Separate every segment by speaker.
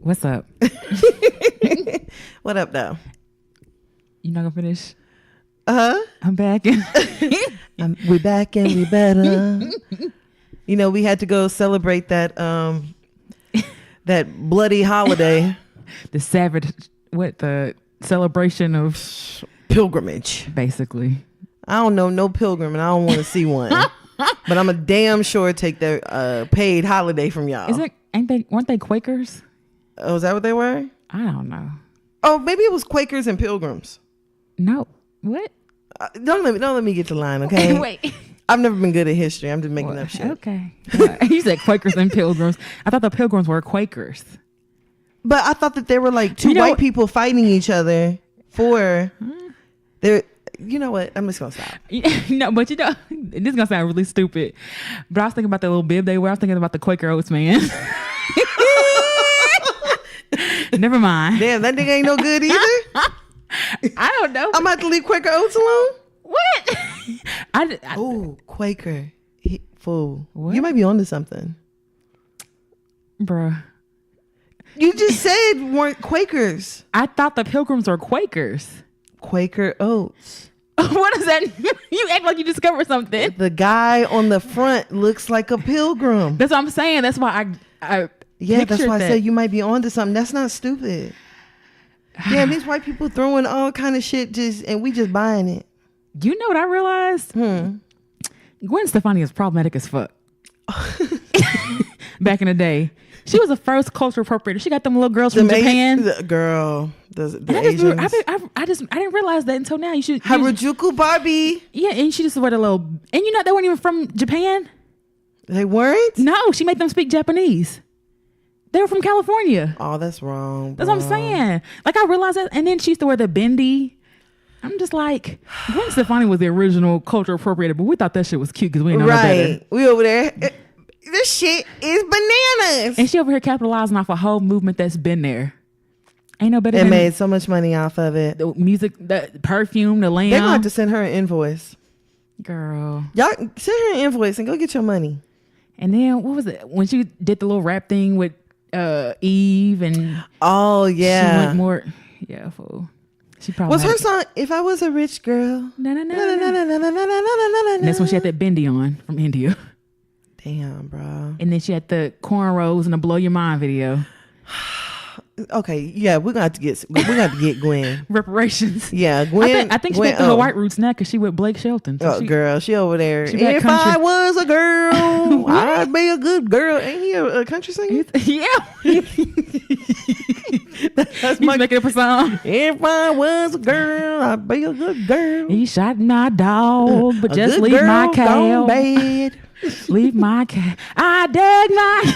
Speaker 1: What's up?
Speaker 2: What up, though?
Speaker 1: You not gonna finish?
Speaker 2: I'm
Speaker 1: back.
Speaker 2: we back and we better. You know, we had to go celebrate that that bloody holiday.
Speaker 1: The savage, the celebration of
Speaker 2: pilgrimage.
Speaker 1: Basically.
Speaker 2: I don't know no pilgrim, and I don't want to see one. But I'm a damn sure take the paid holiday from y'all.
Speaker 1: Weren't they Quakers?
Speaker 2: Oh, is that what they were?
Speaker 1: I don't know.
Speaker 2: Oh, maybe it was Quakers and Pilgrims.
Speaker 1: No. What?
Speaker 2: Don't let me get the line, okay?
Speaker 1: Wait.
Speaker 2: I've never been good at history. I'm just making up shit.
Speaker 1: Okay. You said Quakers and Pilgrims. I thought the Pilgrims were Quakers.
Speaker 2: But I thought that they were like two white people fighting each other for their. You know what? I'm just gonna stop.
Speaker 1: No, but this is gonna sound really stupid. But I was thinking about that little bib they wear. I was thinking about the Quaker Oats man. Never mind.
Speaker 2: Damn, that nigga ain't no good either.
Speaker 1: I don't know.
Speaker 2: I'm about to leave Quaker Oats alone.
Speaker 1: What?
Speaker 2: Oh, Quaker. Fool.
Speaker 1: What?
Speaker 2: You might be onto something.
Speaker 1: Bruh.
Speaker 2: You just said weren't Quakers.
Speaker 1: I thought the Pilgrims were Quakers.
Speaker 2: Quaker Oats.
Speaker 1: What does that mean? You act like you discovered something.
Speaker 2: The guy on the front looks like a pilgrim.
Speaker 1: That's what I'm saying. That's why I
Speaker 2: yeah, that's why I said you might be onto something. That's not stupid. Yeah, these white people throwing all kind of shit and we just buying it.
Speaker 1: You know what I realized? Gwen Stefani is problematic as fuck. Back in the day. She was the first cultural appropriator. She got them little girls from Japan.
Speaker 2: The Asians.
Speaker 1: I didn't realize that until now.
Speaker 2: Harajuku Barbie.
Speaker 1: Yeah, and she just wore the little, and they weren't even from Japan.
Speaker 2: They weren't?
Speaker 1: No, she made them speak Japanese. They were from California.
Speaker 2: Oh, that's wrong.
Speaker 1: That's what I'm saying. Like, I realized that, and then she used to wear the bendy. I'm just like, Gwen Stefani was the original cultural appropriator, but we thought that shit was cute because we didn't know no better.
Speaker 2: We over there. This shit is bananas.
Speaker 1: And she over here capitalizing off a whole movement that's been there. Ain't no better
Speaker 2: than
Speaker 1: made
Speaker 2: so much money off of it.
Speaker 1: The music, the perfume, the lamb.
Speaker 2: They're going to have to send her an invoice.
Speaker 1: Girl.
Speaker 2: Y'all send her an invoice and go get your money.
Speaker 1: And then, what was it? When she did the little rap thing with Eve and...
Speaker 2: Oh, yeah.
Speaker 1: She went more... Yeah, fool. She probably...
Speaker 2: What's her song? If I Was a Rich Girl.
Speaker 1: And that's when she had that bendy on from India.
Speaker 2: Damn, bro.
Speaker 1: And then she had the cornrows and the Blow Your Mind video.
Speaker 2: Okay, yeah, we're gonna have to get Gwen
Speaker 1: reparations.
Speaker 2: Yeah, Gwen.
Speaker 1: I think she went to her white roots now because she with Blake Shelton.
Speaker 2: So girl, she over there. If I was a girl, I'd be a good girl. Ain't he a country singer?
Speaker 1: Yeah.
Speaker 2: That's
Speaker 1: He's making up a song.
Speaker 2: If I was a girl, I'd be a good girl.
Speaker 1: He shot my dog, but just leave my cow.
Speaker 2: Bed.
Speaker 1: Leave my cow. I dug my.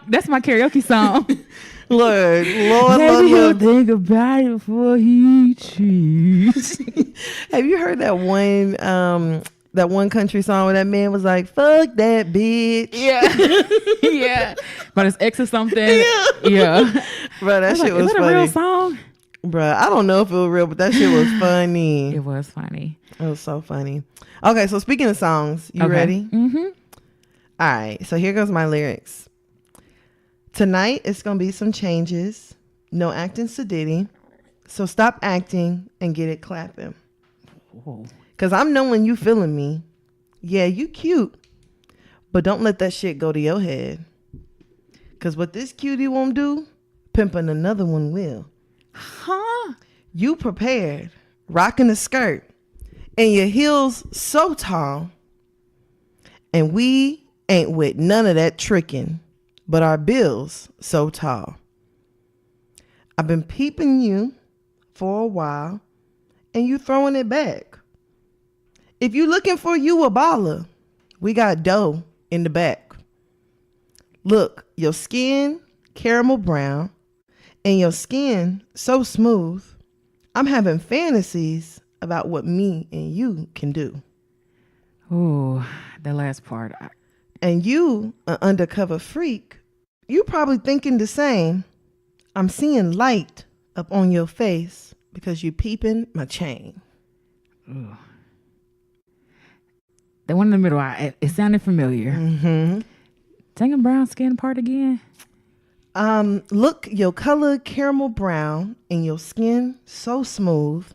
Speaker 1: That's my karaoke song.
Speaker 2: Lord,
Speaker 1: maybe he'll think about it before he cheats.
Speaker 2: Have you heard that one country song where that man was like, "Fuck that bitch"?
Speaker 1: Yeah, yeah. But it's ex or something. Yeah.
Speaker 2: Bro, that shit was
Speaker 1: funny. Is that a real song?
Speaker 2: Bro, I don't know if it was real, but that shit was funny.
Speaker 1: It was funny.
Speaker 2: It was so funny. Okay, so speaking of songs, you ready?
Speaker 1: Mm-hmm.
Speaker 2: All right, so here goes my lyrics. Tonight, it's going to be some changes. No acting sedity. So stop acting and get it clapping. Because I'm knowing you feeling me. Yeah, you cute. But don't let that shit go to your head. Because what this cutie won't do, pimping another one will.
Speaker 1: Huh?
Speaker 2: You prepared, rocking a skirt, and your heels so tall. And we ain't with none of that tricking, but our bills so tall. I've been peeping you for a while, and you throwing it back. If you looking for you a baller, we got dough in the back. Look, your skin caramel brown, and your skin so smooth. I'm having fantasies about what me and you can do.
Speaker 1: Ooh, the last part.
Speaker 2: And you, an undercover freak, you probably thinking the same. I'm seeing light up on your face because you peeping my chain.
Speaker 1: Ooh. The one in the middle, it sounded familiar.
Speaker 2: Mm-hmm.
Speaker 1: Sing a brown skin part again.
Speaker 2: Look, your color caramel brown and your skin so smooth.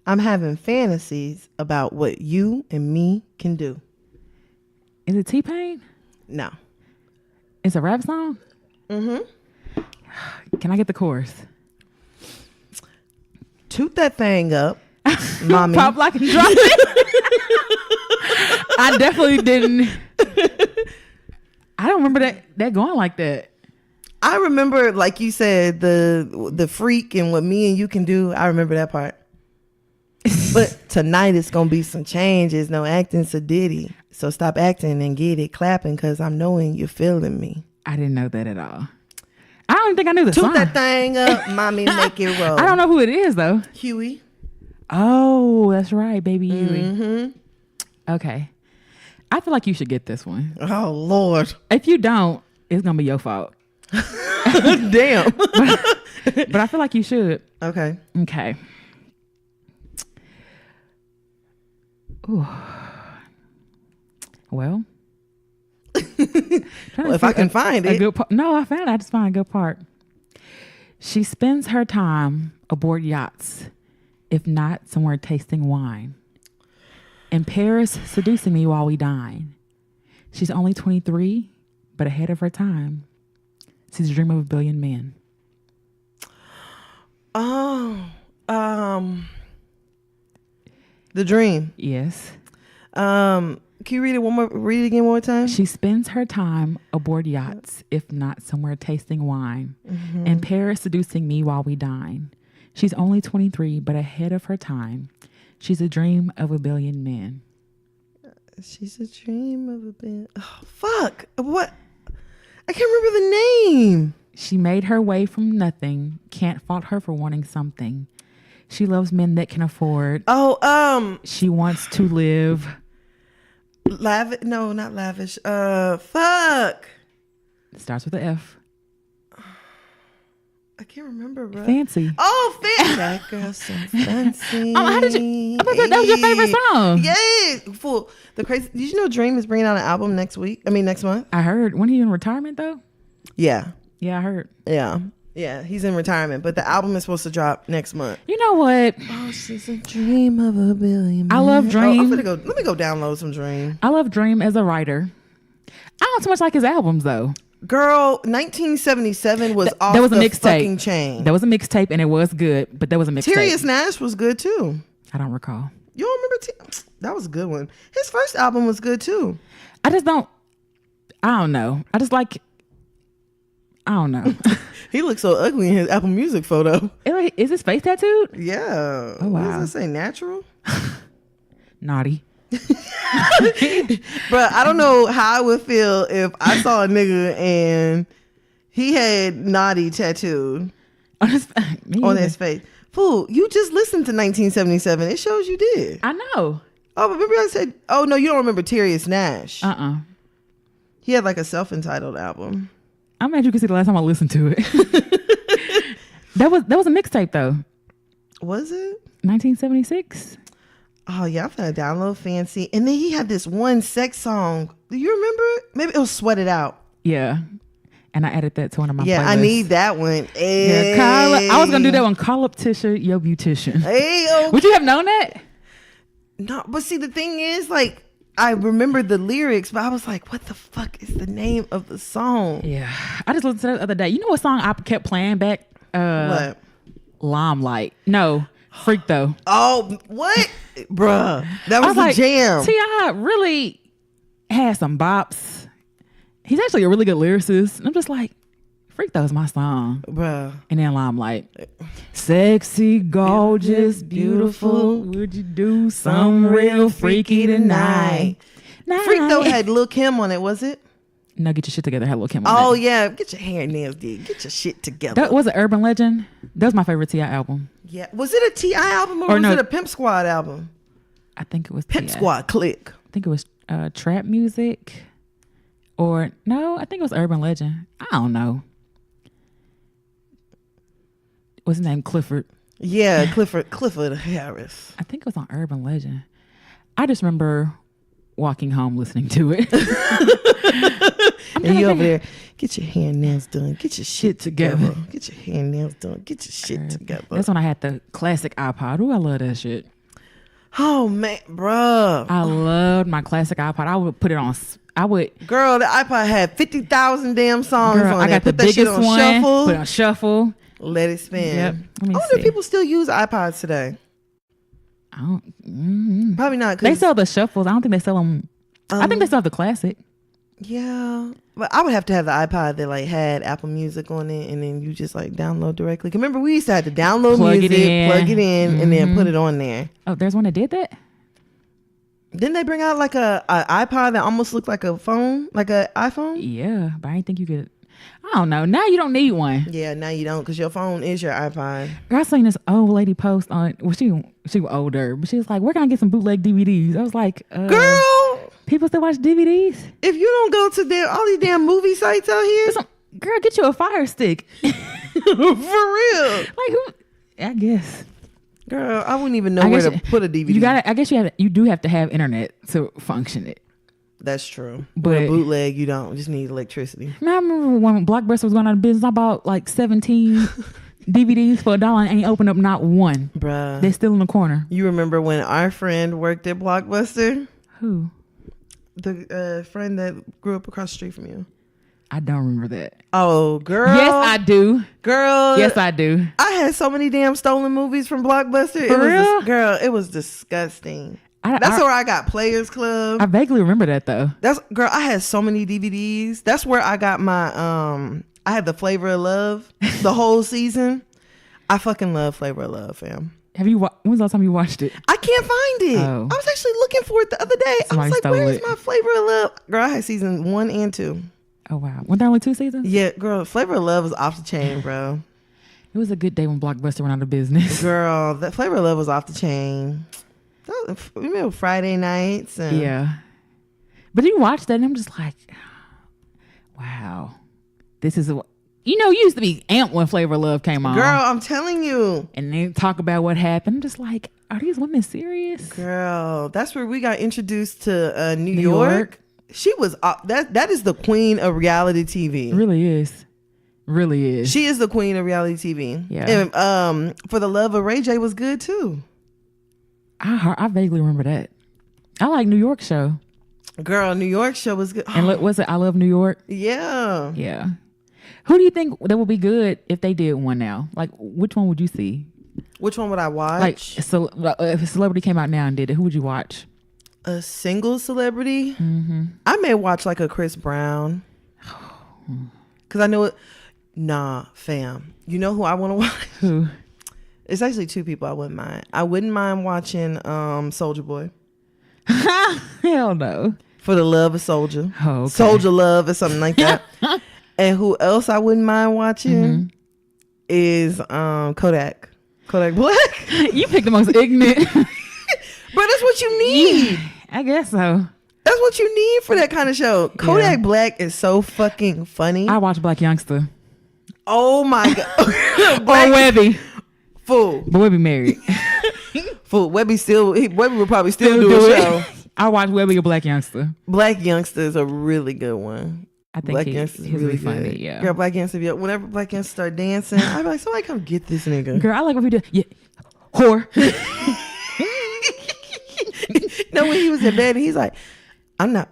Speaker 2: I'm having fantasies about what you and me can do.
Speaker 1: Is it T-Pain?
Speaker 2: No.
Speaker 1: It's a rap song?
Speaker 2: Mm-hmm.
Speaker 1: Can I get the chorus?
Speaker 2: Toot that thing up, mommy.
Speaker 1: Pop like and drop it. I definitely didn't. I don't remember that going like that.
Speaker 2: I remember, like you said, the freak and what me and you can do. I remember that part. But tonight it's gonna be some changes. No acting so diddy. So stop acting and get it clapping, because I'm knowing you're feeling me.
Speaker 1: I didn't know that at all. I don't even think I knew the
Speaker 2: Toot
Speaker 1: song.
Speaker 2: that thing up, mommy, make it roll.
Speaker 1: I don't know who it is though.
Speaker 2: Huey.
Speaker 1: Oh, that's right, baby Huey.
Speaker 2: Mm-hmm.
Speaker 1: Okay. I feel like you should get this one.
Speaker 2: Oh Lord.
Speaker 1: If you don't, it's gonna be your fault.
Speaker 2: Damn.
Speaker 1: But I feel like you should.
Speaker 2: Okay.
Speaker 1: Okay. Ooh. Well.
Speaker 2: Well, if I can find it.
Speaker 1: No, I found it. I just found a good part. She spends her time aboard yachts, if not somewhere tasting wine. In Paris, seducing me while we dine. She's only 23, but ahead of her time. She's a dream of a billion men.
Speaker 2: Oh, The Dream.
Speaker 1: Yes.
Speaker 2: Can you read it again one more time?
Speaker 1: She spends her time aboard yachts, if not somewhere tasting wine.
Speaker 2: Mm-hmm.
Speaker 1: In Paris, seducing me while we dine. She's only 23, but ahead of her time. She's a dream of a billion men.
Speaker 2: She's a dream of a billion. Oh, fuck. What? I can't remember the name.
Speaker 1: She made her way from nothing. Can't fault her for wanting something. She loves men that can afford.
Speaker 2: Oh,
Speaker 1: She wants to live.
Speaker 2: lavish. No, not lavish. Fuck.
Speaker 1: It starts with an F.
Speaker 2: I can't remember, bro.
Speaker 1: Fancy.
Speaker 2: Oh, that girl so fancy.
Speaker 1: Oh, how did you? I thought that was your favorite song.
Speaker 2: Yes. Fool. The crazy. Did you know Dream is bringing out an album next month?
Speaker 1: I heard. When he in retirement though?
Speaker 2: Yeah.
Speaker 1: Yeah, I heard.
Speaker 2: Yeah. He's in retirement, but the album is supposed to drop next month.
Speaker 1: You know what?
Speaker 2: Oh, she's a dream of a billion.
Speaker 1: I love Dream.
Speaker 2: I'm gonna go. Let me go download some Dream.
Speaker 1: I love Dream as a writer. I don't so much like his albums though.
Speaker 2: Girl, 1977 was off
Speaker 1: there was a
Speaker 2: the
Speaker 1: mixtape.
Speaker 2: fucking chain.
Speaker 1: There was a mixtape and it was good, but there was a mixtape.
Speaker 2: Tyrius Nash was good too.
Speaker 1: I don't recall.
Speaker 2: You don't remember? That was a good one. His first album was good too.
Speaker 1: I don't know. I don't know.
Speaker 2: He looks so ugly in his Apple Music photo.
Speaker 1: Is his face tattooed?
Speaker 2: Yeah.
Speaker 1: Oh, wow.
Speaker 2: What does that say? Natural?
Speaker 1: Naughty.
Speaker 2: But I don't know how I would feel if I saw a nigga and he had naughty tattooed
Speaker 1: on
Speaker 2: his face. Fool, you just listened to 1977. It shows you did.
Speaker 1: I know.
Speaker 2: Oh, but remember I said, oh no, you don't remember Tyrius Nash. He had like a self-entitled album.
Speaker 1: I'm mad you can see the last time I listened to it. That was a mixtape though.
Speaker 2: Was it?
Speaker 1: 1976.
Speaker 2: Oh yeah, I'm gonna download Fancy. And then he had this one sex song. Do you remember it? Maybe it was Sweat It Out.
Speaker 1: Yeah. And I added that to one of my playlists.
Speaker 2: I need that one. Hey.
Speaker 1: Yeah, I was gonna do that one. Call up Tisha, your beautician.
Speaker 2: Hey, okay.
Speaker 1: Would you have known that?
Speaker 2: No, but see the thing is, like, I remembered the lyrics, but I was like, what the fuck is the name of the song?
Speaker 1: Yeah. I just listened to that the other day. You know what song I kept playing back?
Speaker 2: What?
Speaker 1: Limelight. No. Freak though.
Speaker 2: Oh, what? Bruh. That was the jam.
Speaker 1: T.I. really had some bops. He's actually a really good lyricist. And I'm just like, Freak though is my song.
Speaker 2: Bruh.
Speaker 1: And then Limelight. Sexy, gorgeous, beautiful. Would you do some real freaky tonight?
Speaker 2: Freak though had Lil' Kim on it, was it?
Speaker 1: No, get your shit together. Had Lil' Kim on
Speaker 2: Oh
Speaker 1: it.
Speaker 2: yeah, get your hair and nails did. Get your shit together.
Speaker 1: That was an Urban Legend. That was my favorite T.I. album.
Speaker 2: Yeah. Was it a T.I. album or was it a Pimp Squad album?
Speaker 1: I think it was
Speaker 2: Pimp
Speaker 1: T.I.
Speaker 2: Squad Click.
Speaker 1: I think it was trap music. Or no, I think it was Urban Legend. I don't know. What's his name? Clifford.
Speaker 2: Yeah, Clifford Harris.
Speaker 1: I think it was on Urban Legend. I just remember walking home listening to it.
Speaker 2: And you over there, get your hair and nails done. Get your shit together.
Speaker 1: together.
Speaker 2: Get your hair and nails done. Get your shit together.
Speaker 1: That's when I had the classic iPod. Ooh, I love that shit.
Speaker 2: Oh, man, bruh.
Speaker 1: I loved my classic iPod. I would put it on.
Speaker 2: Girl, the iPod had 50,000 damn songs
Speaker 1: Girl,
Speaker 2: on
Speaker 1: I
Speaker 2: it.
Speaker 1: got
Speaker 2: Put
Speaker 1: the
Speaker 2: that shit
Speaker 1: biggest
Speaker 2: on
Speaker 1: one.
Speaker 2: shuffle.
Speaker 1: Put it on shuffle.
Speaker 2: Let it spin.
Speaker 1: Yep. Let me
Speaker 2: I wonder if
Speaker 1: see.
Speaker 2: people still use iPods today.
Speaker 1: I don't.
Speaker 2: Probably not.
Speaker 1: They sell the shuffles. I don't think they sell them. I think they sell the classic.
Speaker 2: Yeah, but I would have to have the iPod that like had Apple Music on it, and then you just like download directly. 'Cause remember, we used to have to download
Speaker 1: Plug it
Speaker 2: music,
Speaker 1: in.
Speaker 2: plug it in, and then put it on there.
Speaker 1: Oh, there's one that did that.
Speaker 2: Didn't they bring out like a iPod that almost looked like a phone, like an iPhone?
Speaker 1: Yeah, but I didn't think you could. I don't know. Now you don't need one.
Speaker 2: Yeah, now you don't, because your phone is your iPod.
Speaker 1: Girl, I seen this old lady post on. Well, she was older, but she was like, "Where can I get some bootleg DVDs?" I was like,
Speaker 2: Girl,
Speaker 1: people still watch DVDs?
Speaker 2: if you don't go to all these damn movie sites out here,
Speaker 1: Girl, get you a Fire Stick.
Speaker 2: for real,
Speaker 1: Like who? I guess.
Speaker 2: girl, I wouldn't even know where to put a DVD.
Speaker 1: You gotta. I guess you do have to have internet to function it.
Speaker 2: That's true. But
Speaker 1: But-
Speaker 2: a bootleg, you don't. Just need electricity.
Speaker 1: Man, I remember when Blockbuster was going out of business. I bought like 17 DVDs for $1 and ain't opened up not one.
Speaker 2: Bruh.
Speaker 1: They're still in the corner.
Speaker 2: You remember when our friend worked at Blockbuster?
Speaker 1: Who?
Speaker 2: The friend that grew up across the street from you.
Speaker 1: I don't remember that.
Speaker 2: Oh, girl.
Speaker 1: Yes, I do.
Speaker 2: Girl.
Speaker 1: Yes, I do.
Speaker 2: I had so many damn stolen movies from Blockbuster.
Speaker 1: For real?
Speaker 2: Girl, it was disgusting.
Speaker 1: I
Speaker 2: That's where I got Players Club.
Speaker 1: I vaguely remember that though.
Speaker 2: Girl, I had so many DVDs. That's where I got my I had the Flavor of Love the whole season. I fucking love Flavor of Love, fam.
Speaker 1: Have you? When was the last time you watched it?
Speaker 2: I can't find it.
Speaker 1: Oh.
Speaker 2: I was actually looking for it the other day.
Speaker 1: Somebody
Speaker 2: I was like,
Speaker 1: stole
Speaker 2: where's
Speaker 1: it.
Speaker 2: my Flavor of Love? Girl, I had season 1 and 2.
Speaker 1: Oh wow, weren't there only 2 seasons?
Speaker 2: Yeah, girl, Flavor of Love was off the chain, bro.
Speaker 1: It was a good day when Blockbuster went out of business.
Speaker 2: Girl, that Flavor of Love was off the chain. Remember Friday nights? And
Speaker 1: Yeah, but you watched that and I'm just like, wow, this is you used to be amped when Flavor of Love came on.
Speaker 2: Girl, I'm telling you.
Speaker 1: And they talk about what happened. I'm just like, are these women serious?
Speaker 2: Girl, that's where we got introduced to New York. She was that is the queen of reality TV.
Speaker 1: It really is. Really is.
Speaker 2: She is the queen of reality TV.
Speaker 1: Yeah.
Speaker 2: And For the Love of Ray J was good too.
Speaker 1: I vaguely remember that. I like New York show.
Speaker 2: Girl, New York show was good.
Speaker 1: And was it I Love New York?
Speaker 2: Yeah.
Speaker 1: Yeah. Who do you think that would be good if they did one now? Like, which one would you see?
Speaker 2: Which one would I watch?
Speaker 1: Like, if a celebrity came out now and did it, who would you watch?
Speaker 2: A single celebrity? Mm-hmm. I may watch like a Chris Brown. Because I know it. Nah, fam. You know who I want to watch?
Speaker 1: Who?
Speaker 2: It's actually 2 people I wouldn't mind. I wouldn't mind watching Soulja Boy.
Speaker 1: Hell no.
Speaker 2: For the Love of Soulja.
Speaker 1: Oh, okay.
Speaker 2: Soulja Love or something like that. And who else I wouldn't mind watching is Kodak. Kodak Black.
Speaker 1: You picked the most ignorant.
Speaker 2: But that's what you need.
Speaker 1: I guess so.
Speaker 2: That's what you need for that kind of show. Kodak Black is so fucking funny.
Speaker 1: I watch Black Youngster.
Speaker 2: Oh my God.
Speaker 1: Or Webby.
Speaker 2: Fool.
Speaker 1: But Webby married.
Speaker 2: Fool. Webby would probably still do a show.
Speaker 1: I watch Webby or Black Youngster.
Speaker 2: Black Youngster is a really good one.
Speaker 1: I think
Speaker 2: Black Youngster is
Speaker 1: he's
Speaker 2: really
Speaker 1: funny.
Speaker 2: good.
Speaker 1: Yeah.
Speaker 2: Girl, Black Youngster, whenever Black Youngster start dancing, I'd be like, somebody come get this nigga.
Speaker 1: Girl, I like what he did. Yeah. Whore.
Speaker 2: You know, when he was in bed and he's like, I'm not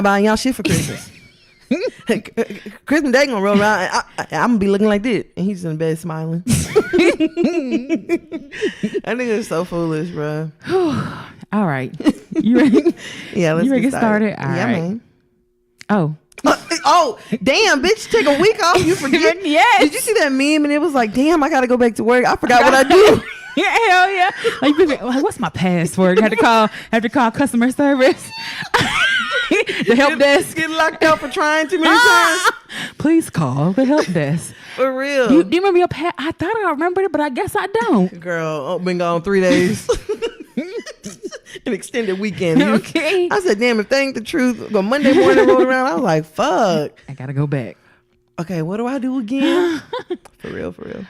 Speaker 2: buying y'all shit for Christmas. Christmas Day gonna roll around. I'm gonna be looking like this, and he's in bed smiling. That nigga is so foolish, bro.
Speaker 1: All right. You ready?
Speaker 2: Yeah, let's
Speaker 1: You ready
Speaker 2: get
Speaker 1: to get started? All
Speaker 2: yeah,
Speaker 1: right.
Speaker 2: man.
Speaker 1: Oh.
Speaker 2: Oh, damn, bitch! Take a week off. You forget?
Speaker 1: Yes.
Speaker 2: Did you see that meme? And it was like, damn, I gotta go back to work. I forgot what I do.
Speaker 1: Yeah, hell yeah. Like, what's my password? You have to call customer service. The help desk.
Speaker 2: Get locked out for trying too many times.
Speaker 1: Please call the help desk.
Speaker 2: For real.
Speaker 1: Do you remember your I thought I remembered it, but I guess I don't.
Speaker 2: Girl, been gone 3 days. An extended weekend.
Speaker 1: Okay.
Speaker 2: I said, damn, if that ain't the truth. Go Monday morning rolled around. I was like, fuck.
Speaker 1: I gotta go back.
Speaker 2: Okay, what do I do again? For real, for real.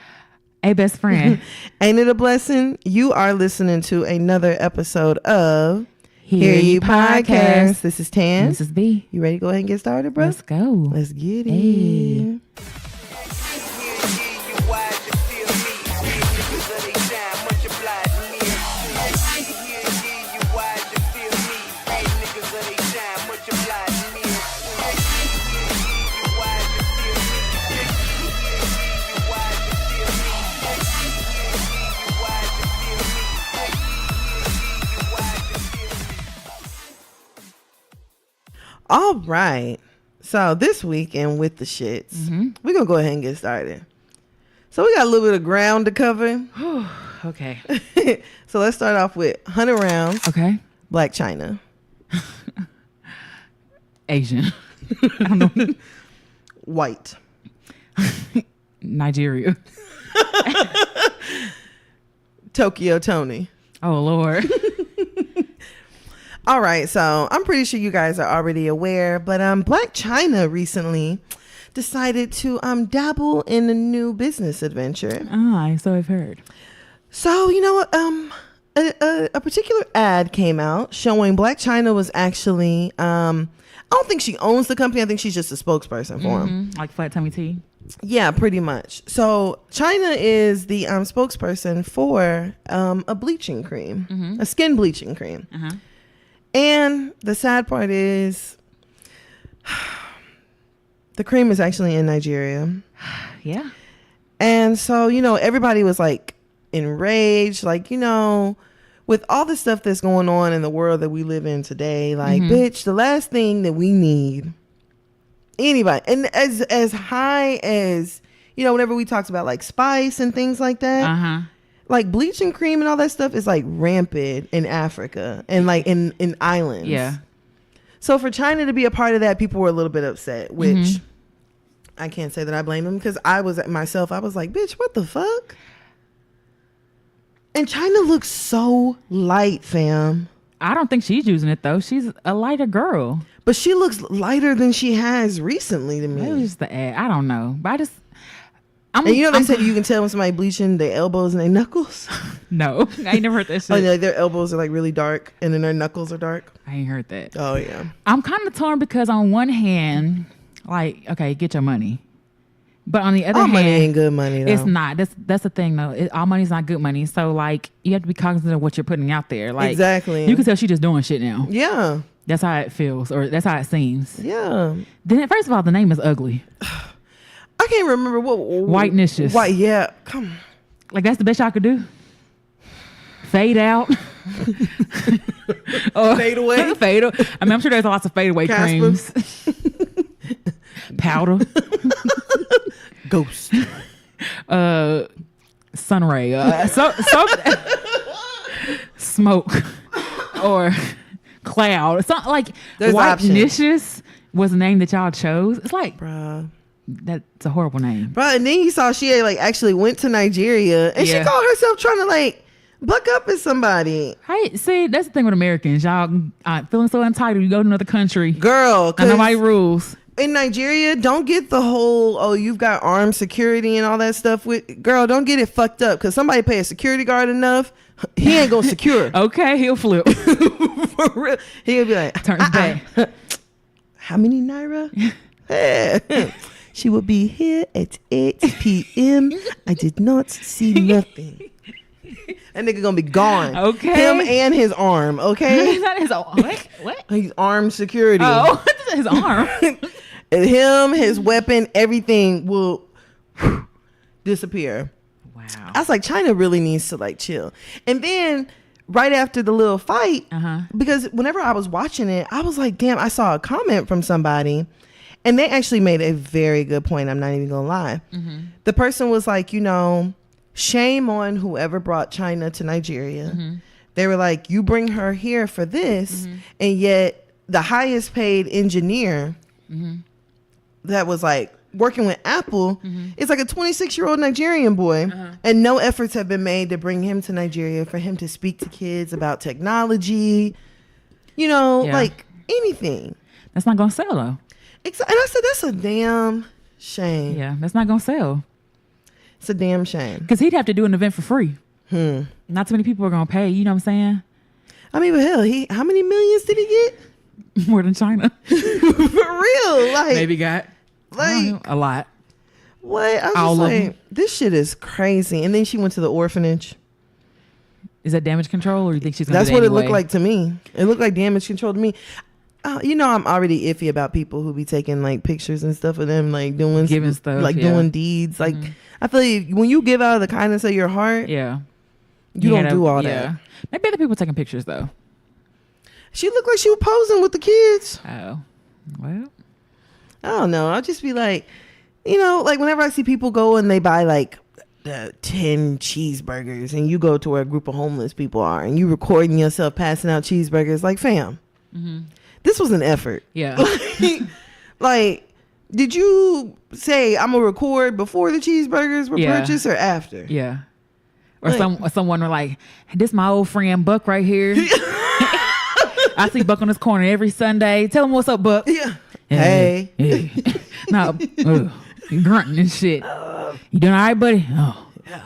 Speaker 1: Hey, best friend.
Speaker 2: Ain't it a blessing? You are listening to another episode of Hear You Podcast. This is Tan.
Speaker 1: This is B.
Speaker 2: You ready to go ahead and get started, bro?
Speaker 1: Let's go.
Speaker 2: Let's get it.
Speaker 1: Hey.
Speaker 2: All right. So this weekend with the shits, we're going to go ahead and get started. So we got a little bit of ground to cover.
Speaker 1: Okay.
Speaker 2: So let's start off with 100 rounds,
Speaker 1: Okay.
Speaker 2: Black China.
Speaker 1: Asian. I don't know.
Speaker 2: White.
Speaker 1: Nigeria.
Speaker 2: Tokyo Tony.
Speaker 1: Oh, Lord.
Speaker 2: All right, so I'm pretty sure you guys are already aware, but Black China recently decided to dabble in a new business adventure.
Speaker 1: So I've heard.
Speaker 2: So you know what? A particular ad came out showing Black China was actually I don't think she owns the company. I think she's just a spokesperson for them.
Speaker 1: Like Flat Tummy Tea.
Speaker 2: Yeah, pretty much. So China is the spokesperson for a bleaching cream, a skin bleaching cream. And the sad part is the cream is actually in Nigeria.
Speaker 1: Yeah.
Speaker 2: And so, you know, everybody was like enraged, like, you know, with all the stuff that's going on in the world that we live in today, like, bitch, the last thing that we need, anybody, and as high as, you know, whenever we talked about like spice and things like that, like bleaching cream and all that stuff is like rampant in Africa and like in islands.
Speaker 1: Yeah.
Speaker 2: So for China to be a part of that, people were a little bit upset, which I can't say that I blame them because I was myself. I was like, bitch, what the fuck? And China looks so light, fam.
Speaker 1: I don't think she's using it, though. She's a lighter girl.
Speaker 2: But she looks lighter than she has recently to me.
Speaker 1: Maybe it's just the ad. I don't know. But
Speaker 2: And you know they said you can tell when somebody bleaching their elbows and their knuckles?
Speaker 1: No. I ain't never heard that shit.
Speaker 2: Oh, yeah, their elbows are like really dark and then their knuckles are dark.
Speaker 1: I ain't heard that.
Speaker 2: Oh, yeah.
Speaker 1: I'm kind of torn because on one hand, like, okay, get your money. But on the other
Speaker 2: All
Speaker 1: hand,
Speaker 2: money ain't good money, though.
Speaker 1: it's not. That's the thing, though. All money's not good money. So, like, you have to be cognizant of what you're putting out there. Like,
Speaker 2: exactly.
Speaker 1: You can tell she's just doing shit now.
Speaker 2: Yeah.
Speaker 1: That's how it feels, or that's how it seems.
Speaker 2: Yeah.
Speaker 1: Then, first of all, the name is ugly.
Speaker 2: I can't remember what.
Speaker 1: Whitenicious.
Speaker 2: White, yeah. Come on.
Speaker 1: Like, that's the best y'all could do? Fade out?
Speaker 2: Fade away?
Speaker 1: Fade away. I mean, I'm sure there's lots of fade away
Speaker 2: Casper.
Speaker 1: creams. Powder.
Speaker 2: Ghost.
Speaker 1: Sunray. Smoke. Or cloud. Something like
Speaker 2: There's
Speaker 1: Whitenicious was the name that y'all chose. It's like,
Speaker 2: Bruh.
Speaker 1: that's a horrible name.
Speaker 2: Bruh, and then you saw she had, like actually went to Nigeria and she
Speaker 1: Yeah.
Speaker 2: called herself trying to like buck up at somebody.
Speaker 1: Hey, see, that's the thing with Americans. Y'all feeling so entitled. You go to another country.
Speaker 2: Girl,
Speaker 1: And
Speaker 2: 'cause
Speaker 1: nobody rules.
Speaker 2: in Nigeria, don't get the whole, oh, you've got armed security and all that stuff with, girl, don't get it fucked up because somebody pay a security guard enough, he ain't gonna secure.
Speaker 1: Okay, he'll flip.
Speaker 2: For real. He'll be like,
Speaker 1: Turn his back.
Speaker 2: how many naira? She will be here at 8 p.m. I did not see nothing. That nigga gonna be gone.
Speaker 1: Okay.
Speaker 2: Him and his arm, okay?
Speaker 1: Is that his arm? What?
Speaker 2: He's armed security.
Speaker 1: Oh, his arm.
Speaker 2: And him, his weapon, everything will disappear.
Speaker 1: Wow.
Speaker 2: I was like, China really needs to like chill. And then right after the little fight, because whenever I was watching it, I was like, damn, I saw a comment from somebody and they actually made a very good point. I'm not even gonna lie. The person was like, you know, shame on whoever brought China to Nigeria. They were like, you bring her here for this, and yet the highest paid engineer that was like working with Apple is like a 26-year-old Nigerian boy, and no efforts have been made to bring him to Nigeria for him to speak to kids about technology, you know, like anything.
Speaker 1: That's not gonna sell though.
Speaker 2: And I said, that's a damn shame.
Speaker 1: Yeah, that's not gonna sell.
Speaker 2: It's a damn shame.
Speaker 1: Because he'd have to do an event for free. Not too many people are gonna pay. You know what I'm saying?
Speaker 2: I mean, but hell, how many millions did he get?
Speaker 1: More than China.
Speaker 2: For real, like
Speaker 1: Maybe got I don't know, a lot.
Speaker 2: what? I was
Speaker 1: All
Speaker 2: just
Speaker 1: of
Speaker 2: like,
Speaker 1: them.
Speaker 2: this shit is crazy. And then she went to the orphanage.
Speaker 1: Is that damage control, or you think she's gonna
Speaker 2: That's
Speaker 1: do that
Speaker 2: what it
Speaker 1: anyway?
Speaker 2: looked like to me. It looked like damage control to me. You know, I'm already iffy about people who be taking like pictures and stuff of them, like doing
Speaker 1: Giving stuff,
Speaker 2: like
Speaker 1: yeah.
Speaker 2: doing deeds. Like I feel like when you give out of the kindness of your heart,
Speaker 1: Yeah.
Speaker 2: you don't do all that.
Speaker 1: Maybe other people taking pictures though.
Speaker 2: She looked like she was posing with the kids.
Speaker 1: Oh, well.
Speaker 2: I don't know. I'll just be like, you know, like whenever I see people go and they buy like 10 cheeseburgers and you go to where a group of homeless people are and you recording yourself passing out cheeseburgers, like, fam, this was an effort.
Speaker 1: Yeah.
Speaker 2: Like, did you say I'm gonna record before the cheeseburgers were
Speaker 1: Yeah.
Speaker 2: purchased or after?
Speaker 1: Yeah. Or
Speaker 2: Like-
Speaker 1: someone were like, this my old friend Buck right here. I see Buck on this corner every Sunday. Tell him what's up, Buck.
Speaker 2: Yeah.
Speaker 1: Hey.
Speaker 2: Hey.
Speaker 1: Hey. No, you grunting and shit. You doing all right, buddy? Oh.
Speaker 2: Yeah.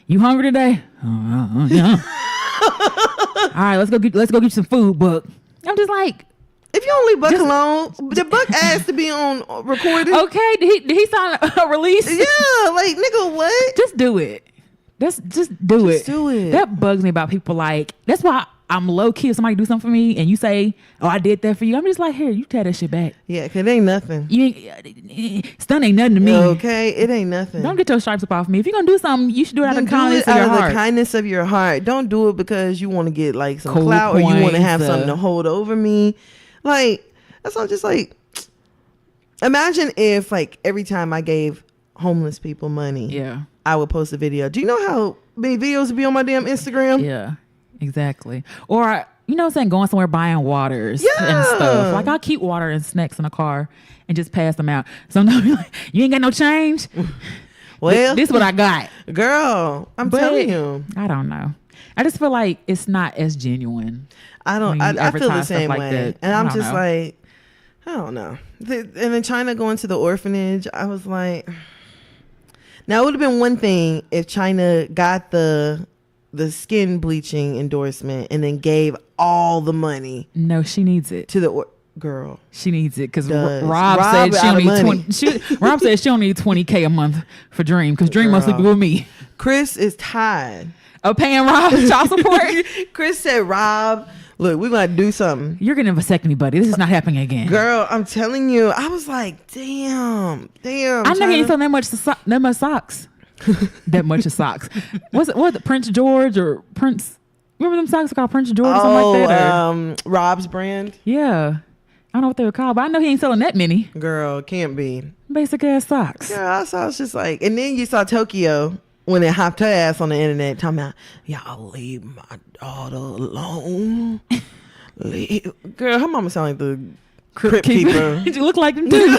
Speaker 1: You hungry today? Yeah. All right, let's go get you some food, Buck. I'm just like,
Speaker 2: If you only Buck alone, the Buck asked to be on recorded.
Speaker 1: okay, did he sign a release?
Speaker 2: Yeah, like nigga, what?
Speaker 1: Just do it. Just do it.
Speaker 2: Just do it.
Speaker 1: That bugs me about people. Like, that's why I'm low key. If somebody do something for me and you say, "Oh, I did that for you," I'm just like, "Here, you tear that shit back.
Speaker 2: Yeah, cause it ain't nothing.
Speaker 1: You ain't stun ain't nothing to me.
Speaker 2: Okay, it ain't nothing.
Speaker 1: Don't get your stripes up off me. If you're gonna do something, you should do it out
Speaker 2: Then
Speaker 1: of
Speaker 2: do
Speaker 1: kindness
Speaker 2: it
Speaker 1: of
Speaker 2: out
Speaker 1: your
Speaker 2: of the
Speaker 1: heart.
Speaker 2: kindness of your heart. Don't do it because you want to get like some
Speaker 1: Cool
Speaker 2: clout or you want to
Speaker 1: points,
Speaker 2: have something to hold over me. Like that's all. Just like imagine if like every time I gave homeless people money,
Speaker 1: Yeah,
Speaker 2: I would post a video. Do you know how many videos would be on my damn Instagram?
Speaker 1: yeah, exactly. Or you know what I'm saying, going somewhere buying waters and
Speaker 2: Yeah.
Speaker 1: stuff. Like I'll keep water and snacks in the car and just pass them out. Sometimes be like, you ain't got no change.
Speaker 2: Well,
Speaker 1: This what I got.
Speaker 2: girl, I'm
Speaker 1: But
Speaker 2: telling you,
Speaker 1: I don't know. I just feel like it's not as genuine.
Speaker 2: I don't.
Speaker 1: when you
Speaker 2: I feel the
Speaker 1: advertise stuff
Speaker 2: same
Speaker 1: like
Speaker 2: way,
Speaker 1: that.
Speaker 2: and
Speaker 1: I
Speaker 2: I'm
Speaker 1: don't
Speaker 2: just
Speaker 1: know.
Speaker 2: like, I don't know. And then China going to the orphanage, I was like, now it would have been one thing if China got the skin bleaching endorsement and then gave all the money
Speaker 1: No, she needs it.
Speaker 2: to the girl.
Speaker 1: She needs it because
Speaker 2: Does.
Speaker 1: Rob
Speaker 2: Rob
Speaker 1: said she
Speaker 2: out
Speaker 1: don't
Speaker 2: of
Speaker 1: need
Speaker 2: money.
Speaker 1: 20. Rob said she don't need $20K a month for Dream because Dream mostly be
Speaker 2: Girl.
Speaker 1: with me.
Speaker 2: Chris is tired.
Speaker 1: Of paying Rob child support.
Speaker 2: Chris said, Rob, look, we're gonna do something.
Speaker 1: You're gonna vasectomy, buddy. This is not happening again.
Speaker 2: Girl, I'm telling you, I was like, damn.
Speaker 1: I know he
Speaker 2: China.
Speaker 1: ain't selling that much socks. That much of socks. What's it? Prince George or Prince? Remember them socks called Prince George or something like that? Or-
Speaker 2: Rob's brand.
Speaker 1: yeah. I don't know what they were called, but I know he ain't selling that many
Speaker 2: Girl, can't be.
Speaker 1: basic ass socks.
Speaker 2: Girl, I saw it's just like, and then you saw Tokyo when it hopped her ass on the internet talking about, y'all leave my daughter alone. Girl, her mama sound like the Crypt Keeper.
Speaker 1: You look like them too.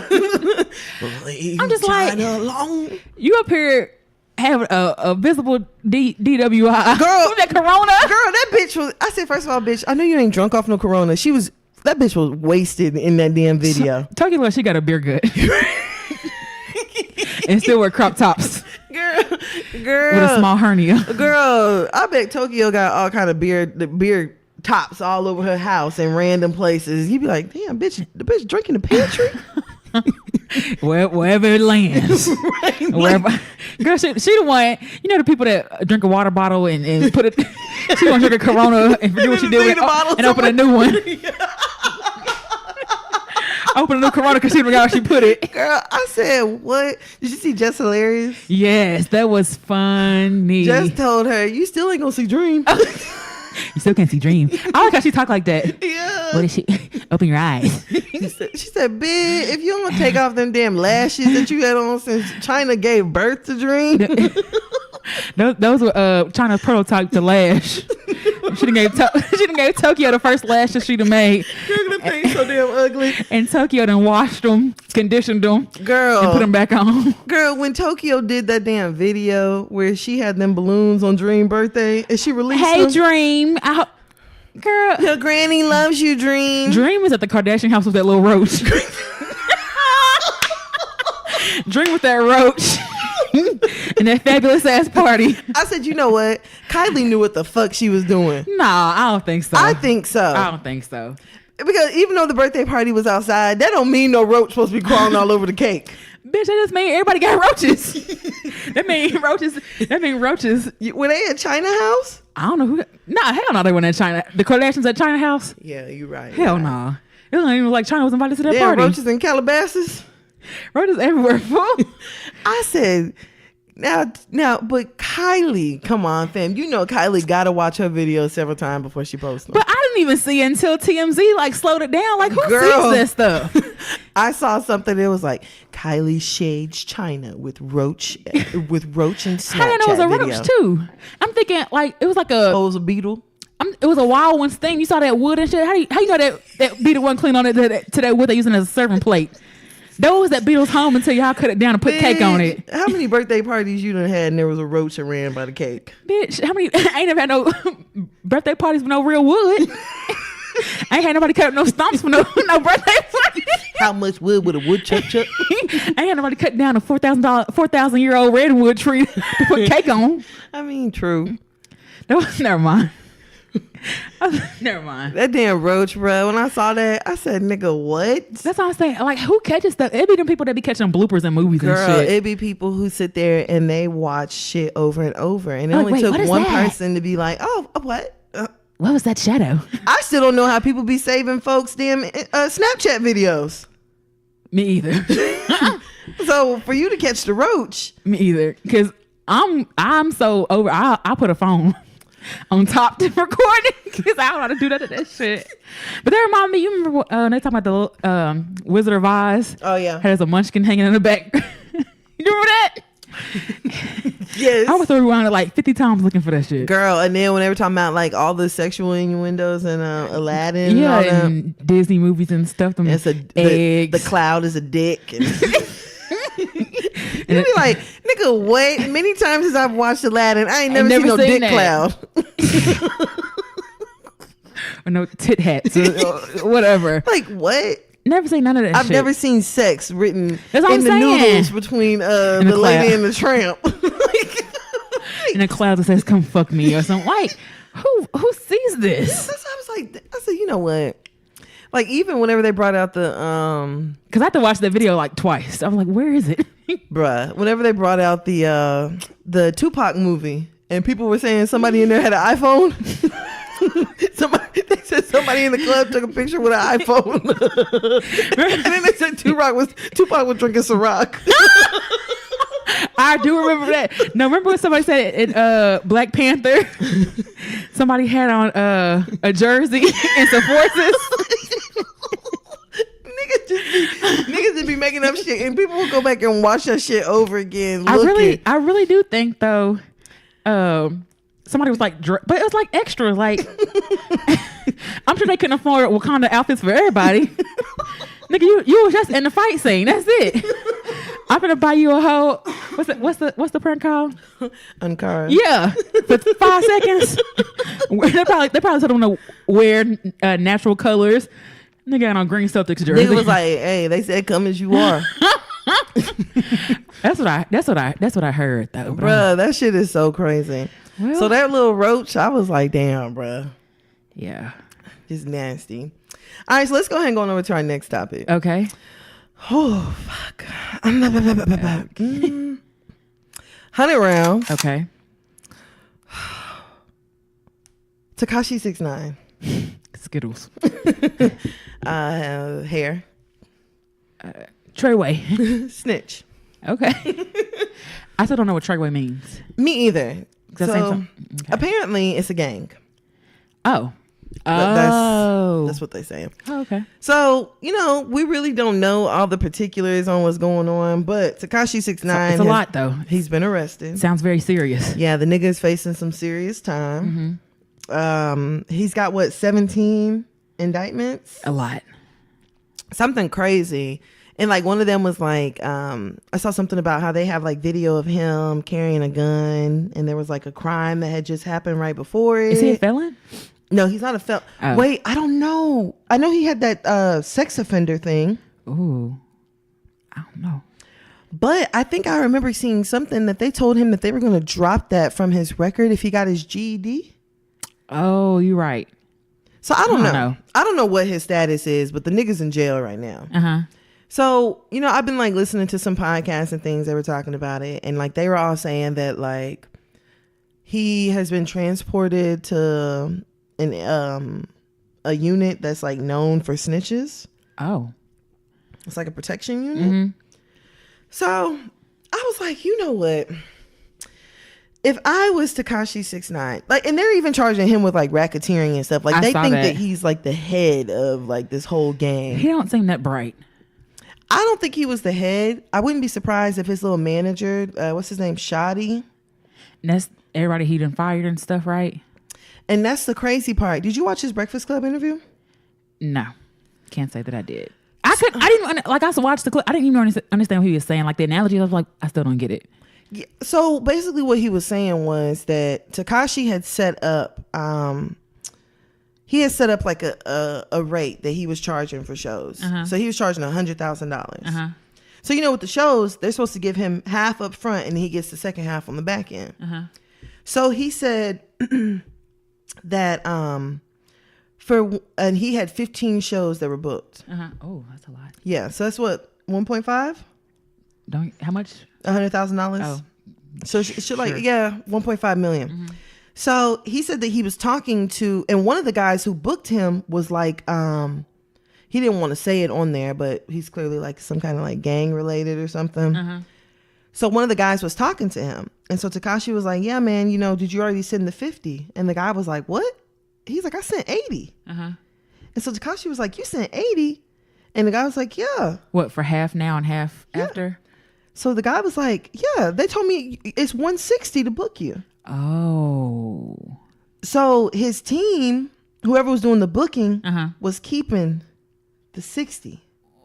Speaker 2: Leave
Speaker 1: I'm just like-
Speaker 2: China alone.
Speaker 1: You up here having a visible DWI.
Speaker 2: Girl.
Speaker 1: With that corona.
Speaker 2: Girl, that bitch was, I said, first of all, bitch, I know you ain't drunk off no Corona. That bitch was wasted in that damn video.
Speaker 1: Tokyo like she got a beer gut. And still wear crop tops
Speaker 2: Girl,
Speaker 1: with a small hernia.
Speaker 2: Girl, I bet Tokyo got all kind of beer tops all over her house in random places. You'd be like, damn, bitch, the bitch drinking the pantry.
Speaker 1: Wherever it lands.
Speaker 2: Right?
Speaker 1: Wherever. Girl, she the one, you know the people that drink a water bottle and put it, she gonna drink a Corona and do what she did with
Speaker 2: Leave the bottle
Speaker 1: it and open a new one. Open a new Corona because she forgot where she put it.
Speaker 2: Girl, I said, what? Did you see Just Hilarious?
Speaker 1: Yes, that was funny.
Speaker 2: Just told her, you still ain't gonna see Dream.
Speaker 1: You still can't see Dream. I like how she talk like that.
Speaker 2: Yeah.
Speaker 1: What is she? Open your eyes.
Speaker 2: She said, bitch, if you don't take off them damn lashes that you had on since China gave birth to Dream.
Speaker 1: Those were China's prototype to lash. She done gave Tokyo the first lashes she'd have made.
Speaker 2: Girl, them things so damn ugly.
Speaker 1: And Tokyo done washed them, conditioned them,
Speaker 2: Girl.
Speaker 1: and put them back on.
Speaker 2: Girl, when Tokyo did that damn video where she had them balloons on Dream birthday and she released
Speaker 1: Hey,
Speaker 2: them.
Speaker 1: Dream. Girl.
Speaker 2: Your granny loves you, Dream.
Speaker 1: Dream was at the Kardashian house with that little roach. Dream with that roach. in that fabulous ass party.
Speaker 2: I said, you know what? Kylie knew what the fuck she was doing.
Speaker 1: No, I don't think so.
Speaker 2: I think so.
Speaker 1: I don't think so.
Speaker 2: Because even though the birthday party was outside, that don't mean no roach supposed to be crawling all over the cake.
Speaker 1: Bitch, that just mean everybody got roaches. That mean roaches.
Speaker 2: Were they at China House?
Speaker 1: I don't know who. Nah, hell no, they weren't at China. The Kardashians at China House?
Speaker 2: Yeah, you're right.
Speaker 1: Hell no. It wasn't even like China was invited to that
Speaker 2: Damn,
Speaker 1: party.
Speaker 2: roaches in Calabasas.
Speaker 1: Roaches everywhere, fool.
Speaker 2: I said, now, but Kylie, come on, fam. You know Kylie gotta watch her videos several times before she posts them.
Speaker 1: But I didn't even see it until TMZ like slowed it down. Like, who
Speaker 2: Girl.
Speaker 1: sees that stuff?
Speaker 2: I saw something that was like Kylie shades China with roach and Snapchat
Speaker 1: How did I know it was a
Speaker 2: video.
Speaker 1: roach too? I'm thinking like it was like a.
Speaker 2: Oh, it was a beetle.
Speaker 1: It was a wild one sting. You saw that wood and shit. How you know that beetle wasn't clean on it to that wood they using as a serving plate? That was that beetle's home until y'all cut it down and put cake on it.
Speaker 2: How many birthday parties you done had and there was a roach around by the cake?
Speaker 1: Bitch, how many? I ain't never had no birthday parties with no real wood. I ain't had nobody cut up no stumps for no birthday party.
Speaker 2: How much wood would a woodchuck chuck?
Speaker 1: I ain't had nobody cut down a 4,000-year-old redwood tree to put cake on.
Speaker 2: I mean, true.
Speaker 1: Never mind. Never mind.
Speaker 2: That damn roach, bro. When I saw that, I said, "Nigga, what?"
Speaker 1: That's what I'm saying. Like, who catches stuff? It be them people that be catching bloopers in movies
Speaker 2: Girl,
Speaker 1: and shit.
Speaker 2: it be people who sit there and they watch shit over and over, and it
Speaker 1: Oh,
Speaker 2: only
Speaker 1: wait,
Speaker 2: took
Speaker 1: what is
Speaker 2: one
Speaker 1: that?
Speaker 2: person to be like, "Oh, what?"
Speaker 1: What was that shadow?
Speaker 2: I still don't know how people be saving folks' damn Snapchat videos.
Speaker 1: Me either.
Speaker 2: So for you to catch the roach,
Speaker 1: Me either. Because I'm so over. I put a phone on top to record it because I don't know how to do that shit. But that reminded me. You remember when they talking about the Wizard of Oz?
Speaker 2: oh yeah,
Speaker 1: Has a munchkin hanging in the back. You remember that?
Speaker 2: yes,
Speaker 1: I was rewind it like 50 times looking for that shit.
Speaker 2: girl. And then whenever talking about like all the sexual innuendos and Aladdin,
Speaker 1: Yeah,
Speaker 2: and all that,
Speaker 1: and Disney movies and stuff. Them
Speaker 2: it's
Speaker 1: eggs.
Speaker 2: the cloud is a dick. And you be like, nigga, what? Many times as I've watched Aladdin, I ain't never seen no dick
Speaker 1: that.
Speaker 2: cloud.
Speaker 1: Or no tit hats or whatever.
Speaker 2: Like what?
Speaker 1: Never seen none of that
Speaker 2: I've
Speaker 1: shit.
Speaker 2: never seen sex written
Speaker 1: That's what
Speaker 2: in
Speaker 1: I'm
Speaker 2: the
Speaker 1: saying.
Speaker 2: noodles between the
Speaker 1: the
Speaker 2: lady
Speaker 1: cloud.
Speaker 2: and the tramp.
Speaker 1: in a cloud that says "Come fuck me" or something. Like, who sees this?
Speaker 2: That's why I was like, I said, you know what? Like even whenever they brought out the
Speaker 1: Because I had to watch that video like twice. I was like, where is it?
Speaker 2: bruh, whenever they brought out the Tupac movie and people were saying somebody in there had an iPhone. They said somebody in the club took a picture with an iPhone. And then they said Tupac was drinking Ciroc.
Speaker 1: I do remember that. No, remember when somebody said in Black Panther, somebody had on a jersey and some forces.
Speaker 2: Niggas just be making up shit, and people will go back and watch that shit over again.
Speaker 1: I really do think though. Somebody was like, but it was like extra. Like, I'm sure they couldn't afford Wakanda outfits for everybody. Nigga, you was just in the fight scene. That's it. I'm gonna buy you a whole. What's the prank called?
Speaker 2: Ankara.
Speaker 1: Yeah, for 5 seconds. they probably told them to wear natural colors. Nigga got on green Celtics jersey.
Speaker 2: Nigga was like, hey, they said come as you are.
Speaker 1: That's what I heard though,
Speaker 2: Bruh, that shit is so crazy.
Speaker 1: Well,
Speaker 2: So that little roach, I was like, damn, bruh.
Speaker 1: yeah.
Speaker 2: Just nasty. All right, so let's go ahead and go on over to our next topic.
Speaker 1: Okay.
Speaker 2: Oh, fuck. 100 rounds.
Speaker 1: Okay.
Speaker 2: Tekashi 6ix9ine.
Speaker 1: Skittles.
Speaker 2: Hair.
Speaker 1: Treyway.
Speaker 2: Snitch.
Speaker 1: Okay. I still don't know what Treyway means.
Speaker 2: Me either.
Speaker 1: That
Speaker 2: So
Speaker 1: same okay.
Speaker 2: apparently it's a gang.
Speaker 1: Oh.
Speaker 2: That's what they say.
Speaker 1: Oh, okay.
Speaker 2: So, we really don't know all the particulars on what's going on, but Tekashi 6ix9ine,
Speaker 1: It's a lot though.
Speaker 2: He's been arrested.
Speaker 1: Sounds very serious.
Speaker 2: Yeah, the nigga is facing some serious time.
Speaker 1: Mm-hmm.
Speaker 2: He's got 17 indictments?
Speaker 1: A lot.
Speaker 2: Something crazy. And like one of them was like, I saw something about how they have like video of him carrying a gun, and there was like a crime that had just happened right before it.
Speaker 1: Is he a felon?
Speaker 2: No, he's not a felon.
Speaker 1: Oh.
Speaker 2: Wait, I don't know. I know he had that sex offender thing.
Speaker 1: Ooh. I don't know.
Speaker 2: But I think I remember seeing something that they told him that they were going to drop that from his record if he got his GED.
Speaker 1: Oh, you're right.
Speaker 2: So I don't know. I don't know what his status is, but the nigga's in jail right now.
Speaker 1: Uh-huh.
Speaker 2: So, you know, I've been like listening to some podcasts and things that were talking about it. And like they were all saying that like he has been transported to a unit that's like known for snitches.
Speaker 1: Oh.
Speaker 2: It's like a protection unit.
Speaker 1: Mm-hmm.
Speaker 2: So I was like, you know what? If I was Tekashi 6ix9ine, like, and they're even charging him with like racketeering and stuff. Like
Speaker 1: I
Speaker 2: they
Speaker 1: saw
Speaker 2: think
Speaker 1: that.
Speaker 2: that he's like the head of like this whole gang.
Speaker 1: He don't seem that bright.
Speaker 2: I don't think he was the head. I wouldn't be surprised if his little manager, what's his name, Shoddy.
Speaker 1: And that's everybody he done fired and stuff, right?
Speaker 2: And that's the crazy part. Did you watch his Breakfast Club interview?
Speaker 1: No, can't say that I did. I didn't like. I watched the clip. I didn't even understand what he was saying. Like the analogy, I was like, I still don't get it.
Speaker 2: Yeah, so basically, what he was saying was that Tekashi had set up. He had set up like a rate that he was charging for shows.
Speaker 1: Uh-huh.
Speaker 2: So he was charging $100,000.
Speaker 1: Uh-huh.
Speaker 2: So you know, with the shows, they're supposed to give him half up front, and he gets the second half on the back end.
Speaker 1: Uh-huh.
Speaker 2: So he said that and he had 15 shows that were booked.
Speaker 1: Uh-huh. Oh, that's a lot.
Speaker 2: Yeah, so that's what 1.5.
Speaker 1: How much?
Speaker 2: $100,000.
Speaker 1: Oh,
Speaker 2: So should like
Speaker 1: sure.
Speaker 2: 1.5 million.
Speaker 1: Mm-hmm.
Speaker 2: So he said that he was talking to, and one of the guys who booked him was like, he didn't want to say it on there, but he's clearly like some kind of like gang related or something.
Speaker 1: Uh-huh.
Speaker 2: So one of the guys was talking to him, and so Tekashi was like, "Yeah, man, you know, did you already send the 50?" And the guy was like, "What?" He's like, "I sent 80."
Speaker 1: Uh-huh.
Speaker 2: And so Tekashi was like, "You sent 80?" And the guy was like, "Yeah."
Speaker 1: What, for half now and half after?
Speaker 2: So the guy was like, "Yeah, they told me it's 160 to book you."
Speaker 1: Oh.
Speaker 2: So his team, whoever was doing the booking,
Speaker 1: Uh-huh.
Speaker 2: was keeping the 60.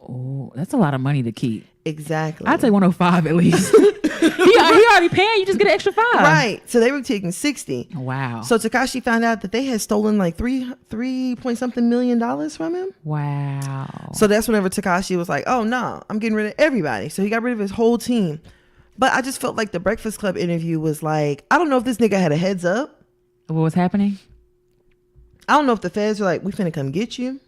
Speaker 1: Oh, that's a lot of money to keep.
Speaker 2: Exactly.
Speaker 1: I'd say 105 at least. he already paying. You just get an extra 5.
Speaker 2: Right. So they were taking 60.
Speaker 1: Wow.
Speaker 2: So Tekashi found out that they had stolen like three point something million dollars from him.
Speaker 1: Wow.
Speaker 2: So that's whenever Tekashi was like, "Oh no, I'm getting rid of everybody." So he got rid of his whole team. But I just felt like the Breakfast Club interview was like, I don't know if this nigga had a heads up.
Speaker 1: What was happening?
Speaker 2: I don't know if the feds were like, "We finna come get you."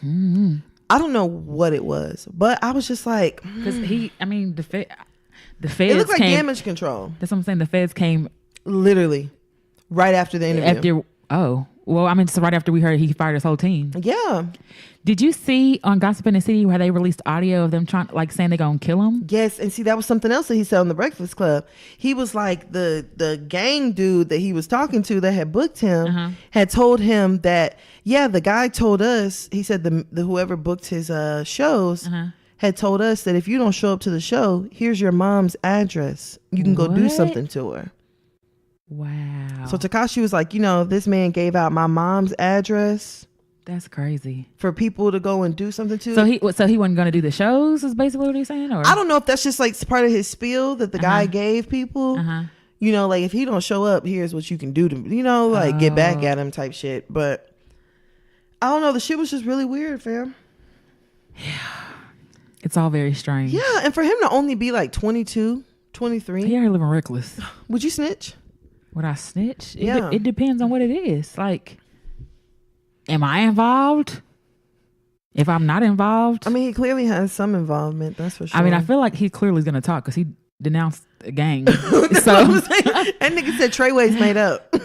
Speaker 1: Mm-hmm.
Speaker 2: I don't know what it was, but I was just like,
Speaker 1: Because the feds
Speaker 2: it looked like
Speaker 1: came.
Speaker 2: damage control.
Speaker 1: That's what I'm saying. The feds came
Speaker 2: Literally right after the interview.
Speaker 1: So right after we heard he fired his whole team.
Speaker 2: Yeah.
Speaker 1: Did you see on Gossip in the City where they released audio of them saying they're gonna kill him?
Speaker 2: Yes, and see, that was something else that he said on the Breakfast Club. He was like, the gang dude that he was talking to that had booked him had told him that, yeah, the guy told us, he said the whoever booked his shows had told us that if you don't show up to the show, here's your mom's address. You can go do
Speaker 1: What?
Speaker 2: something to her.
Speaker 1: Wow.
Speaker 2: So Tekashi was like, you know, this man gave out my mom's address
Speaker 1: That's crazy.
Speaker 2: for people to go and do something to.
Speaker 1: So he wasn't gonna do the shows, is basically what he's saying? Or
Speaker 2: I don't know if that's just like part of his spiel that the guy gave people. You know, like if he don't show up, here's what you can do to, you know, like get back at him type shit. But I don't know. The shit was just really weird, fam.
Speaker 1: It's all very strange.
Speaker 2: Yeah. And for him to only be like 22, 23,
Speaker 1: He already living reckless.
Speaker 2: would you snitch?
Speaker 1: Would I snitch?
Speaker 2: Yeah.
Speaker 1: It depends on what it is. Like, am I involved? If I'm not involved,
Speaker 2: I mean, he clearly has some involvement. That's for sure.
Speaker 1: I mean, I feel like he clearly is gonna talk because he denounced a gang.
Speaker 2: So
Speaker 1: So
Speaker 2: that nigga said Treyway's made up. He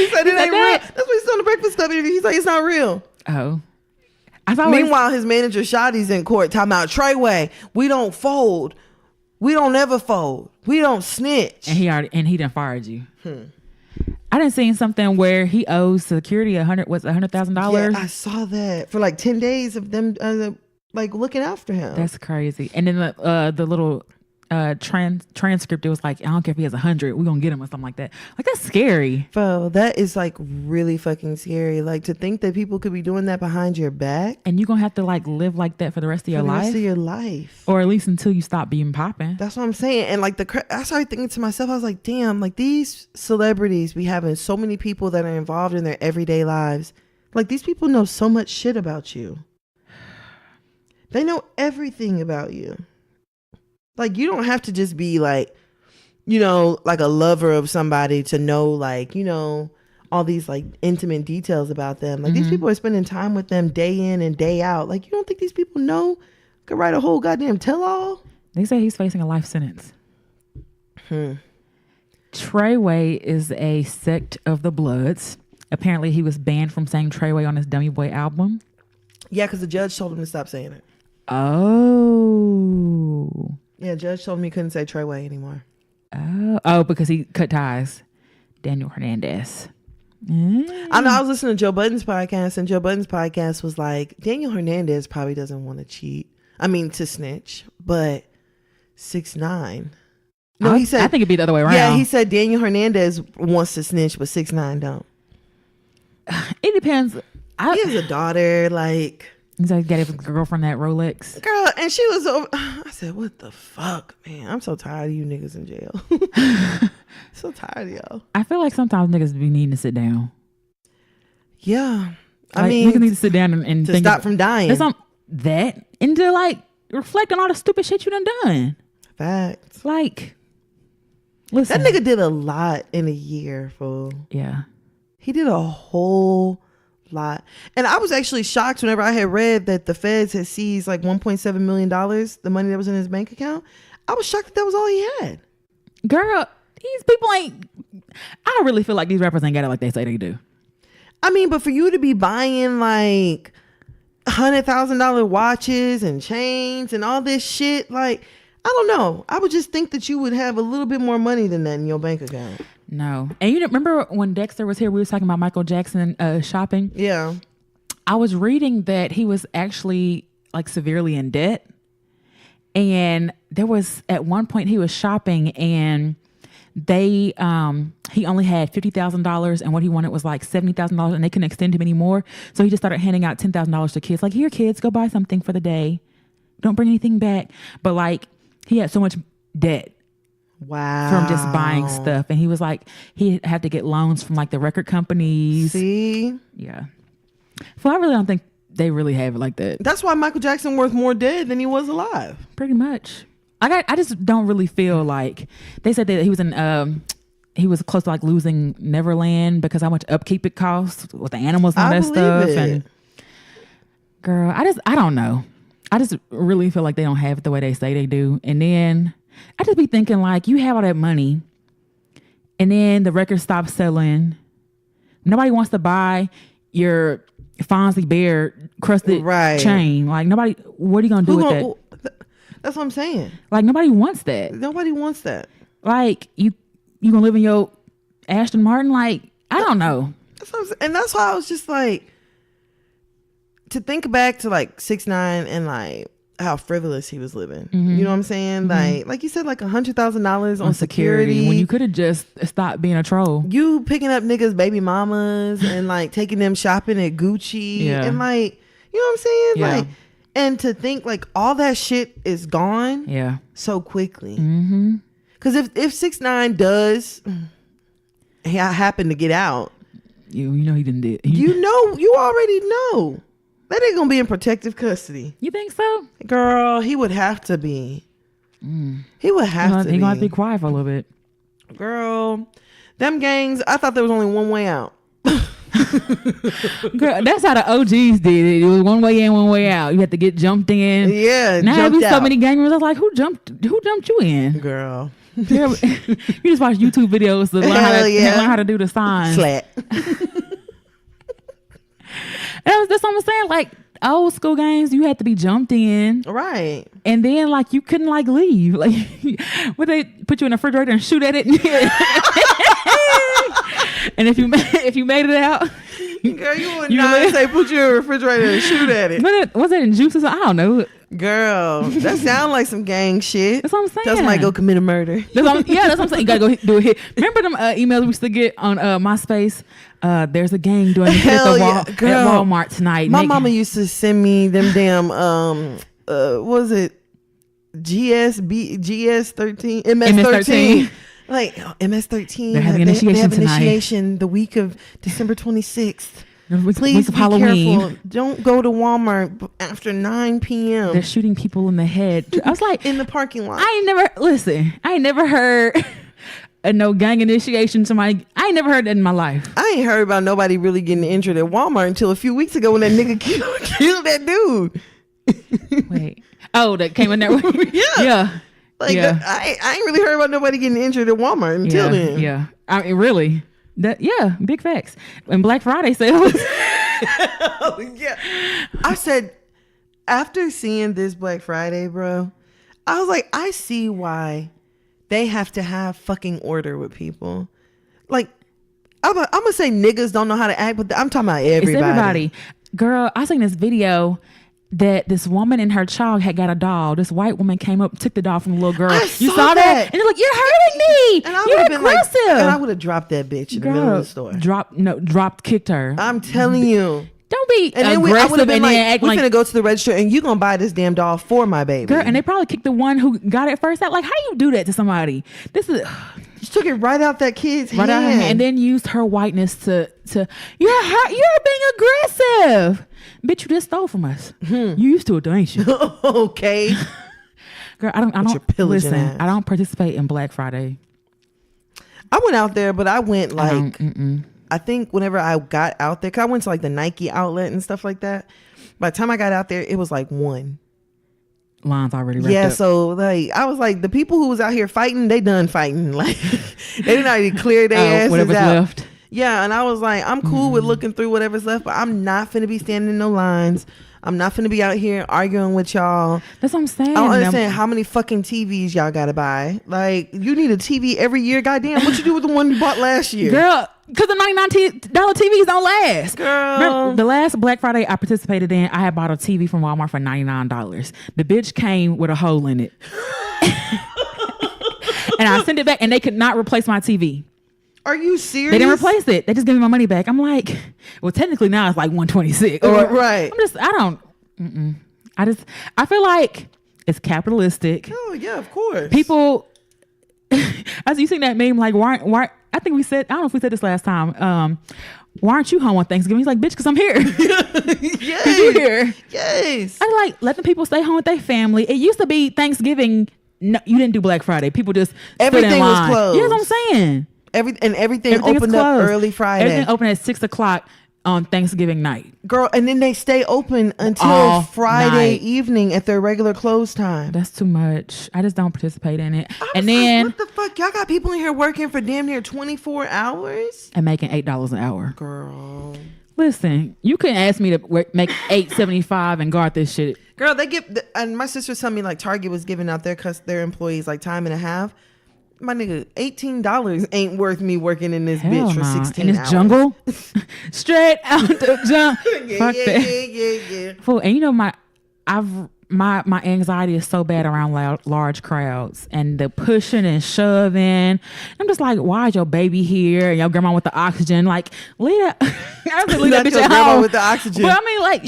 Speaker 2: said it ain't real.
Speaker 1: that?
Speaker 2: That's what he said on the Breakfast Club interview. He's like, it's not real.
Speaker 1: oh, I thought.
Speaker 2: Meanwhile, his manager Shoddy's in court talking about Treyway. We don't fold. We don't ever fold. We don't snitch.
Speaker 1: And he done fired you. I done seen something where he owes security $100,000.
Speaker 2: Yeah, I saw that for like 10 days of them like looking after him.
Speaker 1: That's crazy. And then the little transcript, it was like, I don't care if he has 100, we're gonna get him or something like that. Like, that's scary.
Speaker 2: Bro, that is like really fucking scary. Like to think that people could be doing that behind your back
Speaker 1: And you're gonna have to like live like that for the rest of your
Speaker 2: for the
Speaker 1: life,
Speaker 2: rest of your life.
Speaker 1: or at least until you stop being popping.
Speaker 2: That's what I'm saying. And like I started thinking to myself, I was like, damn, like these celebrities be having so many people that are involved in their everyday lives. Like these people know so much shit about you. They know everything about you. Like, you don't have to just be like, you know, like a lover of somebody to know, like, you know, all these like intimate details about them. Like, these people are spending time with them day in and day out. Like, you don't think these people know? Could write a whole goddamn tell-all?
Speaker 1: They say he's facing a life sentence. Treyway is a sect of the Bloods. Apparently, he was banned from saying Treyway on his Dummy Boy album.
Speaker 2: Yeah, because the judge told him to stop saying it.
Speaker 1: Oh.
Speaker 2: Yeah, judge told him he couldn't say Treyway anymore.
Speaker 1: Oh, because he cut ties. Daniel Hernandez.
Speaker 2: I know. I was listening to Joe Budden's podcast, and Joe Budden's podcast was like, Daniel Hernandez probably doesn't want to cheat. I mean, to snitch, but 6ix9ine. No, he said.
Speaker 1: I think it'd be the other way around.
Speaker 2: Yeah, he said Daniel Hernandez wants to snitch, but 6ix9ine don't.
Speaker 1: It depends.
Speaker 2: He has a daughter, like.
Speaker 1: He's like, got his girlfriend that Rolex.
Speaker 2: Girl, and she was over. I said, what the fuck, man? I'm so tired of you niggas in jail. So tired of y'all.
Speaker 1: I feel like sometimes niggas be needing to sit down.
Speaker 2: Yeah. I
Speaker 1: Like,
Speaker 2: mean,
Speaker 1: niggas need to sit down and
Speaker 2: to
Speaker 1: think
Speaker 2: stop from dying.
Speaker 1: That's that. And to like reflect on all the stupid shit you done.
Speaker 2: Facts.
Speaker 1: Like, listen.
Speaker 2: That nigga did a lot in a year, fool.
Speaker 1: Yeah.
Speaker 2: He did a whole lot. And I was actually shocked whenever I had read that the feds had seized like $1.7 million, the money that was in his bank account. I was shocked that was all he had.
Speaker 1: Girl, these people ain't. I really feel like these rappers ain't got it like they say they do.
Speaker 2: I mean, but for you to be buying like $100,000 watches and chains and all this shit, like, I don't know. I would just think that you would have a little bit more money than that in your bank account.
Speaker 1: No. And you remember when Dexter was here, we was talking about Michael Jackson shopping?
Speaker 2: Yeah.
Speaker 1: I was reading that he was actually like severely in debt. And there was at one point he was shopping and he only had $50,000 and what he wanted was like $70,000 and they couldn't extend him anymore. So he just started handing out $10,000 to kids. Like, here, kids, go buy something for the day. Don't bring anything back. But like, he had so much debt.
Speaker 2: Wow.
Speaker 1: From just buying stuff. And he was like, he had to get loans from like the record companies.
Speaker 2: See?
Speaker 1: Yeah. So I really don't think they really have it like that.
Speaker 2: That's why Michael Jackson worth more dead than he was alive.
Speaker 1: Pretty much. I just don't really feel like they said that he was he was close to like losing Neverland because how much upkeep it costs with the animals and all that stuff.
Speaker 2: It.
Speaker 1: And girl, I don't know. I just really feel like they don't have it the way they say they do. And then I just be thinking like, you have all that money and then the record stops selling. Nobody wants to buy your Fonzie Bear crusted chain. Like nobody, what are you going to do with that?
Speaker 2: That's what I'm saying.
Speaker 1: Like nobody wants that.
Speaker 2: Nobody wants that.
Speaker 1: Like you gonna live in your Aston Martin? Like, I don't know.
Speaker 2: That's what I'm saying. And that's why I was just like, to think back to like 6ix9ine and like how frivolous he was living. You know what I'm saying? Like you said, like $100,000 on security
Speaker 1: when you could have just stopped being a troll.
Speaker 2: You picking up niggas' baby mamas and like taking them shopping at Gucci and like, you know what I'm saying?
Speaker 1: Yeah.
Speaker 2: Like, and to think like all that shit is gone so quickly. Because if 6ix9ine does happen to get out,
Speaker 1: you know he didn't do it.
Speaker 2: You already know that ain't gonna be in protective custody.
Speaker 1: You think so?
Speaker 2: Girl, he would have to be. He would have to be.
Speaker 1: He gonna have to be quiet for a little bit.
Speaker 2: Girl, them gangs, I thought there was only one way out.
Speaker 1: Girl, that's how the OGs did it. It was one way in, one way out. You had to get jumped in.
Speaker 2: Yeah,
Speaker 1: now there be so
Speaker 2: out.
Speaker 1: many gang members. I was like, who jumped you in?
Speaker 2: Girl.
Speaker 1: You just watch YouTube videos to learn how to do the signs.
Speaker 2: Flat.
Speaker 1: That's what I'm saying. Like old school games, you had to be jumped in,
Speaker 2: right?
Speaker 1: And then like you couldn't like leave. Like, would they put you in a refrigerator and shoot at it? And if you made it out,
Speaker 2: girl, you would not say put you in a refrigerator and shoot at it.
Speaker 1: Was it in juices? I don't know.
Speaker 2: Girl, that sounds like some gang shit.
Speaker 1: That's what I'm saying.
Speaker 2: That's might go commit a murder.
Speaker 1: That's what I'm saying. You gotta go do a hit. Remember them emails we used to get on MySpace? There's a gang doing a hit at Walmart tonight.
Speaker 2: My mama used to send me them damn was it GS13 MS13. Like MS13.
Speaker 1: They're having initiation
Speaker 2: they have
Speaker 1: tonight.
Speaker 2: Initiation the week of December 26th. Please be
Speaker 1: Halloween.
Speaker 2: careful. Don't go to Walmart after 9 p.m.
Speaker 1: They're shooting people in the head. I was like,
Speaker 2: in the parking lot.
Speaker 1: I ain't never heard no gang initiation. I ain't never heard that in my life.
Speaker 2: I ain't heard about nobody really getting injured at Walmart until a few weeks ago when that nigga killed that dude.
Speaker 1: Wait. Oh, that came in there. Yeah.
Speaker 2: Like
Speaker 1: Yeah.
Speaker 2: I ain't really heard about nobody getting injured at Walmart until then.
Speaker 1: Yeah. I mean, really. Big facts. And Black Friday sales.
Speaker 2: Yeah. I said, after seeing this Black Friday, bro, I was like, I see why they have to have fucking order with people. Like, I'm gonna say niggas don't know how to act, but I'm talking about everybody.
Speaker 1: It's everybody. Girl, I seen this video that this woman and her child had got a doll. This white woman came up, took the doll from the little girl.
Speaker 2: You saw that?
Speaker 1: And they're like, "You're hurting me.
Speaker 2: And I
Speaker 1: You're
Speaker 2: would have been like,
Speaker 1: aggressive."
Speaker 2: and I would have dropped that bitch in the middle of the store.
Speaker 1: Kicked her.
Speaker 2: I'm telling you.
Speaker 1: Don't be
Speaker 2: And then I
Speaker 1: aggressive
Speaker 2: would have been
Speaker 1: and then
Speaker 2: like,
Speaker 1: act
Speaker 2: we're
Speaker 1: like,
Speaker 2: gonna go to the register and you gonna buy this damn doll for my baby.
Speaker 1: girl. And they probably kicked the one who got it first out. Like, how do you do that to somebody? This is
Speaker 2: She took it right out that kid's
Speaker 1: right out her hand, and then used her whiteness to you're being aggressive. Bitch, you just stole from us. You used to it, though, ain't you?
Speaker 2: Okay.
Speaker 1: Girl, I don't
Speaker 2: your pillaging
Speaker 1: listen.
Speaker 2: ass.
Speaker 1: I don't participate in Black Friday.
Speaker 2: I went out there, but I went like I think whenever I got out there, 'cause I went to like the Nike outlet and stuff like that. By the time I got out there, it was like 1.
Speaker 1: Lines already wrapped
Speaker 2: Yeah,
Speaker 1: up.
Speaker 2: so like I was like, the people who was out here fighting, they done fighting. Like they didn't already clear their asses
Speaker 1: whatever's
Speaker 2: out.
Speaker 1: left.
Speaker 2: Yeah, and I was like, I'm cool with looking through whatever's left, but I'm not finna be standing in no lines. I'm not finna be out here arguing with y'all.
Speaker 1: That's what I'm saying.
Speaker 2: I don't understand how many fucking TVs y'all gotta buy. Like, you need a TV every year. Goddamn, what you do with the one you bought last year?
Speaker 1: Girl, because the $99 TVs don't last.
Speaker 2: Girl.
Speaker 1: Remember, the last Black Friday I participated in, I had bought a TV from Walmart for $99. The bitch came with a hole in it. And I sent it back and they could not replace my TV.
Speaker 2: Are you serious?
Speaker 1: They didn't replace it. They just gave me my money back. I'm like, well, technically now it's like $126.
Speaker 2: Right.
Speaker 1: I feel like it's capitalistic.
Speaker 2: Oh, yeah, of course.
Speaker 1: People, as you seen that meme, like, why, I think we said, I don't know if we said this last time. Why aren't you home on Thanksgiving? He's like, bitch, because I'm here.
Speaker 2: Yes.
Speaker 1: You here.
Speaker 2: Yes.
Speaker 1: I like letting people stay home with their family. It used to be Thanksgiving. No, you didn't do Black Friday. People just
Speaker 2: Everything
Speaker 1: stood in
Speaker 2: was
Speaker 1: line.
Speaker 2: closed.
Speaker 1: You know what I'm saying?
Speaker 2: Everything
Speaker 1: is
Speaker 2: opened up
Speaker 1: closed.
Speaker 2: early Friday.
Speaker 1: Everything opened at 6:00 on Thanksgiving night.
Speaker 2: Girl, and then they stay open until
Speaker 1: All
Speaker 2: Friday
Speaker 1: night.
Speaker 2: evening at their regular close time.
Speaker 1: That's too much. I just don't participate in it.
Speaker 2: I was
Speaker 1: And
Speaker 2: like,
Speaker 1: then
Speaker 2: what the fuck? Y'all got people in here working for damn near 24 hours?
Speaker 1: and making $8 an hour.
Speaker 2: Girl.
Speaker 1: Listen, you couldn't ask me to make $8.75 and guard this shit.
Speaker 2: Girl, they give, and my sister told me like Target was giving out their employees like time and a half. My nigga, $18 ain't worth me working in this
Speaker 1: Hell
Speaker 2: bitch for
Speaker 1: nah.
Speaker 2: 16
Speaker 1: in this
Speaker 2: hours.
Speaker 1: jungle, straight out the jungle.
Speaker 2: Yeah,
Speaker 1: Fuck
Speaker 2: yeah,
Speaker 1: that.
Speaker 2: yeah.
Speaker 1: Fool, and you know my anxiety is so bad around large crowds and the pushing and shoving. I'm just like, why is your baby here and your grandma with the oxygen? Like, leave that. I was leave that
Speaker 2: Not
Speaker 1: bitch
Speaker 2: your
Speaker 1: at
Speaker 2: grandma
Speaker 1: home
Speaker 2: with the oxygen.
Speaker 1: But I mean, like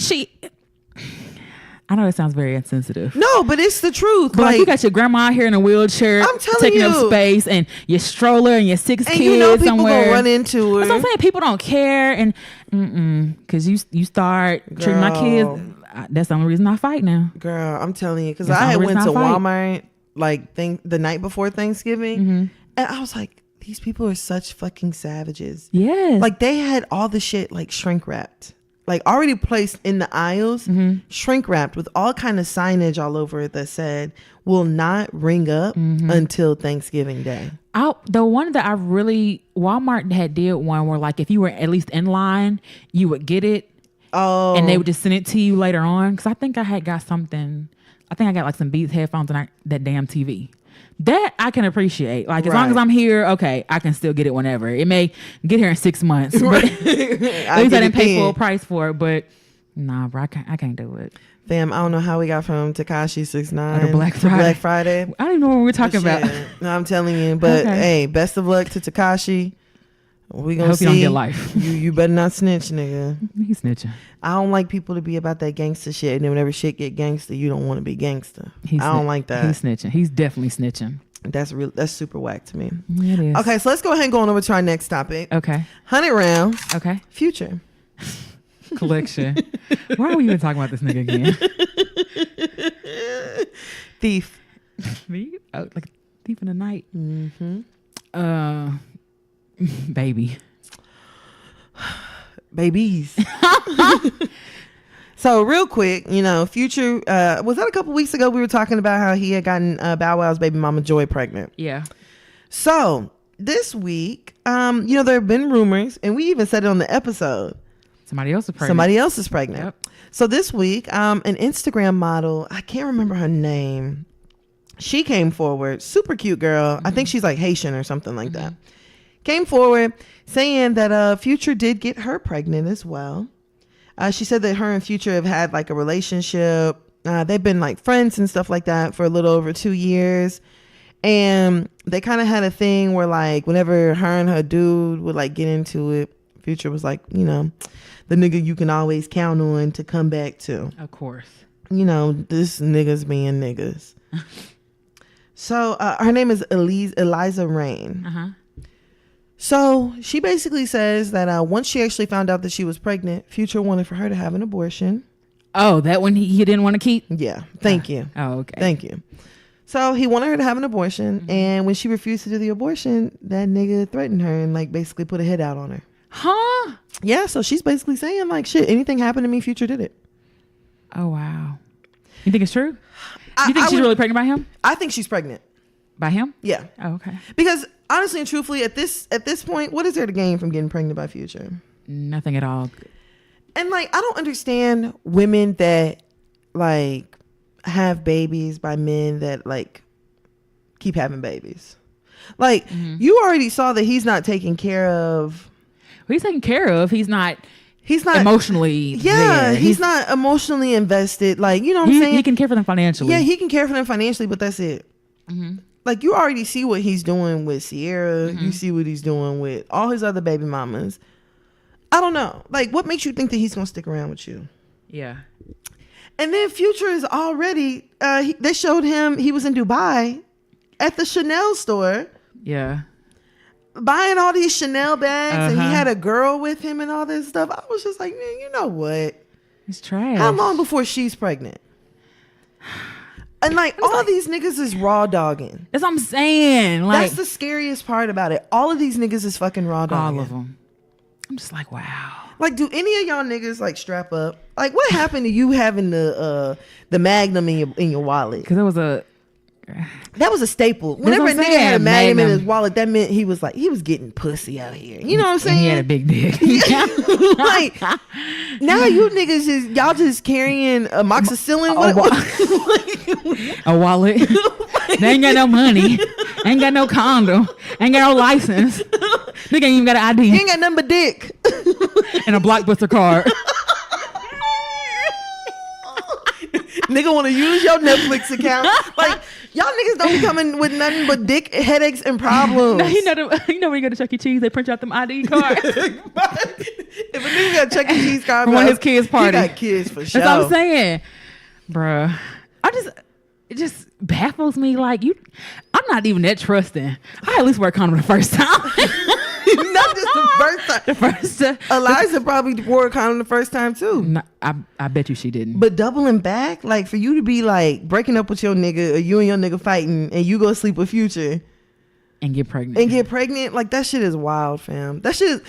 Speaker 1: I know it sounds very insensitive.
Speaker 2: No, but it's the truth.
Speaker 1: But like you got your grandma here in a wheelchair,
Speaker 2: I'm telling
Speaker 1: taking up
Speaker 2: you.
Speaker 1: space, and your stroller and your 6
Speaker 2: and
Speaker 1: kids
Speaker 2: you know people
Speaker 1: somewhere.
Speaker 2: gonna run into her.
Speaker 1: That's what I'm saying. People don't care, and because you start treating my kids. That's the only reason I fight now.
Speaker 2: Girl, I'm telling you, because
Speaker 1: That's the
Speaker 2: I had
Speaker 1: only
Speaker 2: went to
Speaker 1: reason I fight.
Speaker 2: Walmart like the night before Thanksgiving, and I was like, these people are such fucking savages.
Speaker 1: Yes,
Speaker 2: Like they had all the shit like shrink wrapped, like already placed in the aisles, shrink wrapped with all kind of signage all over it that said will not ring up until Thanksgiving Day.
Speaker 1: The one that Walmart had did one where like if you were at least in line, you would get it.
Speaker 2: Oh,
Speaker 1: And they would just send it to you later on. Because I think I had got something. I think I got like some Beats headphones and that damn TV. That I can appreciate. Like as long as
Speaker 2: Right.
Speaker 1: I'm here, okay, I can still get it whenever. It may get here in 6 months. But at least I didn't pay full price for it. But nah, bro, I can't do it.
Speaker 2: Fam, I don't know how we got from Tekashi 6ix9ine
Speaker 1: Or to Black
Speaker 2: to
Speaker 1: Friday.
Speaker 2: Black Friday.
Speaker 1: I don't even know what we're talking
Speaker 2: Shit.
Speaker 1: about.
Speaker 2: No, I'm telling you. But
Speaker 1: Okay.
Speaker 2: hey, best of luck to Tekashi. We
Speaker 1: I
Speaker 2: gonna
Speaker 1: hope
Speaker 2: see.
Speaker 1: you don't get life.
Speaker 2: You better not snitch, nigga.
Speaker 1: He's snitching.
Speaker 2: I don't like people to be about that gangster shit, and then whenever shit get gangster, you don't want to be gangster.
Speaker 1: He's
Speaker 2: I don't like that.
Speaker 1: He's snitching. He's definitely snitching.
Speaker 2: That's real. That's super whack to me.
Speaker 1: It is.
Speaker 2: Okay, so let's go ahead and go on over to our next topic.
Speaker 1: Okay.
Speaker 2: 100 rounds.
Speaker 1: Okay.
Speaker 2: Future.
Speaker 1: collection. Why are we even talking about this nigga
Speaker 2: again? Thief.
Speaker 1: Me? Oh, like thief in the night.
Speaker 2: Mm-hmm.
Speaker 1: Baby.
Speaker 2: Babies. So real quick, Future, was that a couple weeks ago we were talking about how he had gotten Bow Wow's baby mama Joy pregnant?
Speaker 1: Yeah.
Speaker 2: So this week, there have been rumors, and we even said it on the episode.
Speaker 1: Somebody else is pregnant.
Speaker 2: Yep. So this week, an Instagram model, I can't remember her name. She came forward, super cute girl. Mm-hmm. I think she's like Haitian or something like that. Came forward saying that Future did get her pregnant as well. She said that her and Future have had like a relationship. They've been like friends and stuff like that for a little over 2 years. And they kind of had a thing where like whenever her and her dude would like get into it, Future was like, the nigga you can always count on to come back to.
Speaker 1: Of course.
Speaker 2: This niggas being niggas. So her name is Eliza Rain.
Speaker 1: Uh-huh.
Speaker 2: So she basically says that once she actually found out that she was pregnant, Future wanted for her to have an abortion.
Speaker 1: Oh, that one he didn't want to keep?
Speaker 2: Yeah. Thank you.
Speaker 1: Oh, okay.
Speaker 2: Thank you. So he wanted her to have an abortion. Mm-hmm. And when she refused to do the abortion, that nigga threatened her and like basically put a hit out on her.
Speaker 1: Huh?
Speaker 2: Yeah. So she's basically saying like, shit, anything happened to me, Future did it.
Speaker 1: Oh, wow. You think it's true? You think she's really pregnant by him?
Speaker 2: I think she's pregnant.
Speaker 1: By him?
Speaker 2: Yeah.
Speaker 1: Oh, okay.
Speaker 2: Because honestly and truthfully, at this point, what is there to gain from getting pregnant by Future?
Speaker 1: Nothing at all.
Speaker 2: And like, I don't understand women that like have babies by men that like keep having babies. Like, you already saw that he's not taking care of.
Speaker 1: Well, he's taken care of. He's not emotionally.
Speaker 2: Yeah,
Speaker 1: there.
Speaker 2: he's not emotionally invested. Like, you know what I'm saying?
Speaker 1: He can care for them financially.
Speaker 2: Yeah, he can care for them financially, but that's it.
Speaker 1: Mm-hmm.
Speaker 2: Like, you already see what he's doing with Sierra. Mm-hmm. You see what he's doing with all his other baby mamas. I don't know. Like, what makes you think that he's going to stick around with you?
Speaker 1: Yeah.
Speaker 2: And then Future is already, they showed him, he was in Dubai at the Chanel store.
Speaker 1: Yeah.
Speaker 2: Buying all these Chanel bags, and he had a girl with him and all this stuff. I was just like, man, you know what?
Speaker 1: It's trash.
Speaker 2: How long before she's pregnant? And like all of these niggas is raw dogging.
Speaker 1: That's what I'm saying. Like,
Speaker 2: that's the scariest part about it. All of these niggas is fucking raw dogging.
Speaker 1: All of them. I'm just like, wow.
Speaker 2: Like, do any of y'all niggas like strap up? Like, what happened to you having the Magnum in your wallet?
Speaker 1: Because
Speaker 2: that was a staple. Whenever a nigga had a Magnum in his wallet, that meant he was getting pussy out here. You know what I'm saying?
Speaker 1: And he had a big dick.
Speaker 2: Like, now you niggas y'all just carrying amoxicillin.
Speaker 1: A wallet. They ain't got no money. Ain't got no condom. Ain't got no license. Nigga ain't even got an ID.
Speaker 2: He ain't got nothing but dick.
Speaker 1: And a Blockbuster card.
Speaker 2: Nigga want to use your Netflix account. Like, y'all niggas don't be coming with nothing but dick, headaches, and problems.
Speaker 1: No, you know when you go to Chuck E. Cheese, they print out them ID cards.
Speaker 2: If a nigga got a Chuck E. Cheese card,
Speaker 1: from one of his kids' party.
Speaker 2: He got kids for sure.
Speaker 1: That's what I'm saying. Bruh. It just baffles me. Like, I'm not even that trusting. I at least wear a condom the first time.
Speaker 2: Not just the first time.
Speaker 1: The first time.
Speaker 2: Eliza probably wore a condom the first time too.
Speaker 1: No, I bet you she didn't.
Speaker 2: But doubling back, like for you to be like breaking up with your nigga, or you and your nigga fighting, and you go sleep with Future
Speaker 1: and get pregnant,
Speaker 2: like that shit is wild, fam. That shit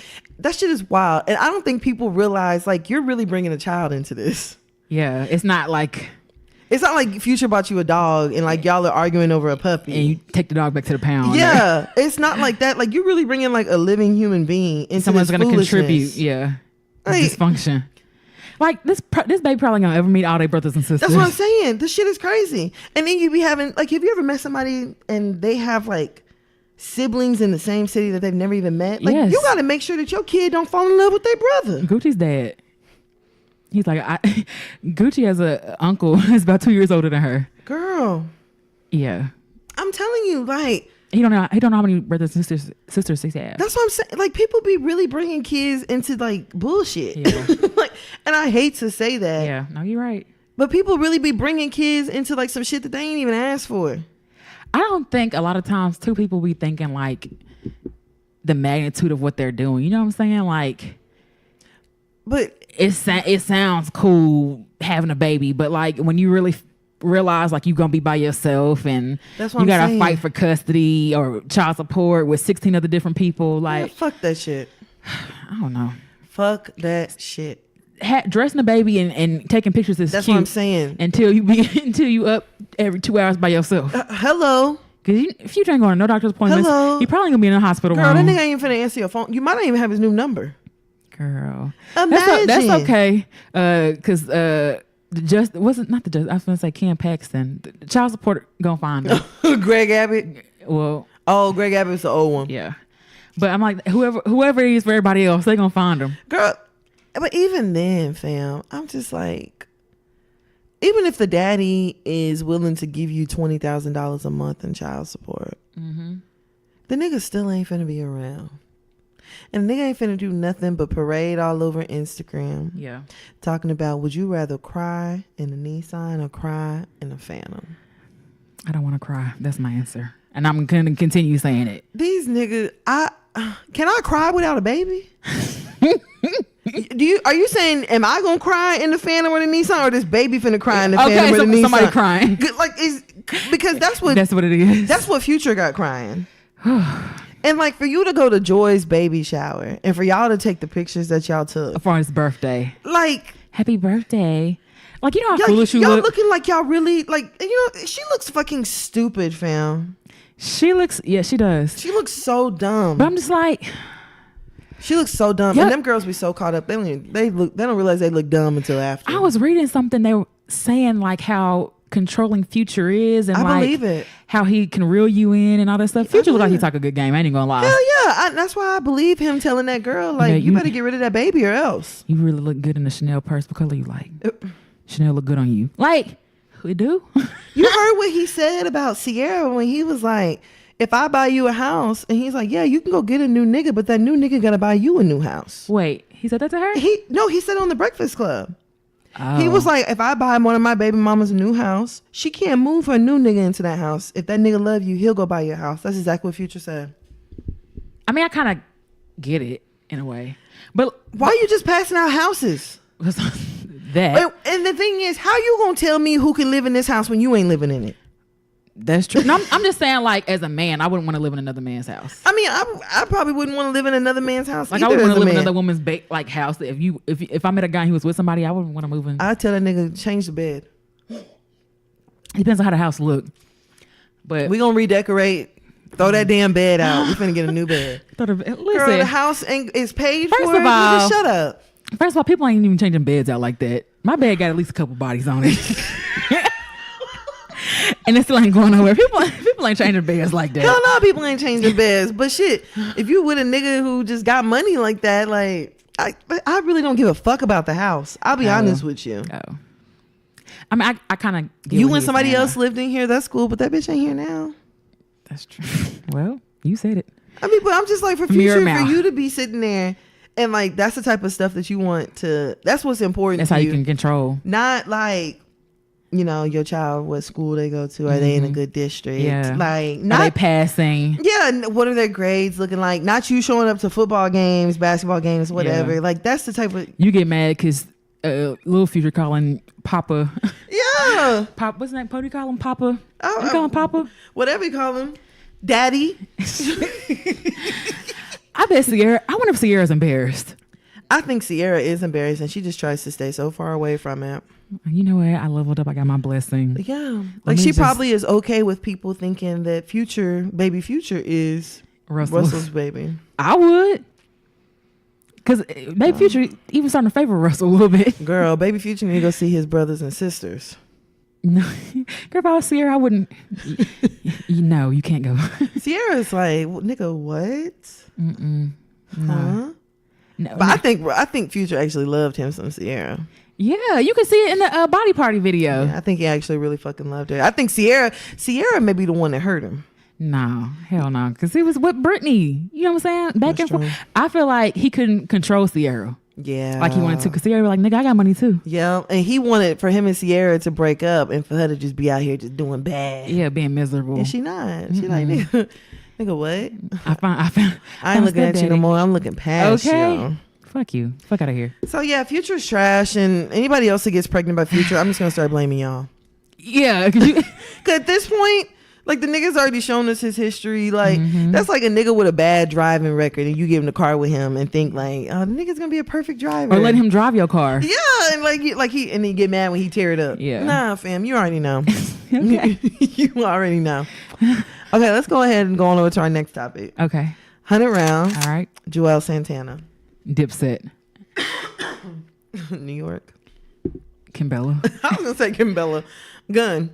Speaker 2: is wild, and I don't think people realize like you're really bringing a child into this.
Speaker 1: Yeah, it's not like
Speaker 2: Future bought you a dog and like y'all are arguing over a puppy
Speaker 1: and you take the dog back to the pound.
Speaker 2: Yeah, it's not like that. Like you're really bringing like a living human being into
Speaker 1: someone's
Speaker 2: going
Speaker 1: to
Speaker 2: to
Speaker 1: contribute. Yeah, like, dysfunction. Like this baby probably gonna ever meet all their brothers and sisters.
Speaker 2: That's what I'm saying. This shit is crazy. And then you be having like, have you ever met somebody and they have like siblings in the same city that they've never even met? Like you got to make sure that your kid don't fall in love with their brother.
Speaker 1: Gucci's dad. He's like, Gucci has a uncle who's about 2 years older than her.
Speaker 2: Girl.
Speaker 1: Yeah. I'm
Speaker 2: telling you, like.
Speaker 1: He don't know how many brothers and sisters he has.
Speaker 2: That's what I'm saying. Like, people be really bringing kids into, like, bullshit. Yeah. Like, and I hate to say that.
Speaker 1: Yeah. No, you're right.
Speaker 2: But people really be bringing kids into, like, some shit that they ain't even asked for.
Speaker 1: I don't think a lot of times, too, people be thinking, like, the magnitude of what they're doing. You know what I'm saying? Like.
Speaker 2: But
Speaker 1: it sounds cool having a baby, but like when you really realize like you're gonna be by yourself and
Speaker 2: That's what
Speaker 1: you
Speaker 2: I'm
Speaker 1: gotta
Speaker 2: saying.
Speaker 1: fight for custody or child support with 16 other different people,
Speaker 2: Yeah,
Speaker 1: like
Speaker 2: fuck that shit.
Speaker 1: I don't know.
Speaker 2: Fuck that shit.
Speaker 1: Dressing a baby and taking pictures is
Speaker 2: That's
Speaker 1: cute
Speaker 2: what I'm saying.
Speaker 1: until you up every 2 hours by yourself.
Speaker 2: Hello.
Speaker 1: Because if you ain't going to no doctor's appointments,
Speaker 2: Hello.
Speaker 1: you probably gonna be in a hospital
Speaker 2: Girl,
Speaker 1: room.
Speaker 2: that nigga ain't even finna answer your phone. You might not even have his new number.
Speaker 1: Girl,
Speaker 2: Imagine.
Speaker 1: that's okay. Because the just wasn't not the just. I was gonna say Ken Paxton. The child support gonna find him.
Speaker 2: Greg Abbott.
Speaker 1: Well,
Speaker 2: Oh, Greg Abbott's the old one.
Speaker 1: yeah. But I'm like whoever it is for everybody else, they gonna find him.
Speaker 2: Girl, but even then, fam, I'm just like, even if the daddy is willing to give you $20,000 a month in child support, the nigga still ain't finna be around. And the nigga ain't finna do nothing but parade all over Instagram
Speaker 1: Yeah.
Speaker 2: talking about, would you rather cry in a Nissan or cry in a Phantom?
Speaker 1: I don't want to cry. That's my answer, and I'm gonna continue saying it.
Speaker 2: These niggas, can I cry without a baby? Are you saying, am I gonna cry in the Phantom or the Nissan, or this baby finna cry in the Phantom or the Nissan?
Speaker 1: Somebody crying.
Speaker 2: Like, because that's what
Speaker 1: That's what it is.
Speaker 2: that's what Future got crying. And like for you to go to Joy's baby shower and for y'all to take the pictures that y'all took,
Speaker 1: for his birthday.
Speaker 2: like
Speaker 1: Happy birthday. Like, you know how
Speaker 2: y'all,
Speaker 1: foolish you
Speaker 2: y'all
Speaker 1: look?
Speaker 2: looking like y'all really like, you know, she looks fucking stupid, fam.
Speaker 1: She looks, yeah, she does.
Speaker 2: She looks so dumb.
Speaker 1: But I'm just like,
Speaker 2: She looks so dumb.
Speaker 1: Yeah.
Speaker 2: And them girls be so caught up. They don't realize they look dumb until after.
Speaker 1: I was reading something they were saying like how controlling Future is and
Speaker 2: I
Speaker 1: like
Speaker 2: believe it.
Speaker 1: how he can reel you in and all that stuff. Future look like he
Speaker 2: believe it.
Speaker 1: talk a good game. I ain't gonna lie.
Speaker 2: Hell yeah. That's why I believe him telling that girl, like, you
Speaker 1: you-
Speaker 2: better get rid of that baby or else.
Speaker 1: You really look good in the Chanel purse. What color you like? Chanel look good on you. Like, we do.
Speaker 2: You heard what he said about Sierra when he was like, if I buy you a house, and he's like, yeah, you can go get a new nigga, but that new nigga gotta buy you a new house.
Speaker 1: Wait, he said that to her?
Speaker 2: He said on the Breakfast Club.
Speaker 1: Oh.
Speaker 2: He was like, if I buy one of my baby mamas a new house, she can't move her new nigga into that house. If that nigga love you, he'll go buy your house. That's exactly what Future said.
Speaker 1: I mean, I kind of get it in a way. But
Speaker 2: Why you just passing out houses?
Speaker 1: that,
Speaker 2: And the thing is, how you gonna tell me who can live in this house when you ain't living in it?
Speaker 1: that's true. No, I'm just saying, like, as a man, I wouldn't want to live in another man's house.
Speaker 2: I mean, I probably wouldn't want to live in another man's house.
Speaker 1: Like, I
Speaker 2: either
Speaker 1: wouldn't want
Speaker 2: as
Speaker 1: to
Speaker 2: a
Speaker 1: live in
Speaker 2: man.
Speaker 1: another woman's house. If I met a guy who was with somebody, I wouldn't want to move in.
Speaker 2: I tell that nigga change the bed.
Speaker 1: Depends on how the house look. But
Speaker 2: We gonna redecorate. Throw that damn bed out. We finna get a new bed.
Speaker 1: listen,
Speaker 2: Girl, the house is paid
Speaker 1: First
Speaker 2: for.
Speaker 1: of all-
Speaker 2: Nigga, shut up.
Speaker 1: first of all, people ain't even changing beds out like that. My bed got at least a couple bodies on it. And it still ain't going nowhere. People ain't changing beds like that.
Speaker 2: Hell no, people ain't changing beds. But shit, if you with a nigga who just got money like that, like I really don't give a fuck about the house. I'll be honest with you.
Speaker 1: Oh. I mean, I kind of
Speaker 2: You and somebody else lived in here, that's cool, but that bitch ain't here now.
Speaker 1: That's true. Well, you said it.
Speaker 2: I mean, but I'm just like, for
Speaker 1: Mirror
Speaker 2: future,
Speaker 1: mouth.
Speaker 2: for you to be sitting there and like, that's the type of stuff that you want to, that's what's important
Speaker 1: That's
Speaker 2: to
Speaker 1: how you can control.
Speaker 2: Not like, you know, your child, what school they go to, are they in a good district?
Speaker 1: Yeah.
Speaker 2: Like,
Speaker 1: Are they
Speaker 2: not,
Speaker 1: passing?
Speaker 2: yeah, what are their grades looking like? Not you showing up to football games, basketball games, whatever.
Speaker 1: Yeah.
Speaker 2: Like, that's the type of,
Speaker 1: You get mad because little Future calling Papa.
Speaker 2: yeah,
Speaker 1: Pop, what's his name? What do you call him? Papa?
Speaker 2: Oh,
Speaker 1: You call him Papa?
Speaker 2: whatever you call him, daddy.
Speaker 1: I bet Sierra. I wonder if Sierra's embarrassed.
Speaker 2: I think Sierra is embarrassed and she just tries to stay so far away from it.
Speaker 1: You know what? I leveled up. I got my blessing.
Speaker 2: Yeah.
Speaker 1: me
Speaker 2: Like, she
Speaker 1: just-
Speaker 2: probably is okay with people thinking that baby Future is
Speaker 1: Russell.
Speaker 2: Russell's baby.
Speaker 1: I would. Because maybe Future even starting to favor Russell a little bit.
Speaker 2: Girl, baby Future need to go see his brothers and sisters.
Speaker 1: No. Girl, if I was Sierra, I wouldn't. You know, you can't go.
Speaker 2: Sierra's like, nigga, what?
Speaker 1: Mm-mm. No.
Speaker 2: Huh?
Speaker 1: No.
Speaker 2: But I think Future actually loved him some Sierra.
Speaker 1: Yeah, you can see it in the body party video.
Speaker 2: Yeah, I think he actually really fucking loved her. I think Sierra may be the one that hurt him.
Speaker 1: No, hell no. Because he was with Britney. You know what I'm saying? Back
Speaker 2: That's
Speaker 1: and forth.
Speaker 2: true.
Speaker 1: I feel like he couldn't control Sierra
Speaker 2: Yeah.
Speaker 1: like he wanted to. Because Sierra was like, nigga, I got money too.
Speaker 2: Yeah, and he wanted for him and Sierra to break up and for her to just be out here just doing bad.
Speaker 1: Yeah, being miserable.
Speaker 2: And she not. She like, nigga, what?
Speaker 1: I found
Speaker 2: I ain't looking at you no more. I'm looking past
Speaker 1: Okay.
Speaker 2: you.
Speaker 1: Fuck you. Fuck out of here.
Speaker 2: So yeah, Future's trash, and anybody else that gets pregnant by Future, I'm just gonna start blaming y'all.
Speaker 1: Yeah, cause you.
Speaker 2: Cause at this point, like the nigga's already shown us his history. Like that's like a nigga with a bad driving record, and you give him the car with him and think like, oh, the nigga's gonna be a perfect driver,
Speaker 1: Or let him drive your car.
Speaker 2: Yeah, and and then get mad when he tear it up.
Speaker 1: Yeah.
Speaker 2: Nah, fam, you already know.
Speaker 1: Okay.
Speaker 2: You already know. Okay, let's go ahead and go on over to our next topic.
Speaker 1: Okay.
Speaker 2: 100 rounds.
Speaker 1: All right.
Speaker 2: Joel Santana.
Speaker 1: Dipset.
Speaker 2: New York.
Speaker 1: Kimbella.
Speaker 2: I was gonna say Kimbella. Gun.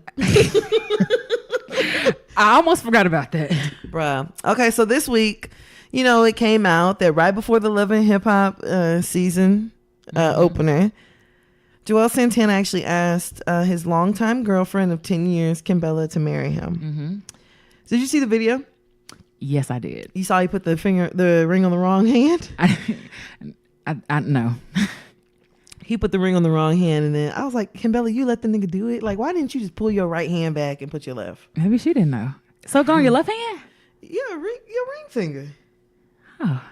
Speaker 1: I almost forgot about that.
Speaker 2: Bruh. Okay, so this week, it came out that right before the Love and Hip Hop season opener, Joel Santana actually asked his longtime girlfriend of 10 years, Kimbella, to marry him.
Speaker 1: Mm-hmm.
Speaker 2: Did you see the video?
Speaker 1: Yes, I did.
Speaker 2: You saw he put the ring on the wrong hand?
Speaker 1: I know.
Speaker 2: He put the ring on the wrong hand, and then I was like, Kimbella, you let the nigga do it? Like, why didn't you just pull your right hand back and put your left?
Speaker 1: Maybe she didn't know. So go on your left hand?
Speaker 2: Yeah, your ring finger.
Speaker 1: Oh.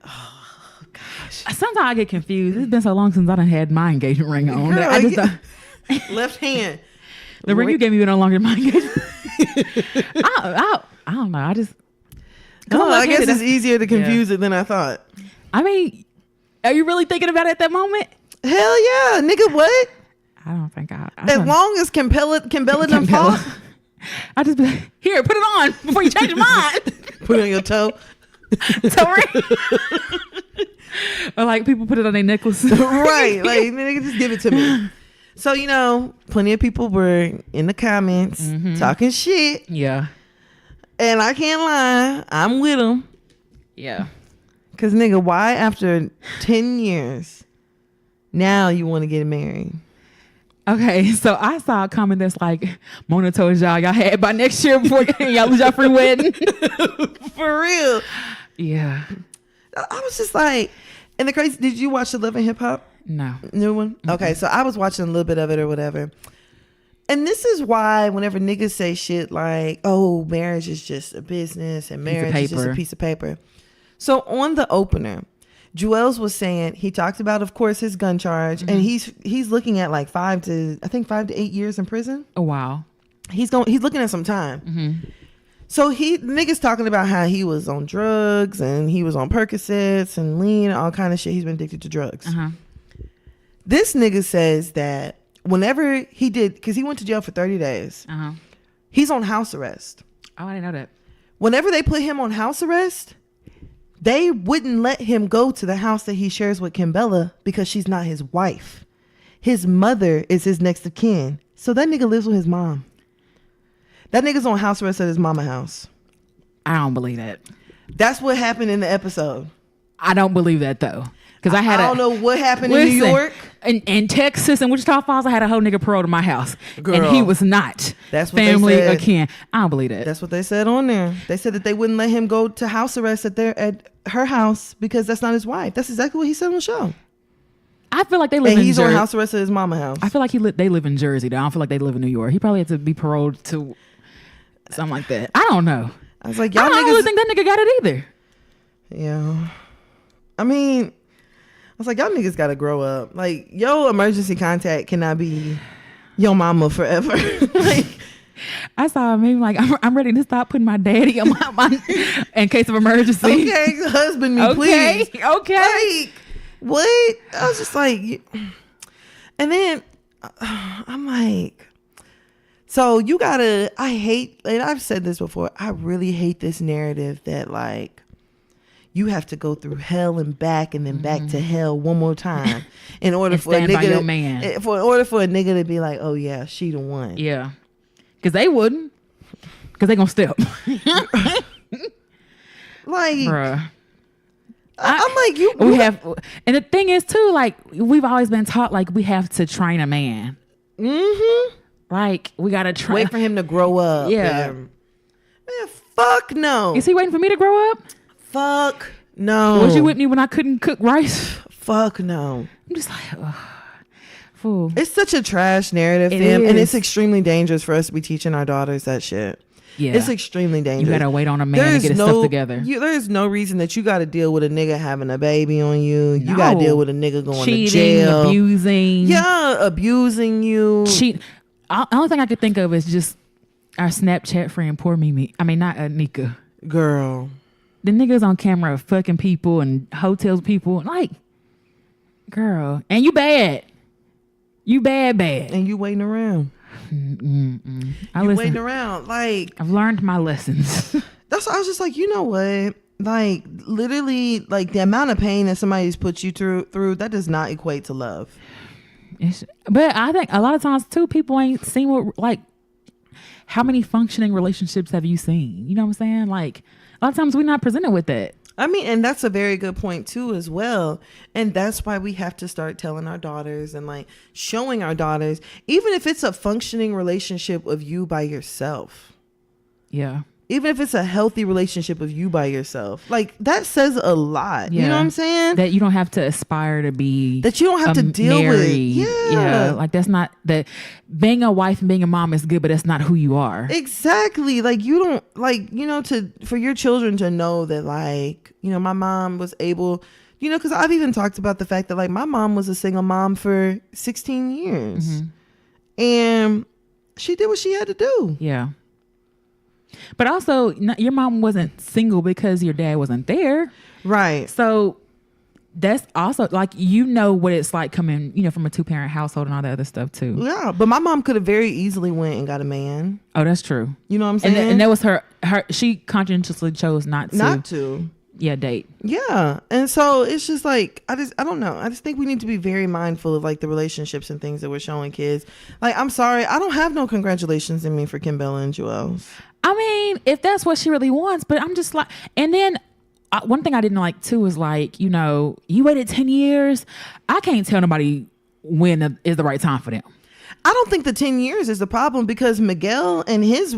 Speaker 2: Gosh.
Speaker 1: Sometimes I get confused. It's been so long since I done had my engagement ring on.
Speaker 2: Girl,
Speaker 1: I just
Speaker 2: left hand.
Speaker 1: the ring you gave me no longer my engagement. I don't know. I
Speaker 2: guess it's easier to confuse it than I thought.
Speaker 1: I mean, are you really thinking about it at that moment?
Speaker 2: Hell yeah, nigga, what?
Speaker 1: I don't think
Speaker 2: as long as Kimbella done fall.
Speaker 1: I just be like, here, put it on before you change your mind.
Speaker 2: Put it on your toe.
Speaker 1: Sorry. Or like people put it on their necklace.
Speaker 2: Right. Like, nigga, just give it to me. So, plenty of people were in the comments talking shit.
Speaker 1: Yeah.
Speaker 2: And I can't lie, I'm with them.
Speaker 1: Yeah.
Speaker 2: Because, nigga, why after 10 years, now you want to get married?
Speaker 1: Okay, so I saw a comment that's like, Mona told y'all had by next year before y'all lose y'all free wedding.
Speaker 2: For real.
Speaker 1: Yeah.
Speaker 2: I was just like, and the crazy, did you watch the Love and Hip Hop?
Speaker 1: No.
Speaker 2: New one? Mm-hmm. Okay, so I was watching a little bit of it or whatever. And this is why whenever niggas say shit like, oh, marriage is just a business and marriage is just a piece of paper. So on the opener, Joel's was saying, he talked about, of course, his gun charge, and he's looking at like 5 to 8 years in prison.
Speaker 1: Oh, wow.
Speaker 2: He's looking at some time. So niggas talking about how he was on drugs and he was on Percocets and lean and all kind of shit. He's been addicted to drugs. This nigga says that whenever he did, because he went to jail for 30 days, he's on house arrest.
Speaker 1: Oh, I didn't know that.
Speaker 2: Whenever they put him on house arrest, they wouldn't let him go to the house that he shares with Kimbella because she's not his wife. His mother is his next of kin. So that nigga lives with his mom. That nigga's on house arrest at his mama house.
Speaker 1: I don't believe that.
Speaker 2: That's what happened in the episode.
Speaker 1: I don't believe that though. Because I don't
Speaker 2: know what happened in New York.
Speaker 1: In Texas and Wichita Falls, I had a whole nigga parole to my house.
Speaker 2: Girl,
Speaker 1: and he was not
Speaker 2: that's what
Speaker 1: family
Speaker 2: they said.
Speaker 1: or kin. I don't believe that.
Speaker 2: That's what they said on there. They said that they wouldn't let him go to house arrest at her house because that's not his wife. That's exactly what he said on the show.
Speaker 1: I feel like they live
Speaker 2: and
Speaker 1: in
Speaker 2: he's
Speaker 1: Jersey.
Speaker 2: on house arrest at his mama house.
Speaker 1: I feel like they live in Jersey though. I don't feel like they live in New York. He probably had to be paroled to something like that. I don't know.
Speaker 2: I was like, y'all
Speaker 1: I don't
Speaker 2: niggas
Speaker 1: really think that nigga got it either.
Speaker 2: Yeah. I mean, I was like, y'all niggas gotta grow up. Like, your emergency contact cannot be your mama forever. Like,
Speaker 1: I saw a meme like, I'm ready to stop putting my daddy on my in case of emergency.
Speaker 2: Okay, husband me, please.
Speaker 1: Okay.
Speaker 2: Like, what? I was just like, and then I'm like, so you gotta, I hate, and I've said this before, I really hate this narrative that like, you have to go through hell and back and then back to hell one more time in order for a nigga in order for a nigga to be like, oh yeah, she the one.
Speaker 1: Yeah. Cause they wouldn't. Cause they gonna step.
Speaker 2: Like,
Speaker 1: bruh.
Speaker 2: I'm like, you
Speaker 1: we have, and the thing is too, like, we've always been taught like we have to train a man. Like, we gotta train.
Speaker 2: Wait for him to grow up.
Speaker 1: Yeah.
Speaker 2: Man, fuck no.
Speaker 1: Is he waiting for me to grow up?
Speaker 2: Fuck no.
Speaker 1: Was you with me when I couldn't cook rice?
Speaker 2: Fuck no.
Speaker 1: I'm just like, fool.
Speaker 2: It's such a trash narrative, fam, and it's extremely dangerous for us to be teaching our daughters that shit.
Speaker 1: Yeah.
Speaker 2: It's extremely dangerous.
Speaker 1: You gotta wait on a man to get his stuff together.
Speaker 2: There is no reason that you got to deal with a nigga having a baby on you. You
Speaker 1: No.
Speaker 2: got to deal with a nigga going
Speaker 1: Cheating,
Speaker 2: to jail,
Speaker 1: abusing.
Speaker 2: yeah, abusing you.
Speaker 1: Cheat. Only thing I could think of is just our Snapchat friend, poor Mimi. I mean, not Nika.
Speaker 2: Girl,
Speaker 1: The niggas on camera fucking people and hotels people. Like, girl, and you bad. You bad.
Speaker 2: and you waiting around.
Speaker 1: I
Speaker 2: You
Speaker 1: listen.
Speaker 2: waiting around like
Speaker 1: I've learned my lessons.
Speaker 2: that's. I was just like, you know what? Like literally, like the amount of pain that somebody's put you through that does not equate to love.
Speaker 1: But I think a lot of times too, people ain't seen what, like, how many functioning relationships have you seen? You know what I'm saying? Like, a lot of times we're not presented with that.
Speaker 2: I mean, and that's a very good point too, as well. And that's why we have to start telling our daughters and like showing our daughters, even if it's a functioning relationship of you by yourself,
Speaker 1: Yeah.
Speaker 2: even if it's a healthy relationship of you by yourself, like that says a lot. You
Speaker 1: Yeah.
Speaker 2: know what I'm saying?
Speaker 1: That you don't have to aspire to be.
Speaker 2: That you don't have to deal with.
Speaker 1: married.
Speaker 2: Yeah.
Speaker 1: Like, that's not that. Being a wife and being a mom is good, but that's not who you are.
Speaker 2: Exactly. Like you don't like, you know, for your children to know that like, you know, my mom was able, you know, because I've even talked about the fact that like my mom was a single mom for 16 years and she did what she had to do.
Speaker 1: Yeah. But also, your mom wasn't single because your dad wasn't there.
Speaker 2: Right.
Speaker 1: So that's also like, you know what it's like coming, you know, from a 2-parent household and all that other stuff too.
Speaker 2: Yeah. But my mom could have very easily went and got a man.
Speaker 1: Oh, that's true.
Speaker 2: You know what I'm saying?
Speaker 1: And that was her. She conscientiously chose not to. Yeah, date.
Speaker 2: Yeah. And so it's just like, I don't know. I just think we need to be very mindful of like the relationships and things that we're showing kids. Like, I'm sorry, I don't have no congratulations in me for Kimbella and Joel's.
Speaker 1: I mean, if that's what she really wants, but I'm just like, and then one thing I didn't like too was like, you know, you waited 10 years. I can't tell nobody when is the right time for them.
Speaker 2: I don't think the 10 years is the problem because Miguel and his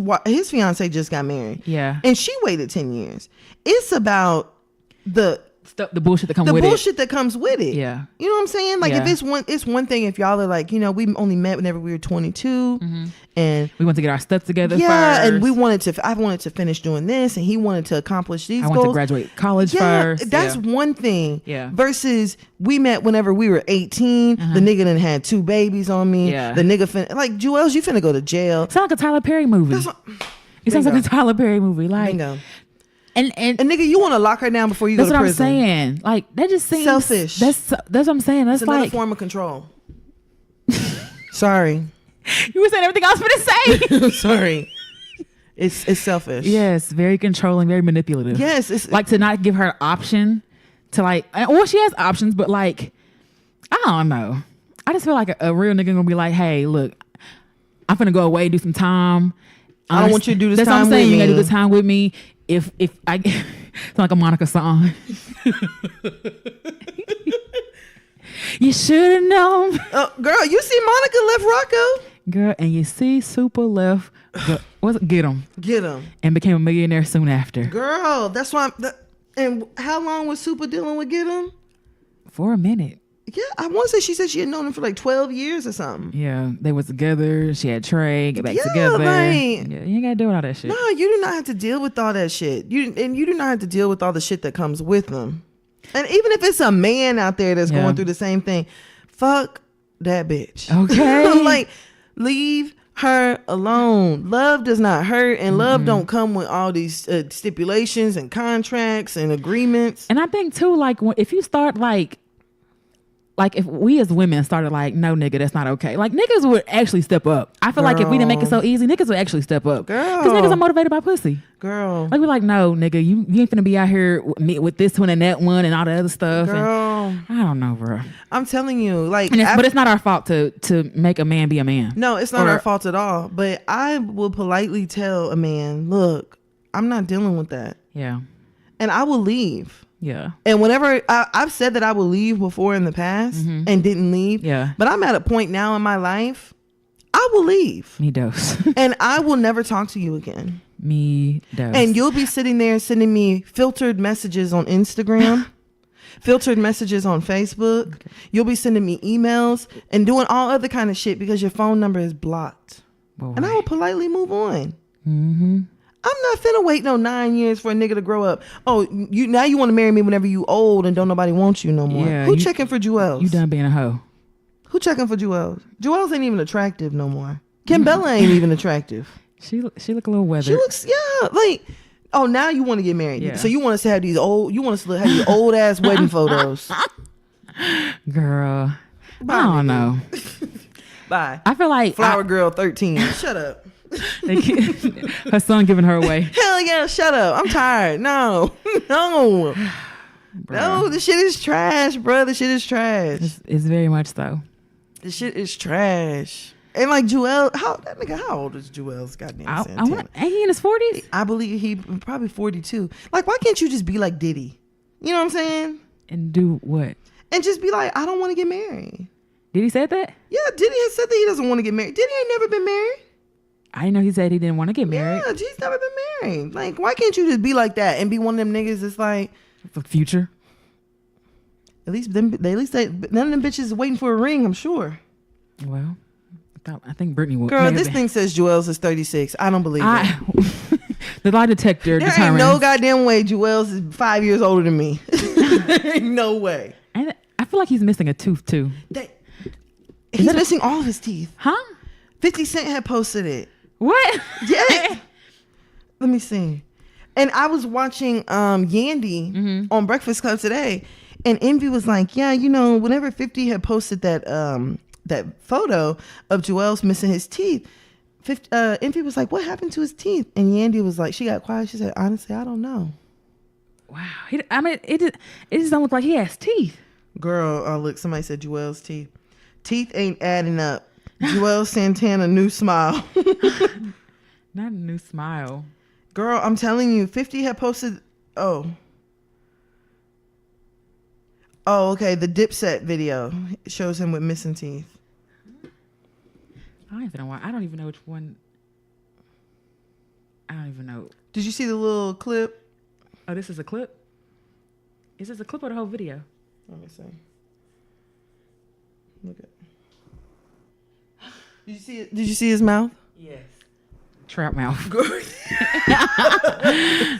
Speaker 2: fiance just got married.
Speaker 1: Yeah.
Speaker 2: And she waited 10 years. It's about the
Speaker 1: bullshit that comes with
Speaker 2: bullshit that comes with it.
Speaker 1: Yeah.
Speaker 2: You know what I'm saying? Like
Speaker 1: Yeah.
Speaker 2: if it's one thing if y'all are like, you know, we only met whenever we were 22 and
Speaker 1: We want to get our stuff together
Speaker 2: yeah,
Speaker 1: first.
Speaker 2: and I wanted to finish doing this and he wanted to accomplish these
Speaker 1: I
Speaker 2: goals.
Speaker 1: want to graduate college first.
Speaker 2: That's
Speaker 1: Yeah.
Speaker 2: one thing.
Speaker 1: Yeah.
Speaker 2: Versus we met whenever we were 18. The nigga done had 2 babies on me.
Speaker 1: Yeah.
Speaker 2: The nigga like Joel's, you finna go to jail.
Speaker 1: Sounds like a Tyler Perry movie. It sounds like a Tyler Perry movie. Like,
Speaker 2: Bingo.
Speaker 1: and
Speaker 2: And nigga, you want to lock her down before you
Speaker 1: that's
Speaker 2: go to
Speaker 1: what
Speaker 2: prison.
Speaker 1: I'm saying. Like, that just seems
Speaker 2: Selfish.
Speaker 1: That's what I'm saying. That's
Speaker 2: It's another
Speaker 1: like
Speaker 2: form of control. Sorry.
Speaker 1: you were saying everything I was gonna say.
Speaker 2: Sorry. It's selfish.
Speaker 1: Yes, very controlling, very manipulative.
Speaker 2: Yes. It's
Speaker 1: Like, to not give her an option to like, well, she has options, but like, I don't know. I just feel like a real nigga gonna be like, hey, look, I'm gonna go away, do some time.
Speaker 2: I don't want you to do this
Speaker 1: That's
Speaker 2: time
Speaker 1: what I'm saying.
Speaker 2: with
Speaker 1: You gotta
Speaker 2: me.
Speaker 1: do this time with me. If I, it's like a Monica song. You should have known,
Speaker 2: girl, you see Monica left Rocco?
Speaker 1: girl, and you see Super left. What's it? Get him
Speaker 2: Get him.
Speaker 1: and became a millionaire soon after.
Speaker 2: Girl, that's why and how long was Super dealing with Get him?
Speaker 1: For a minute.
Speaker 2: Yeah, I want to say she said she had known him for like 12 years or something.
Speaker 1: Yeah, they was together. She had Trey, get back
Speaker 2: Yeah,
Speaker 1: together.
Speaker 2: like-
Speaker 1: Yeah, you ain't gotta do all that shit.
Speaker 2: No, you do not have to deal with all that shit. You do not have to deal with all the shit that comes with them. And even if it's a man out there that's
Speaker 1: Yeah.
Speaker 2: going through the same thing, fuck that bitch.
Speaker 1: Okay.
Speaker 2: Like, leave her alone. Love does not hurt, and love don't come with all these stipulations and contracts and agreements.
Speaker 1: And I think too, like, if you start like if we as women started like, no, nigga, that's not okay. Like, niggas would actually step up. I feel like if we didn't make it so easy, niggas would actually step up.
Speaker 2: Girl.
Speaker 1: Because niggas are motivated by pussy.
Speaker 2: Girl,
Speaker 1: Like, we're like, no, nigga, you ain't finna be out here with this one and that one and all the other stuff.
Speaker 2: girl,
Speaker 1: And I don't know, bro.
Speaker 2: I'm telling you, like,
Speaker 1: But it's not our fault to make a man be a man.
Speaker 2: no, it's not
Speaker 1: Or-
Speaker 2: our fault at all. But I will politely tell a man, look, I'm not dealing with that,
Speaker 1: Yeah.
Speaker 2: and I will leave.
Speaker 1: Yeah.
Speaker 2: And whenever I've said that I will leave before in the past and didn't leave,
Speaker 1: Yeah.
Speaker 2: but I'm at a point now in my life, I will leave
Speaker 1: Me dose.
Speaker 2: and I will never talk to you again.
Speaker 1: Me dose.
Speaker 2: And you'll be sitting there sending me filtered messages on Instagram, filtered messages on Facebook. Okay. You'll be sending me emails and doing all other kind of shit because your phone number is blocked.
Speaker 1: Boy.
Speaker 2: And I will politely move on. I'm not finna wait no 9 years for a nigga to grow up. Oh, you want to marry me whenever you old and don't nobody want you no more.
Speaker 1: Yeah,
Speaker 2: Who checking for Jewels?
Speaker 1: You done being a hoe.
Speaker 2: Who checking for Jewels? Jewels ain't even attractive no more. Kimbella ain't even attractive.
Speaker 1: She look a little weathered.
Speaker 2: She looks, yeah, like, oh, now you want to get married.
Speaker 1: Yeah.
Speaker 2: So you want us to have these old, have these old ass wedding photos.
Speaker 1: Girl,
Speaker 2: Bye,
Speaker 1: I don't
Speaker 2: nigga.
Speaker 1: know.
Speaker 2: Bye.
Speaker 1: I feel like
Speaker 2: Flower Girl 13. Shut up.
Speaker 1: her son giving her away.
Speaker 2: Hell yeah, shut up. I'm tired. No. No. No, the shit is trash, bro. The shit is trash.
Speaker 1: It's very much so.
Speaker 2: The shit is trash. And like Joel, how old is Joel's goddamn Santana?
Speaker 1: Ain't he in his 40s?
Speaker 2: I believe he probably 42. Like, why can't you just be like Diddy? You know what I'm saying?
Speaker 1: And do what?
Speaker 2: And just be like, I don't want to get married.
Speaker 1: Did he say that?
Speaker 2: Yeah, Diddy has said that he doesn't want to get married. Diddy ain't never been married.
Speaker 1: I didn't know he said he didn't want to get married.
Speaker 2: Yeah, he's never been married. Like, why can't you just be like that and be one of them niggas that's like,
Speaker 1: For future.
Speaker 2: none of them bitches is waiting for a ring, I'm sure.
Speaker 1: Well, I think Brittany would.
Speaker 2: Girl, this thing says Joel's is 36. I don't believe it.
Speaker 1: The lie detector
Speaker 2: There
Speaker 1: determines.
Speaker 2: ain't no goddamn way Joel's is 5 years older than me. There ain't no way.
Speaker 1: And I feel like he's missing a tooth too.
Speaker 2: He's missing all of his teeth.
Speaker 1: Huh?
Speaker 2: 50 Cent had posted it.
Speaker 1: What?
Speaker 2: Yeah. Let me see. And I was watching Yandy on Breakfast Club today, and Envy was like, yeah, you know, whenever 50 had posted that photo of Joel's missing his teeth, Envy was like, what happened to his teeth? And Yandy was like, she got quiet. She said, honestly, I don't know.
Speaker 1: Wow. It just don't look like he has teeth.
Speaker 2: Girl, oh look, somebody said Joel's teeth. Teeth ain't adding up. Joel Santana, new smile.
Speaker 1: Not a new smile.
Speaker 2: Girl, I'm telling you, 50 had posted. Oh, okay. The Dipset video shows him with missing teeth.
Speaker 1: I don't even know why. I don't even know which one. I don't even know.
Speaker 2: Did you see the little clip?
Speaker 1: Oh, this is a clip? Is this a clip or the whole video?
Speaker 2: Let me see. Look at. Did you see it? Did you see his mouth?
Speaker 1: Yes. Trap mouth.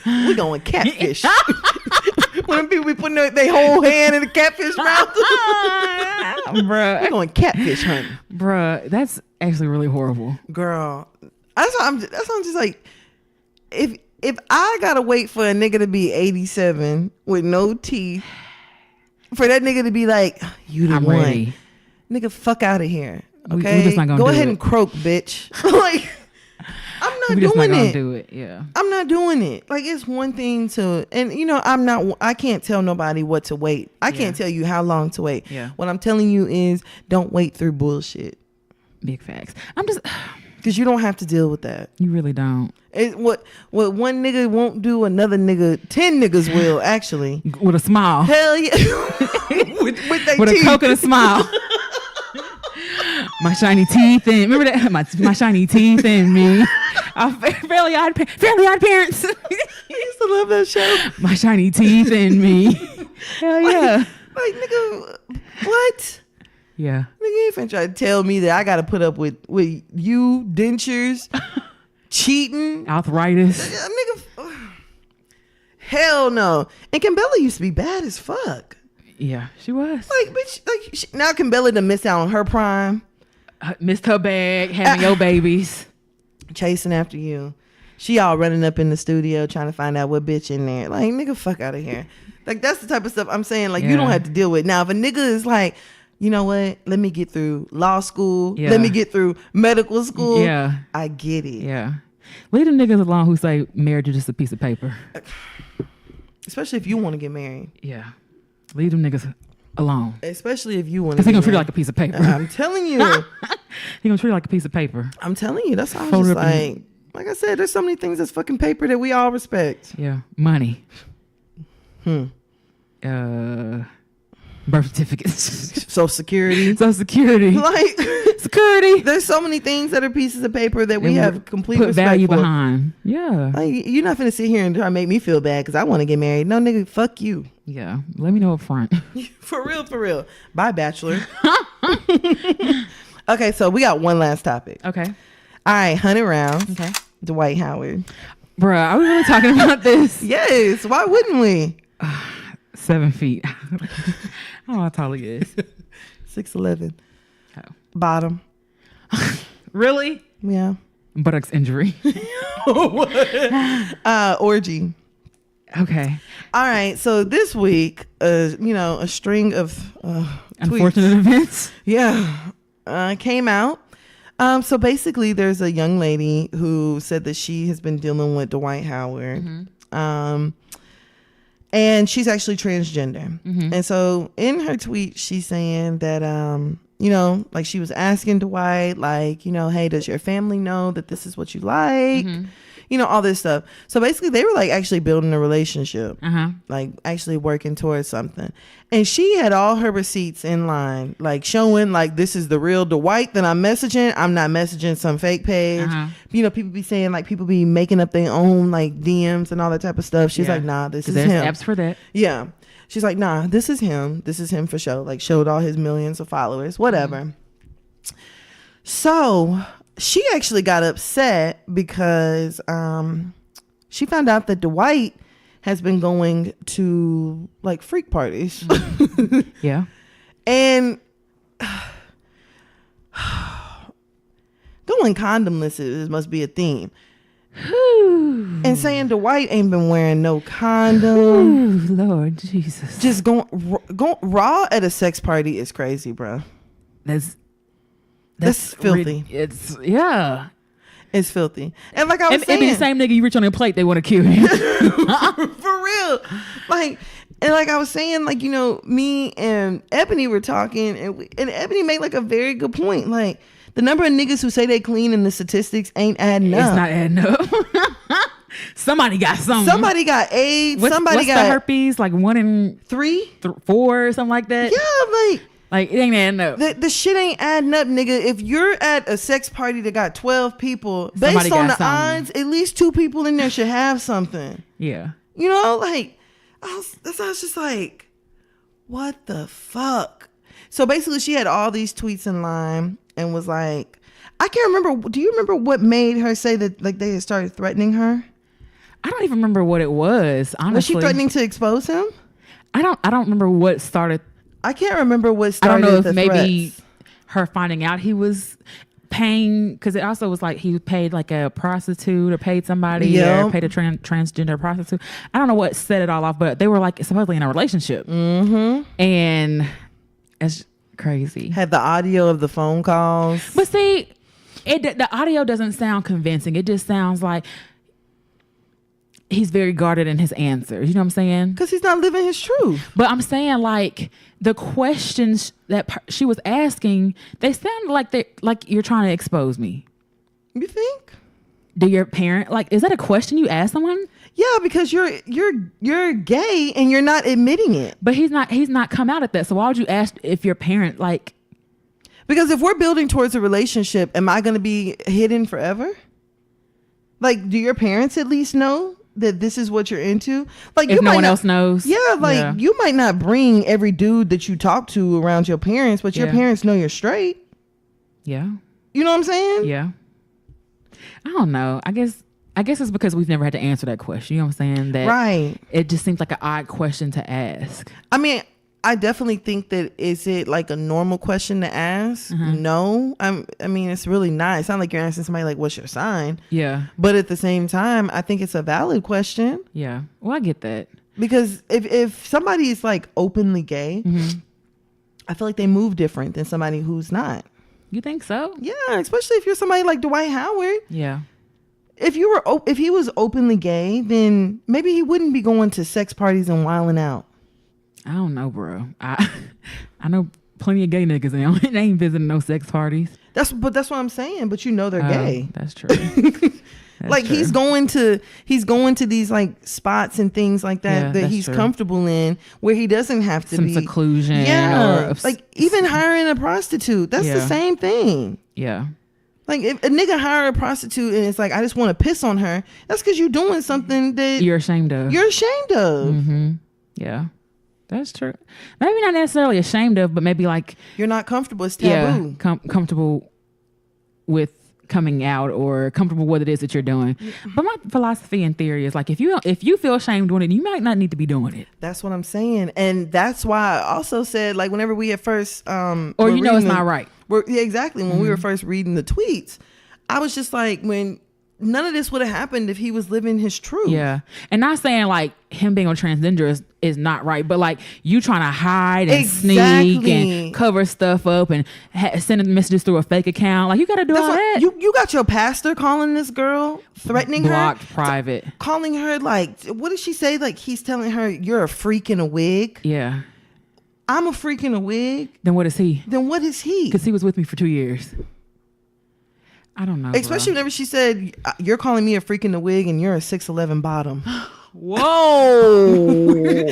Speaker 2: We going catfish. When people be putting their whole hand in the catfish mouth.
Speaker 1: Bruh.
Speaker 2: We going catfish hunting.
Speaker 1: Bruh, that's actually really horrible.
Speaker 2: Girl, that's why I'm just like, if I gotta wait for a nigga to be 87 with no teeth, for that nigga to be like, you the
Speaker 1: I'm
Speaker 2: one,
Speaker 1: ready.
Speaker 2: nigga, fuck out of here.
Speaker 1: We
Speaker 2: Okay,
Speaker 1: just not gonna
Speaker 2: go
Speaker 1: do
Speaker 2: ahead
Speaker 1: it.
Speaker 2: and croak, bitch. Like, I'm not
Speaker 1: We just not
Speaker 2: doing
Speaker 1: gonna
Speaker 2: it.
Speaker 1: do it. Yeah.
Speaker 2: I'm not doing it. Like, it's one thing to, and you know, I can't tell nobody what to wait. I can't tell you how long to wait.
Speaker 1: Yeah.
Speaker 2: What I'm telling you is, don't wait through bullshit,
Speaker 1: Big facts. I'm just.
Speaker 2: because you don't have to deal with that.
Speaker 1: You really don't.
Speaker 2: What one nigga won't do, another nigga, 10 niggas will actually.
Speaker 1: With a smile.
Speaker 2: Hell yeah. with their
Speaker 1: With
Speaker 2: teeth.
Speaker 1: a coconut smile. My shiny teeth and remember that my shiny teeth and me. Fairly Odd Parents.
Speaker 2: I used to love that show.
Speaker 1: My shiny teeth and me. Hell yeah.
Speaker 2: Like nigga, what?
Speaker 1: Yeah.
Speaker 2: Nigga, you ain't finna try to tell me that I gotta put up with you, dentures, cheating.
Speaker 1: Arthritis.
Speaker 2: Nigga, hell no. And Kimbella used to be bad as fuck.
Speaker 1: Yeah, she was.
Speaker 2: Like, bitch, now Kimbella done missed out on her prime.
Speaker 1: Missed her bag, having your babies.
Speaker 2: Chasing after you. She all running up in the studio trying to find out what bitch in there. Like, nigga, fuck out of here. Like, that's the type of stuff I'm saying, like, you don't have to deal with. Now, if a nigga is like, you know what, let me get through law school, let me get through medical school, I get it.
Speaker 1: Yeah. Leave them niggas alone who say marriage is just a piece of paper.
Speaker 2: Especially if you want to get married.
Speaker 1: Yeah. Leave them niggas alone.
Speaker 2: Especially if you want to.
Speaker 1: Because he gonna treat it like a piece of paper.
Speaker 2: I'm telling you.
Speaker 1: He gonna treat it like a piece of paper.
Speaker 2: I'm telling you. That's how I was just like I said, there's so many things that's fucking paper that we all respect.
Speaker 1: Yeah. Money. Birth certificates.
Speaker 2: Social Security.
Speaker 1: Social Security.
Speaker 2: Like
Speaker 1: security.
Speaker 2: There's so many things that are pieces of paper that we have complete
Speaker 1: put
Speaker 2: respect
Speaker 1: value
Speaker 2: for.
Speaker 1: behind. Yeah.
Speaker 2: Like, you're not gonna sit here and try to make me feel bad because I want to get married. No, nigga, fuck you.
Speaker 1: Yeah. Let me know up front.
Speaker 2: For real. Bye, Bachelor. Okay, so we got one last topic.
Speaker 1: Okay.
Speaker 2: All right, 100 rounds.
Speaker 1: Okay.
Speaker 2: Dwight Howard.
Speaker 1: Bruh, are we really talking about this?
Speaker 2: Yes. Why wouldn't we?
Speaker 1: 7 feet. I don't know how tall he is.
Speaker 2: 6'11".
Speaker 1: Oh.
Speaker 2: Bottom.
Speaker 1: Really?
Speaker 2: Yeah.
Speaker 1: Buttocks injury.
Speaker 2: Orgy.
Speaker 1: Okay.
Speaker 2: All right. So this week, a string of
Speaker 1: Unfortunate
Speaker 2: tweets,
Speaker 1: events.
Speaker 2: yeah, came out. So basically, there's a young lady who said that she has been dealing with Dwight Howard. And she's actually transgender. And so in her tweet, she's saying that, like she was asking Dwight, like, hey, does your family know that this is what you like? All this stuff. So basically they were like actually building a relationship, like actually working towards something. And she had all her receipts in line, like showing like, this is the real Dwight that I'm messaging. I'm not messaging some fake page. People be saying like people be making up their own like DMs and all that type of stuff. She's like, nah, this is
Speaker 1: there's
Speaker 2: him.
Speaker 1: apps for that.
Speaker 2: Yeah. She's like, nah, this is him. This is him for sure. Like showed all his millions of followers, whatever. So she actually got upset because she found out that Dwight has been going to like freak parties.
Speaker 1: Yeah.
Speaker 2: And going condomless must be a theme. And saying Dwight ain't been wearing no condom.
Speaker 1: Ooh, Lord Jesus.
Speaker 2: Just going raw at a sex party is crazy, bro.
Speaker 1: That's
Speaker 2: filthy.
Speaker 1: It's yeah.
Speaker 2: It's filthy. And like I was saying,
Speaker 1: it'd be the same nigga you reach on a plate, they want to kill you.
Speaker 2: for real. Like, and like I was saying, like, me and Ebony were talking, and Ebony made like a very good point. Like, the number of niggas who say they clean and the statistics ain't adding up.
Speaker 1: It's not adding up. Somebody got something.
Speaker 2: Somebody got AIDS.
Speaker 1: What's
Speaker 2: got
Speaker 1: the herpes? Like 1 in
Speaker 2: 3,
Speaker 1: 4 or something like that.
Speaker 2: Yeah,
Speaker 1: like it ain't adding up.
Speaker 2: The shit ain't adding up, nigga. If you're at a sex party that got 12 people,
Speaker 1: Somebody
Speaker 2: based on the
Speaker 1: got something.
Speaker 2: odds, at least 2 people in there should have something.
Speaker 1: Yeah.
Speaker 2: Like I was just like, what the fuck? So basically, she had all these tweets in line and was like, I can't remember. Do you remember what made her say that like they had started threatening her?
Speaker 1: I don't even remember what it was. Honestly,
Speaker 2: Was she threatening to expose him?
Speaker 1: I don't remember what started.
Speaker 2: I can't remember what
Speaker 1: I
Speaker 2: started.
Speaker 1: don't know if
Speaker 2: the
Speaker 1: maybe
Speaker 2: threats.
Speaker 1: her finding out he was paying, because it also was like he paid like a prostitute or paid somebody or paid a transgender prostitute. I don't know what set it all off, but they were like supposedly in a relationship, and it's crazy.
Speaker 2: Had the audio of the phone calls,
Speaker 1: But see, the audio doesn't sound convincing. It just sounds like he's very guarded in his answers. You know what I'm saying?
Speaker 2: because he's not living his truth.
Speaker 1: But I'm saying like the questions that she was asking, they sound like you're trying to expose me.
Speaker 2: You think?
Speaker 1: Do your parent is that a question you ask someone?
Speaker 2: Yeah, because you're gay and you're not admitting it.
Speaker 1: But he's not come out at that. So why would you ask if your parent
Speaker 2: Because if we're building towards a relationship, am I going to be hidden forever? Like, do your parents at least know that this is what you're into? Like,
Speaker 1: if no one else knows?
Speaker 2: Yeah, you might not bring every dude that you talk to around your parents, but your parents know you're straight.
Speaker 1: Yeah.
Speaker 2: You know what I'm saying?
Speaker 1: Yeah. I don't know. I guess it's because we've never had to answer that question. You know what I'm saying? That
Speaker 2: Right.
Speaker 1: It just seems like an odd question to ask.
Speaker 2: I mean, I definitely think that is it like a normal question to ask? No. I mean, it's really not. It's not like you're asking somebody like, what's your sign?
Speaker 1: Yeah.
Speaker 2: But at the same time, I think it's a valid question.
Speaker 1: Yeah. Well, I get that.
Speaker 2: Because if somebody is like openly gay, I feel like they move different than somebody who's not.
Speaker 1: You think so?
Speaker 2: Yeah, especially if you're somebody like Dwight Howard.
Speaker 1: Yeah.
Speaker 2: If he was openly gay, then maybe he wouldn't be going to sex parties and wilding out.
Speaker 1: I don't know, bro. I know plenty of gay niggas and they ain't visiting no sex parties.
Speaker 2: That's what I'm saying. But they're gay.
Speaker 1: That's true.
Speaker 2: Like
Speaker 1: true.
Speaker 2: he's going to these like spots and things like that that he's comfortable in, where he doesn't have to be
Speaker 1: seclusion.
Speaker 2: Yeah, like even hiring a prostitute. That's the same thing.
Speaker 1: Yeah.
Speaker 2: Like if a nigga hire a prostitute and it's like, I just want to piss on her, that's because you're doing something that
Speaker 1: you're ashamed of. Yeah. That's true. Maybe not necessarily ashamed of, but maybe like
Speaker 2: you're not comfortable. It's taboo.
Speaker 1: Comfortable with coming out or comfortable with what it is that you're doing. But my philosophy and theory is like, if you feel ashamed doing it, you might not need to be doing it.
Speaker 2: That's what I'm saying. And that's why I also said, like, whenever we at first
Speaker 1: or it's not right.
Speaker 2: Yeah, exactly. When we were first reading the tweets, I was just like, when none of this would have happened if he was living his truth.
Speaker 1: Yeah. And not saying like him being a transgender is not right, but like you trying to hide and sneak and cover stuff up and sending messages through a fake account. Like you got to do all that.
Speaker 2: You got your pastor calling this girl, threatening
Speaker 1: Blocked,
Speaker 2: her.
Speaker 1: private.
Speaker 2: Calling her like, what did she say? Like he's telling her, you're a freak in a wig.
Speaker 1: Yeah.
Speaker 2: I'm a freak in a wig.
Speaker 1: Then what is he?
Speaker 2: Then what is he?
Speaker 1: Because he was with me for 2 years. I don't know.
Speaker 2: Especially whenever she said, you're calling me a freak in the wig and you're a 6'11" bottom.
Speaker 1: Whoa.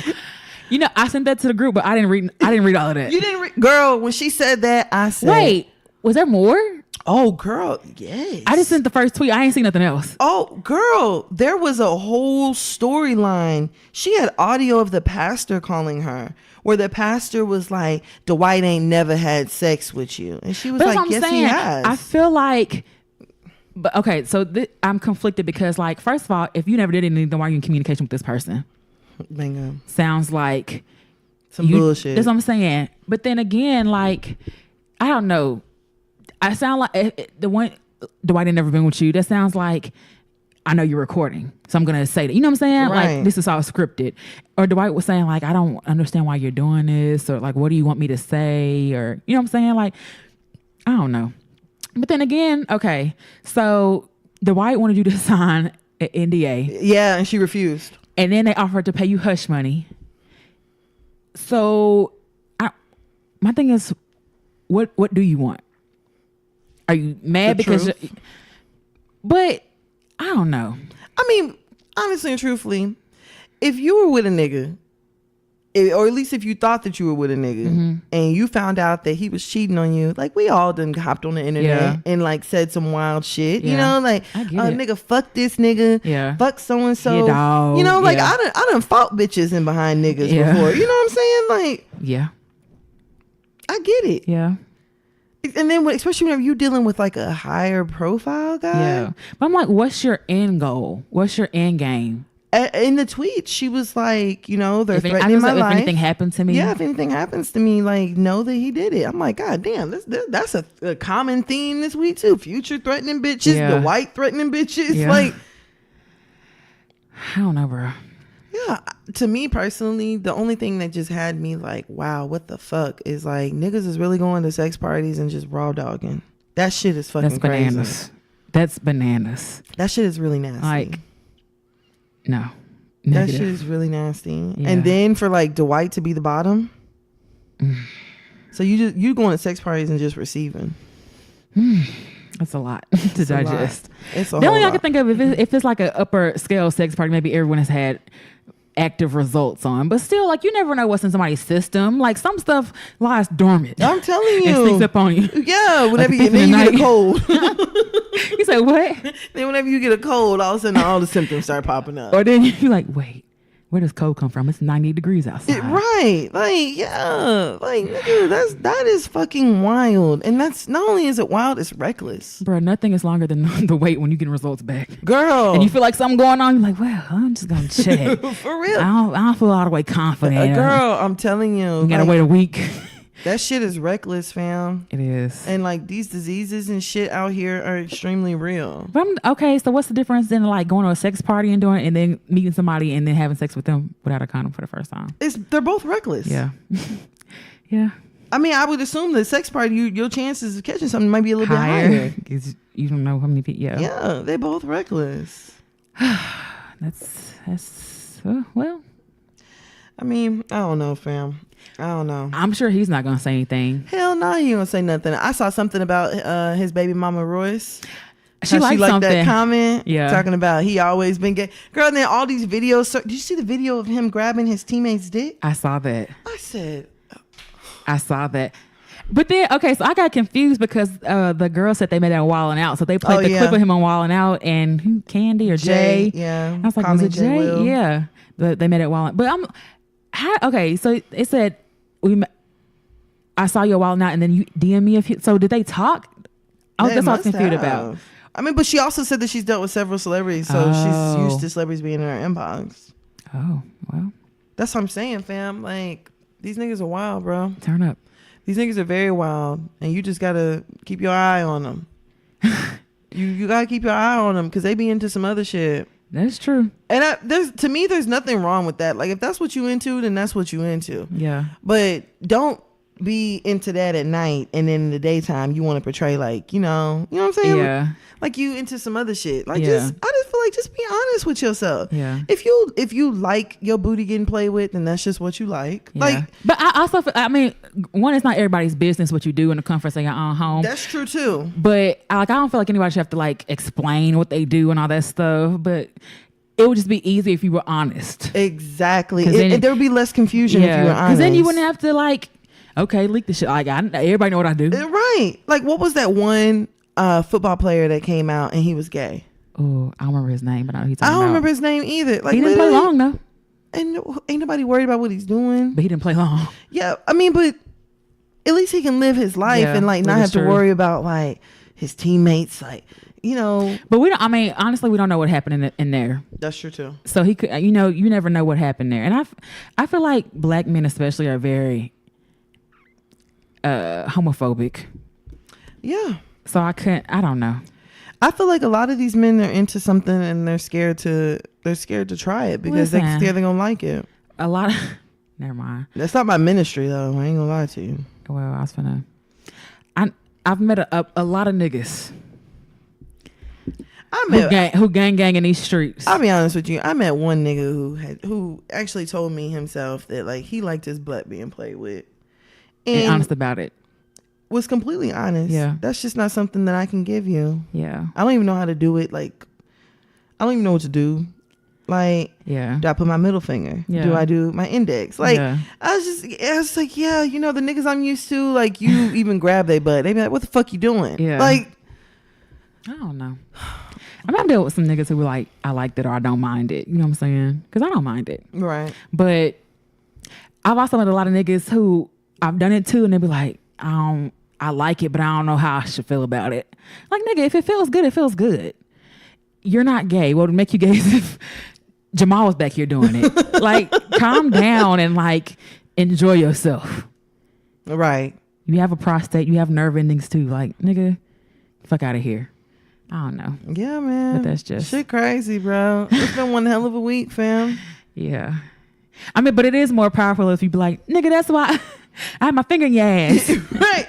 Speaker 1: You know, I sent that to the group, but I didn't read all of that.
Speaker 2: You didn't read? Girl, when she said that, I said...
Speaker 1: Wait, was there more?
Speaker 2: Oh, girl, yes.
Speaker 1: I just sent the first tweet. I ain't seen nothing else.
Speaker 2: Oh, girl, there was a whole storyline. She had audio of the pastor calling her, where the pastor was like, Dwight ain't never had sex with you. And she was like, yes, he has.
Speaker 1: I feel like... But okay, so I'm conflicted because, like, first of all, if you never did anything, then why are you in communication with this person?
Speaker 2: Bingo.
Speaker 1: Sounds like
Speaker 2: some bullshit.
Speaker 1: That's what I'm saying. But then again, like, I don't know. I sound like the one Dwight ain't never been with you. That sounds like I know you're recording, so I'm gonna say that. You know what I'm saying?
Speaker 2: Right.
Speaker 1: Like this is all scripted. Or Dwight was saying like, I don't understand why you're doing this, or like, what do you want me to say, or you know what I'm saying? Like, I don't know. But then again, okay, so Dwight wanted you to sign an NDA.
Speaker 2: Yeah, and she refused.
Speaker 1: And then they offered to pay you hush money. So my thing is, what do you want? Are you mad because... But I don't know.
Speaker 2: I mean, honestly and truthfully, if you were with a nigga, or at least if you thought that you were with a nigga and you found out that he was cheating on you, like we all done hopped on the internet and like said some wild shit, you know, like nigga, fuck this nigga, fuck so and so, you know, like I done fought bitches in behind niggas before, you know what I'm saying? Like, I get it.
Speaker 1: Yeah.
Speaker 2: And then especially whenever you're dealing with like a higher profile guy.
Speaker 1: Yeah. But I'm like, what's your end goal? What's your end game?
Speaker 2: In the tweet, she was like, you know, they're threatening my life.
Speaker 1: If anything happened to me.
Speaker 2: Yeah, if anything happens to me, like, know that he did it. I'm like, God damn, that's a common theme this week too. Future threatening bitches, the white threatening bitches. Yeah. Like,
Speaker 1: I don't know, bro.
Speaker 2: Yeah, to me personally, the only thing that just had me like, wow, what the fuck is like niggas is really going to sex parties and just raw dogging. That shit is fucking
Speaker 1: bananas.
Speaker 2: crazy.
Speaker 1: That's bananas.
Speaker 2: That shit is really nasty.
Speaker 1: Like, no.
Speaker 2: That shit is really nasty. Yeah. And then for like Dwight to be the bottom. So you going to sex parties and just receiving.
Speaker 1: That's a lot to digest.
Speaker 2: It's a
Speaker 1: the only
Speaker 2: lot.
Speaker 1: I can think of if it's like an upper scale sex party, maybe everyone has had active results on, but still, like, you never know what's in somebody's system. Like, some stuff lies dormant.
Speaker 2: I'm telling you,
Speaker 1: and sneaks up on you.
Speaker 2: Yeah, whenever you get a cold.
Speaker 1: You say what?
Speaker 2: Then whenever you get a cold, all of a sudden all the symptoms start popping up.
Speaker 1: Or then you're like, wait, where does cold come from? It's 90 degrees outside.
Speaker 2: Right. Like, yeah. Like, nigga, that is fucking wild. And that's, not only is it wild, it's reckless.
Speaker 1: Bro, nothing is longer than the wait when you get results back.
Speaker 2: Girl.
Speaker 1: And you feel like something going on. You're like, well, I'm just going to check.
Speaker 2: For real.
Speaker 1: I don't feel all the way confident.
Speaker 2: Girl, I'm telling you.
Speaker 1: You got to wait a week.
Speaker 2: That shit is reckless, fam.
Speaker 1: It is.
Speaker 2: And like these diseases and shit out here are extremely real.
Speaker 1: But okay, so what's the difference in like going to a sex party and doing it and then meeting somebody and then having sex with them without a condom for the first time?
Speaker 2: They're both reckless.
Speaker 1: Yeah. Yeah.
Speaker 2: I mean, I would assume the sex party, your chances of catching something might be a little bit higher.
Speaker 1: Because you don't know how many people. Yeah.
Speaker 2: Yeah, they're both reckless.
Speaker 1: That's well.
Speaker 2: I mean, I don't know, fam. I don't know.
Speaker 1: I'm sure he's not gonna say anything.
Speaker 2: Hell no, he ain't gonna say nothing. I saw something about his baby mama Royce.
Speaker 1: She liked
Speaker 2: that comment.
Speaker 1: Yeah,
Speaker 2: talking about he always been gay. Girl, and then all these videos. Did you see the video of him grabbing his teammate's dick?
Speaker 1: I saw that.
Speaker 2: I saw
Speaker 1: that. But then, okay, so I got confused because the girl said they made that Wildin' Out. So they played the clip of him on Wildin' Out and Candy or Jay.
Speaker 2: Yeah.
Speaker 1: I was like, was it Jay? Will. Yeah. They made it Wildin'. But okay, so it said, I saw you a Wildin' Out and then you DM me. So did they talk? Oh,
Speaker 2: They
Speaker 1: that's what I was
Speaker 2: must
Speaker 1: confused
Speaker 2: have.
Speaker 1: about.
Speaker 2: I mean, but she also said that she's dealt with several celebrities, so she's used to celebrities being in her inbox.
Speaker 1: Oh, well,
Speaker 2: That's what I'm saying, fam. Like, these niggas are wild, bro.
Speaker 1: turn up.
Speaker 2: These niggas are very wild, and you just gotta keep your eye on them. you gotta keep your eye on them because they be into some other shit.
Speaker 1: That's true.
Speaker 2: And there's nothing wrong with that. Like, if that's what you into, then that's what you into.
Speaker 1: Yeah.
Speaker 2: But don't be into that at night, and then in the daytime you want to portray like, you know what I'm saying?
Speaker 1: Yeah.
Speaker 2: Like you into some other shit. Like,
Speaker 1: Yeah.
Speaker 2: I just feel like just be honest with yourself.
Speaker 1: Yeah.
Speaker 2: If you like your booty getting played with, then that's just what you like.
Speaker 1: Yeah.
Speaker 2: Like,
Speaker 1: but I also, I mean, one, it's not everybody's business what you do in the comfort of your own home.
Speaker 2: that's true too.
Speaker 1: But I don't feel like anybody should have to like explain what they do and all that stuff. But it would just be easy if you were honest.
Speaker 2: Exactly.
Speaker 1: 'Cause then-
Speaker 2: there would be less confusion if you were honest.
Speaker 1: because then you wouldn't have to like, okay, leak the shit. Like everybody know what I do.
Speaker 2: Right. Like, what was that one football player that came out and he was gay?
Speaker 1: Oh, I don't remember his name, but I know he's
Speaker 2: I don't remember his name either. Like,
Speaker 1: He didn't play
Speaker 2: literally-
Speaker 1: long though.
Speaker 2: And ain't nobody worried about what he's doing.
Speaker 1: But he didn't play long.
Speaker 2: Yeah, I mean, but at least he can live his life
Speaker 1: Yeah,
Speaker 2: and like not
Speaker 1: that
Speaker 2: have
Speaker 1: is
Speaker 2: to
Speaker 1: true.
Speaker 2: worry about like his teammates. Like,
Speaker 1: But we don't. I mean, honestly, we don't know what happened in there.
Speaker 2: that's true too.
Speaker 1: So he could. You never know what happened there. And I feel like black men especially are very homophobic.
Speaker 2: Yeah,
Speaker 1: So I don't know.
Speaker 2: I feel like a lot of these men are into something and they're scared to try it because they're
Speaker 1: Listen.
Speaker 2: scared they're gonna like it.
Speaker 1: A lot of. Never mind.
Speaker 2: That's not my ministry though. I ain't gonna lie to you.
Speaker 1: Well, I was finna. I've met a lot of niggas
Speaker 2: I
Speaker 1: who gang in these streets.
Speaker 2: I'll be honest with you. I met one nigga who actually told me himself that like he liked his butt being played with,
Speaker 1: and honest about it.
Speaker 2: was completely honest.
Speaker 1: Yeah.
Speaker 2: That's just not something that I can give you.
Speaker 1: Yeah.
Speaker 2: I don't even know how to do it. Like, I don't even know what to do. Like,
Speaker 1: Yeah.
Speaker 2: do I put my middle finger?
Speaker 1: Yeah.
Speaker 2: Do I do my index? Like,
Speaker 1: Yeah.
Speaker 2: I was like, yeah, the niggas I'm used to, like, you even grab their butt. They be like, what the fuck you doing?
Speaker 1: Yeah.
Speaker 2: Like,
Speaker 1: I don't know. I'm not dealing with some niggas who were like, I liked it or I don't mind it. You know what I'm saying? Because I don't mind it.
Speaker 2: right.
Speaker 1: But I've also met a lot of niggas who I've done it too, and they be like, I like it, but I don't know how I should feel about it. Like, nigga, if it feels good, it feels good. You're not gay. What would make you gay is if Jamal was back here doing it. Like, calm down and like enjoy yourself.
Speaker 2: Right.
Speaker 1: You have a prostate, you have nerve endings too. Like, nigga, fuck out of here. I don't know.
Speaker 2: Yeah, man.
Speaker 1: But that's just-
Speaker 2: shit crazy, bro. It's been one hell of a week, fam.
Speaker 1: Yeah. I mean, but it is more powerful if you be like, nigga, that's why I have my finger in your ass.
Speaker 2: Right.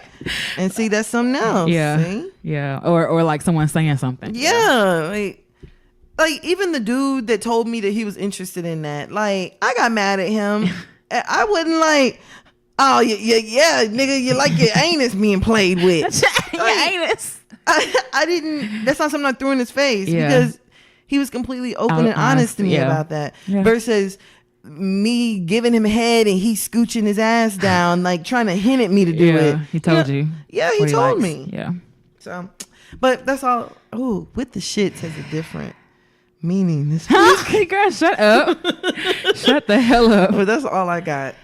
Speaker 2: And see, that's something else.
Speaker 1: Yeah.
Speaker 2: See?
Speaker 1: Yeah. Or like someone saying something.
Speaker 2: Yeah. Like even the dude that told me that he was interested in that, like, I got mad at him. I wasn't like, oh, yeah, nigga, you like your anus being played with.
Speaker 1: Your anus.
Speaker 2: I didn't, that's not something I threw in his face
Speaker 1: Yeah.
Speaker 2: because he was completely open and honest to me
Speaker 1: yeah.
Speaker 2: about that.
Speaker 1: Yeah.
Speaker 2: Versus me giving him head and he scooching his ass down, like trying to hint at me to do it.
Speaker 1: He told you.
Speaker 2: Yeah, he
Speaker 1: what
Speaker 2: told
Speaker 1: likes.
Speaker 2: me.
Speaker 1: Yeah.
Speaker 2: So, but that's all. Oh, with the shits has a different meaning this week.
Speaker 1: Girl, shut up. Shut the hell up.
Speaker 2: But that's all I got.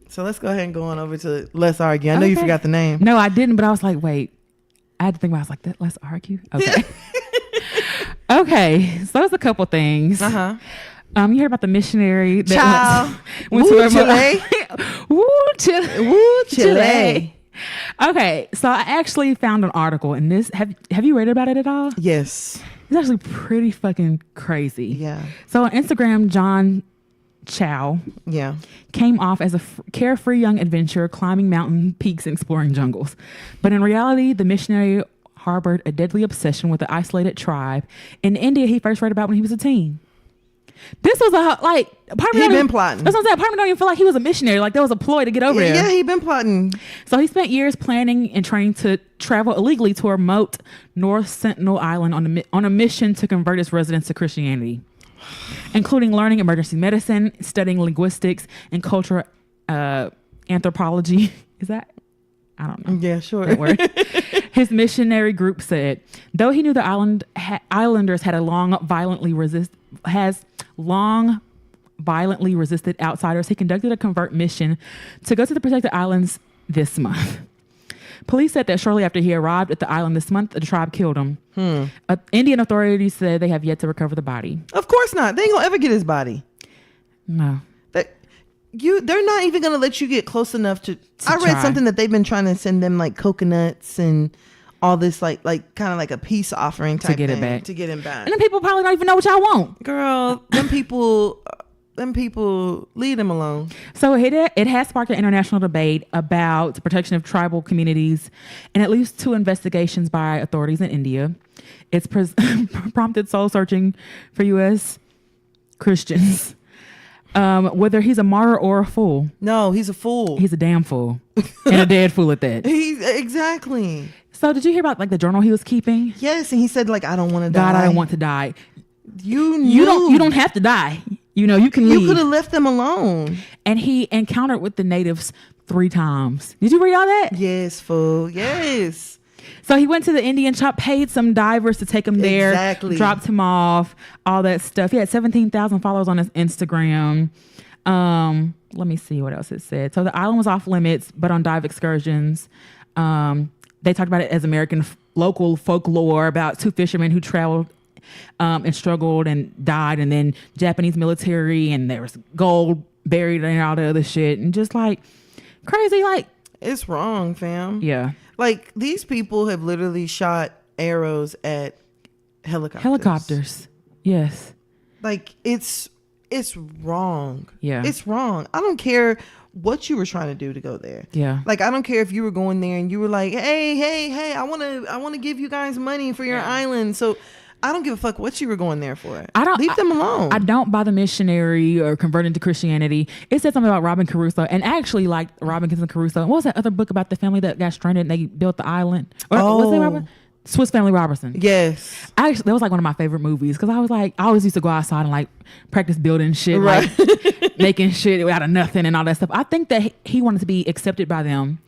Speaker 2: So let's go ahead and go on over to Let's Argue. I know you
Speaker 1: Okay.
Speaker 2: forgot the name.
Speaker 1: No, I didn't, but I was like, wait. I had to think about it. I was like, let's argue. Okay. Okay. So there's a couple things.
Speaker 2: Uh-huh.
Speaker 1: You heard about the missionary that
Speaker 2: Child.
Speaker 1: went
Speaker 2: Woo,
Speaker 1: to
Speaker 2: Chile.
Speaker 1: Woo, Chile.
Speaker 2: Woo, Chile.
Speaker 1: Okay, so I actually found an article, and this have you read about it at all?
Speaker 2: Yes.
Speaker 1: It's actually pretty fucking crazy.
Speaker 2: Yeah.
Speaker 1: So on Instagram, John Chow
Speaker 2: Yeah.
Speaker 1: came off as a carefree young adventurer climbing mountain peaks and exploring jungles. But in reality, the missionary harbored a deadly obsession with the isolated tribe in India he first read about when he was a teen. This was part of me
Speaker 2: He
Speaker 1: don't
Speaker 2: been
Speaker 1: even-
Speaker 2: plotting.
Speaker 1: That's what I'm saying. Part of me don't even feel like he was a missionary. Like, there was a ploy to get over there.
Speaker 2: Yeah, he been plotting.
Speaker 1: So he spent years planning and training to travel illegally to a remote North Sentinel Island on a mission to convert its residents to Christianity, including learning emergency medicine, studying linguistics, and cultural anthropology. Is that? I don't know.
Speaker 2: Yeah, sure.
Speaker 1: That word. His missionary group said, though he knew the islanders had long violently resisted outsiders, he conducted a convert mission to go to the protected islands this month. Police said that shortly after he arrived at the island this month, the tribe killed him. Indian authorities said they have yet to recover the body.
Speaker 2: Of course not. They ain't gonna ever get his body.
Speaker 1: No.
Speaker 2: They're not even gonna let you get close enough to I read
Speaker 1: try.
Speaker 2: something that they've been trying to send them like coconuts and all this like kind of like a peace offering type
Speaker 1: To get it
Speaker 2: thing
Speaker 1: back.
Speaker 2: to get him back.
Speaker 1: And then people probably don't even know what y'all want.
Speaker 2: Girl, them people, leave them alone.
Speaker 1: So it has sparked an international debate about the protection of tribal communities and at least 2 investigations by authorities in India. It's prompted soul searching for U.S. Christians. Whether he's a martyr or a fool.
Speaker 2: No, he's a fool.
Speaker 1: He's a damn fool. And a dead fool at that.
Speaker 2: He's exactly.
Speaker 1: So did you hear about like the journal he was keeping?
Speaker 2: Yes, and he said like, I don't want to die.
Speaker 1: God, I don't want to die.
Speaker 2: You knew.
Speaker 1: You don't have to die. You know, you can leave.
Speaker 2: You could have left them alone.
Speaker 1: And he encountered with the natives 3 times. Did you read all that?
Speaker 2: Yes, fool. Yes.
Speaker 1: So he went to the Indian shop, paid some divers to take him there,
Speaker 2: Exactly.
Speaker 1: dropped him off, all that stuff. He had 17,000 followers on his Instagram. Let me see what else it said. So the island was off limits, but on dive excursions, they talked about it as American local folklore about 2 fishermen who traveled and struggled and died, and then Japanese military, and there was gold buried and all the other shit, and just like crazy, like
Speaker 2: It's wrong, fam.
Speaker 1: yeah.
Speaker 2: Like these people have literally shot arrows at
Speaker 1: Helicopters. Yes.
Speaker 2: Like it's wrong.
Speaker 1: Yeah.
Speaker 2: It's wrong. I don't care what you were trying to do to go there.
Speaker 1: Yeah.
Speaker 2: Like I don't care if you were going there and you were like, hey, I want to give you guys money for your island. So I don't give a fuck what you were going there for. Leave them alone.
Speaker 1: I don't buy the missionary or converting to Christianity. It said something about Robinson Crusoe, and I actually like Robinson Crusoe. What was that other book about the family that got stranded and they built the island? Or was it Robinson? Swiss Family Robinson.
Speaker 2: Yes.
Speaker 1: Actually, that was like one of my favorite movies because I was like, I always used to go outside and like practice building shit,
Speaker 2: Right.
Speaker 1: like making shit out of nothing and all that stuff. I think that he wanted to be accepted by them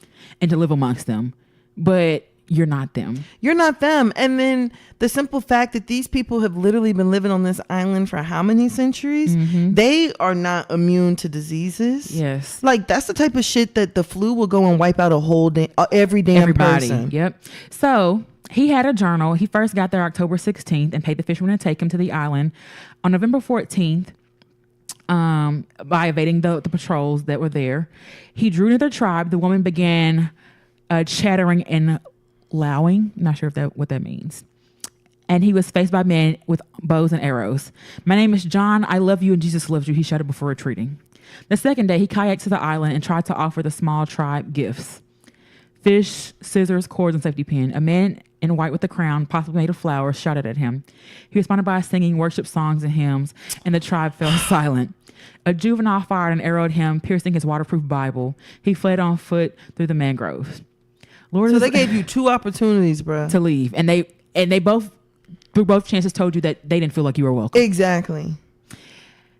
Speaker 1: and to live amongst them, but you're not them.
Speaker 2: You're not them. And then the simple fact that these people have literally been living on this island for how many centuries? They are not immune to diseases.
Speaker 1: Yes.
Speaker 2: Like that's the type of shit that the flu will go and wipe out a whole every damn
Speaker 1: Everybody.
Speaker 2: person.
Speaker 1: Yep. So he had a journal. He first got there October 16th and paid the fishermen to take him to the island. On November 14th, by evading the patrols that were there, he drew near their tribe. The woman began chattering and lowing. Not sure what that means. And he was faced by men with bows and arrows. My name is John. I love you and Jesus loves you. He shouted before retreating. The second day, he kayaked to the island and tried to offer the small tribe gifts. Fish, scissors, cords, and safety pin. A man in white with a crown, possibly made of flowers, shouted at him. He responded by singing worship songs and hymns, and the tribe fell silent. A juvenile fired an arrow at him, piercing his waterproof Bible. He fled on foot through the mangroves. Lord,
Speaker 2: So they gave you 2 opportunities, bro.
Speaker 1: to leave, and they both through both chances told you that they didn't feel like you were welcome.
Speaker 2: Exactly.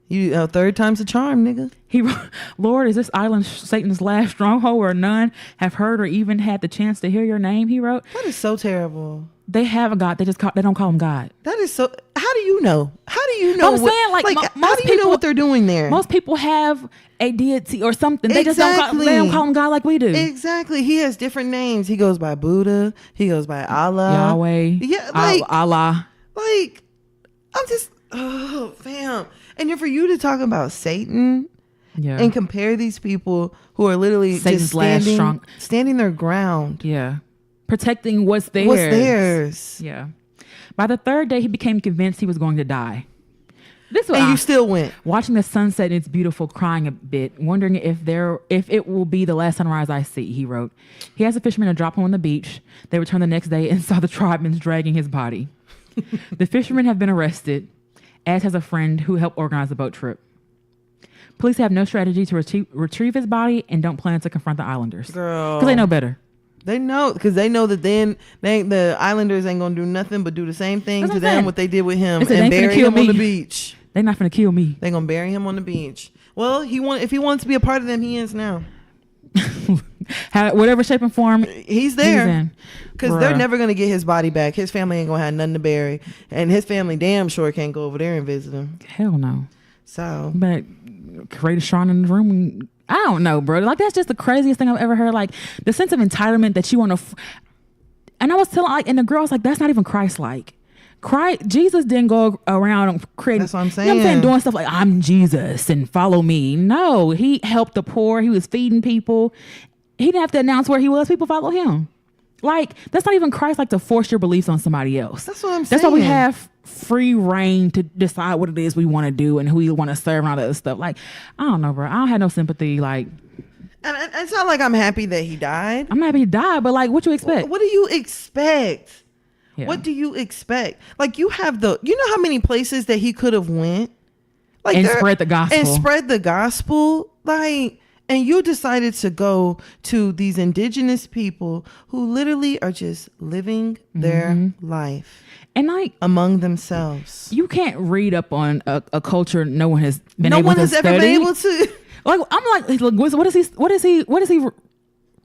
Speaker 2: You third time's a charm, nigga.
Speaker 1: He wrote, Lord, is this island Satan's last stronghold where none have heard or even had the chance to hear your name? He wrote.
Speaker 2: That is so terrible.
Speaker 1: They have a God. They don't call him God.
Speaker 2: That is so. How do you know? How do you know?
Speaker 1: I'm saying, like,
Speaker 2: how
Speaker 1: most
Speaker 2: do you know
Speaker 1: people-
Speaker 2: what they're doing there?
Speaker 1: Most people have a deity or something. They just
Speaker 2: Exactly.
Speaker 1: don't call him God like we do.
Speaker 2: Exactly. He has different names. He goes by Buddha. He goes by Allah.
Speaker 1: Yahweh.
Speaker 2: Yeah, like
Speaker 1: Allah.
Speaker 2: Like, I'm just, oh, fam. And then for you to talk about Satan
Speaker 1: Yeah.
Speaker 2: and compare these people who are literally
Speaker 1: Satan's
Speaker 2: just
Speaker 1: last strong-
Speaker 2: standing their ground.
Speaker 1: Yeah. Protecting what's theirs.
Speaker 2: What's theirs?
Speaker 1: Yeah. By the 3rd day, he became convinced he was going to die. This was
Speaker 2: And you still went.
Speaker 1: watching the sunset and it's beautiful, crying a bit, wondering if it will be the last sunrise I see, he wrote. He asked the fishermen to drop him on the beach. They returned the next day and saw the tribesmen dragging his body. The fishermen have been arrested, as has a friend who helped organize the boat trip. Police have no strategy to retrieve his body and don't plan to confront the islanders.
Speaker 2: Girl.
Speaker 1: Because they know better.
Speaker 2: They know, because they know that then the islanders ain't going to do nothing but do the same thing
Speaker 1: That's
Speaker 2: to
Speaker 1: what I'm saying.
Speaker 2: them what they did with him
Speaker 1: They said,
Speaker 2: and
Speaker 1: "They ain't finna
Speaker 2: bury
Speaker 1: kill
Speaker 2: him on
Speaker 1: me."
Speaker 2: the beach.
Speaker 1: They're not going to kill me.
Speaker 2: They're going to bury him on the beach. Well, if he wants to be a part of them, he is now.
Speaker 1: Whatever shape and form
Speaker 2: He's there.
Speaker 1: in.
Speaker 2: Because they're
Speaker 1: Bruh.
Speaker 2: never going to get his body back. His family ain't going to have nothing to bury. And his family damn sure can't go over there and visit him.
Speaker 1: Hell no.
Speaker 2: So,
Speaker 1: But create a shrine in the room. And, I don't know, bro. Like, that's just the craziest thing I've ever heard. Like, the sense of entitlement that you want to. And I was telling, like, and the girl was like, that's not even Christ-like. Jesus didn't go around creating.
Speaker 2: That's what I'm
Speaker 1: You know what I'm saying?
Speaker 2: saying.
Speaker 1: Doing stuff like, I'm Jesus and follow me. No, he helped the poor. He was feeding people. He didn't have to announce where he was. People follow him. Like, that's not even Christ-like to force your beliefs on somebody else.
Speaker 2: that's what I'm saying.
Speaker 1: That's why we have free reign to decide what it is we want to do and who we want to serve and all that other stuff. Like, I don't know, bro. I don't have no sympathy. Like,
Speaker 2: And it's not like I'm happy that he died.
Speaker 1: I'm happy to die, but like, what you expect?
Speaker 2: What do you expect?
Speaker 1: Yeah.
Speaker 2: What do you expect? Like, you have you know how many places that he could have went? Like,
Speaker 1: And spread the gospel.
Speaker 2: And spread the gospel. Like, and you decided to go to these indigenous people who literally are just living their life
Speaker 1: And like,
Speaker 2: among themselves.
Speaker 1: you can't read up on a culture no one has been
Speaker 2: No
Speaker 1: able
Speaker 2: one
Speaker 1: to
Speaker 2: has
Speaker 1: study.
Speaker 2: ever been able to.
Speaker 1: Like, I'm like, look, what is he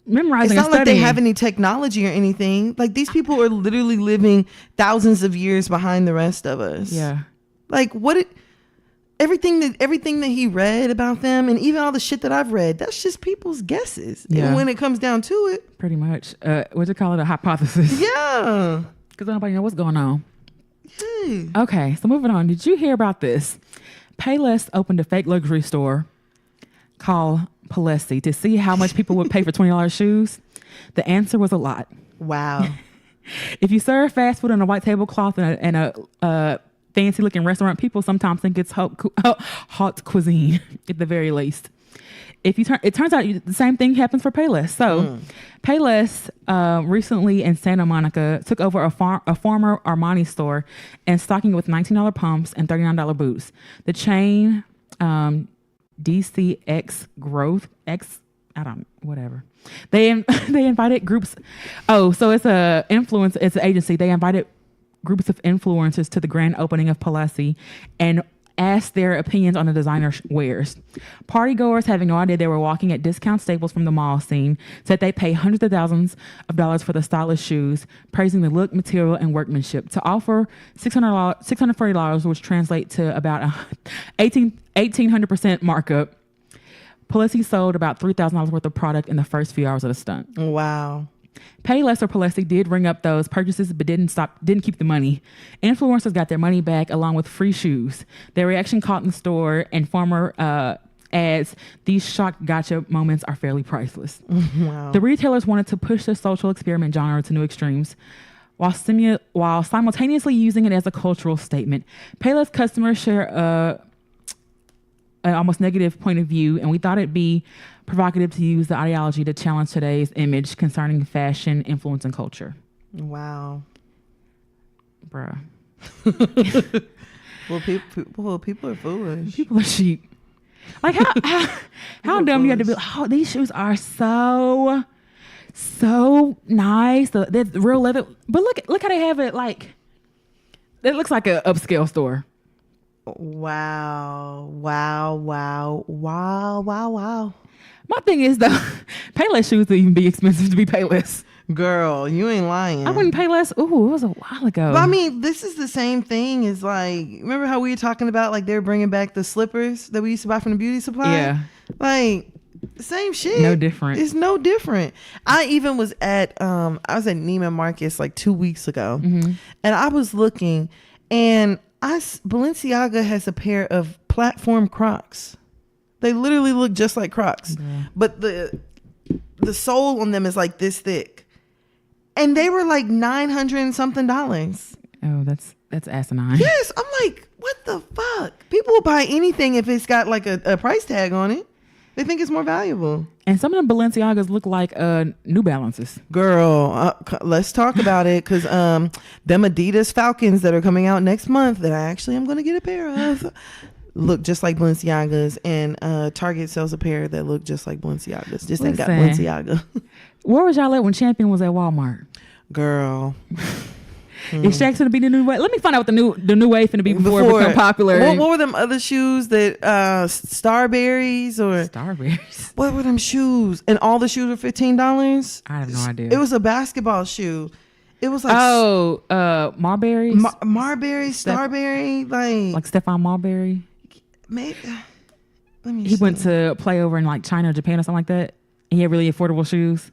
Speaker 1: memorizing?
Speaker 2: It's not
Speaker 1: and
Speaker 2: like they
Speaker 1: studying?
Speaker 2: have any technology or anything. Like, these people are literally living thousands of years behind the rest of us.
Speaker 1: Yeah.
Speaker 2: Like, everything that he read about them, and even all the shit that I've read, that's just people's guesses.
Speaker 1: Yeah.
Speaker 2: And when it comes down to it,
Speaker 1: Pretty much. What you call it? A hypothesis.
Speaker 2: yeah.
Speaker 1: Because nobody know what's going on.
Speaker 2: Hey.
Speaker 1: Okay, so moving on. Did you hear about this? Payless opened a fake luxury store called Palessi to see how much people would pay for $20 shoes. The answer was a lot.
Speaker 2: Wow.
Speaker 1: If you serve fast food on a white tablecloth in a fancy looking restaurant, people sometimes think it's hot cuisine at the very least. It turns out the same thing happens for Payless. So Payless recently in Santa Monica took over a former Armani store and stocking it with $19 pumps and $39 boots. The chain DCX Growth X, I don't, whatever. They invited groups. Oh, so it's it's an agency. They invited groups of influencers to the grand opening of Palessi and asked their opinions on the designer wares. Partygoers, having no idea they were walking at discount staples from the mall scene, said they pay hundreds of thousands of dollars for the stylish shoes, praising the look, material, and workmanship. To offer $640, which translates to about 1,800% markup, Palessi sold about $3,000 worth of product in the first few hours of the stunt.
Speaker 2: Wow.
Speaker 1: Payless or Palessi did ring up those purchases, but didn't keep the money. Influencers got their money back along with free shoes. Their reaction caught in the store and former ads, these shock gotcha moments are fairly priceless.
Speaker 2: Wow.
Speaker 1: The retailers wanted to push the social experiment genre to new extremes while simultaneously using it as a cultural statement. Payless customers share an almost negative point of view, and we thought it'd be provocative to use the ideology to challenge today's image concerning fashion, influence, and culture.
Speaker 2: Wow.
Speaker 1: Bruh.
Speaker 2: Well, people are foolish.
Speaker 1: People are sheep. Like, how dumb you have to be? Oh, these shoes are so nice. They're real leather. But look how they have it. Like, it looks like an upscale store.
Speaker 2: Wow.
Speaker 1: My thing is, though, Payless shoes would even be expensive to be Payless.
Speaker 2: Girl, you ain't lying.
Speaker 1: I wouldn't pay less. Ooh, it was a while ago.
Speaker 2: But I mean, this is the same thing as, like, remember how we were talking about, like, they're bringing back the slippers that we used to buy from the beauty supply?
Speaker 1: Yeah.
Speaker 2: Like, the same shit.
Speaker 1: No different.
Speaker 2: It's no different. I even was at Neiman Marcus like 2 weeks ago, and I was looking, and Balenciaga has a pair of platform Crocs. They literally look just like Crocs, but the sole on them is like this thick, and they were like $900 and something.
Speaker 1: Oh, that's asinine.
Speaker 2: Yes, I'm like, what the fuck? People will buy anything if it's got like a price tag on it. They think it's more valuable.
Speaker 1: And some of the Balenciagas look like New Balances.
Speaker 2: Girl, let's talk about it, because them Adidas Falcons that are coming out next month that I actually am going to get a pair of look just like Balenciagas, and Target sells a pair that look just like Balenciagas. Just ain't got Balenciaga.
Speaker 1: Where was y'all at when Champion was at Walmart?
Speaker 2: Girl.
Speaker 1: Is Shaq's gonna be the new wave? Let me find out what the new wave finna be before it become popular.
Speaker 2: What were them other shoes that Starberries or
Speaker 1: Starberries?
Speaker 2: What were them shoes? And all the shoes were $15.
Speaker 1: I have no idea.
Speaker 2: It was a basketball shoe. It was like
Speaker 1: Marberries,
Speaker 2: Marbury, Starberry,
Speaker 1: like Stephon Marbury.
Speaker 2: Maybe. Let me
Speaker 1: He
Speaker 2: see.
Speaker 1: went to play over in like China or Japan or something like that. And he had really affordable shoes.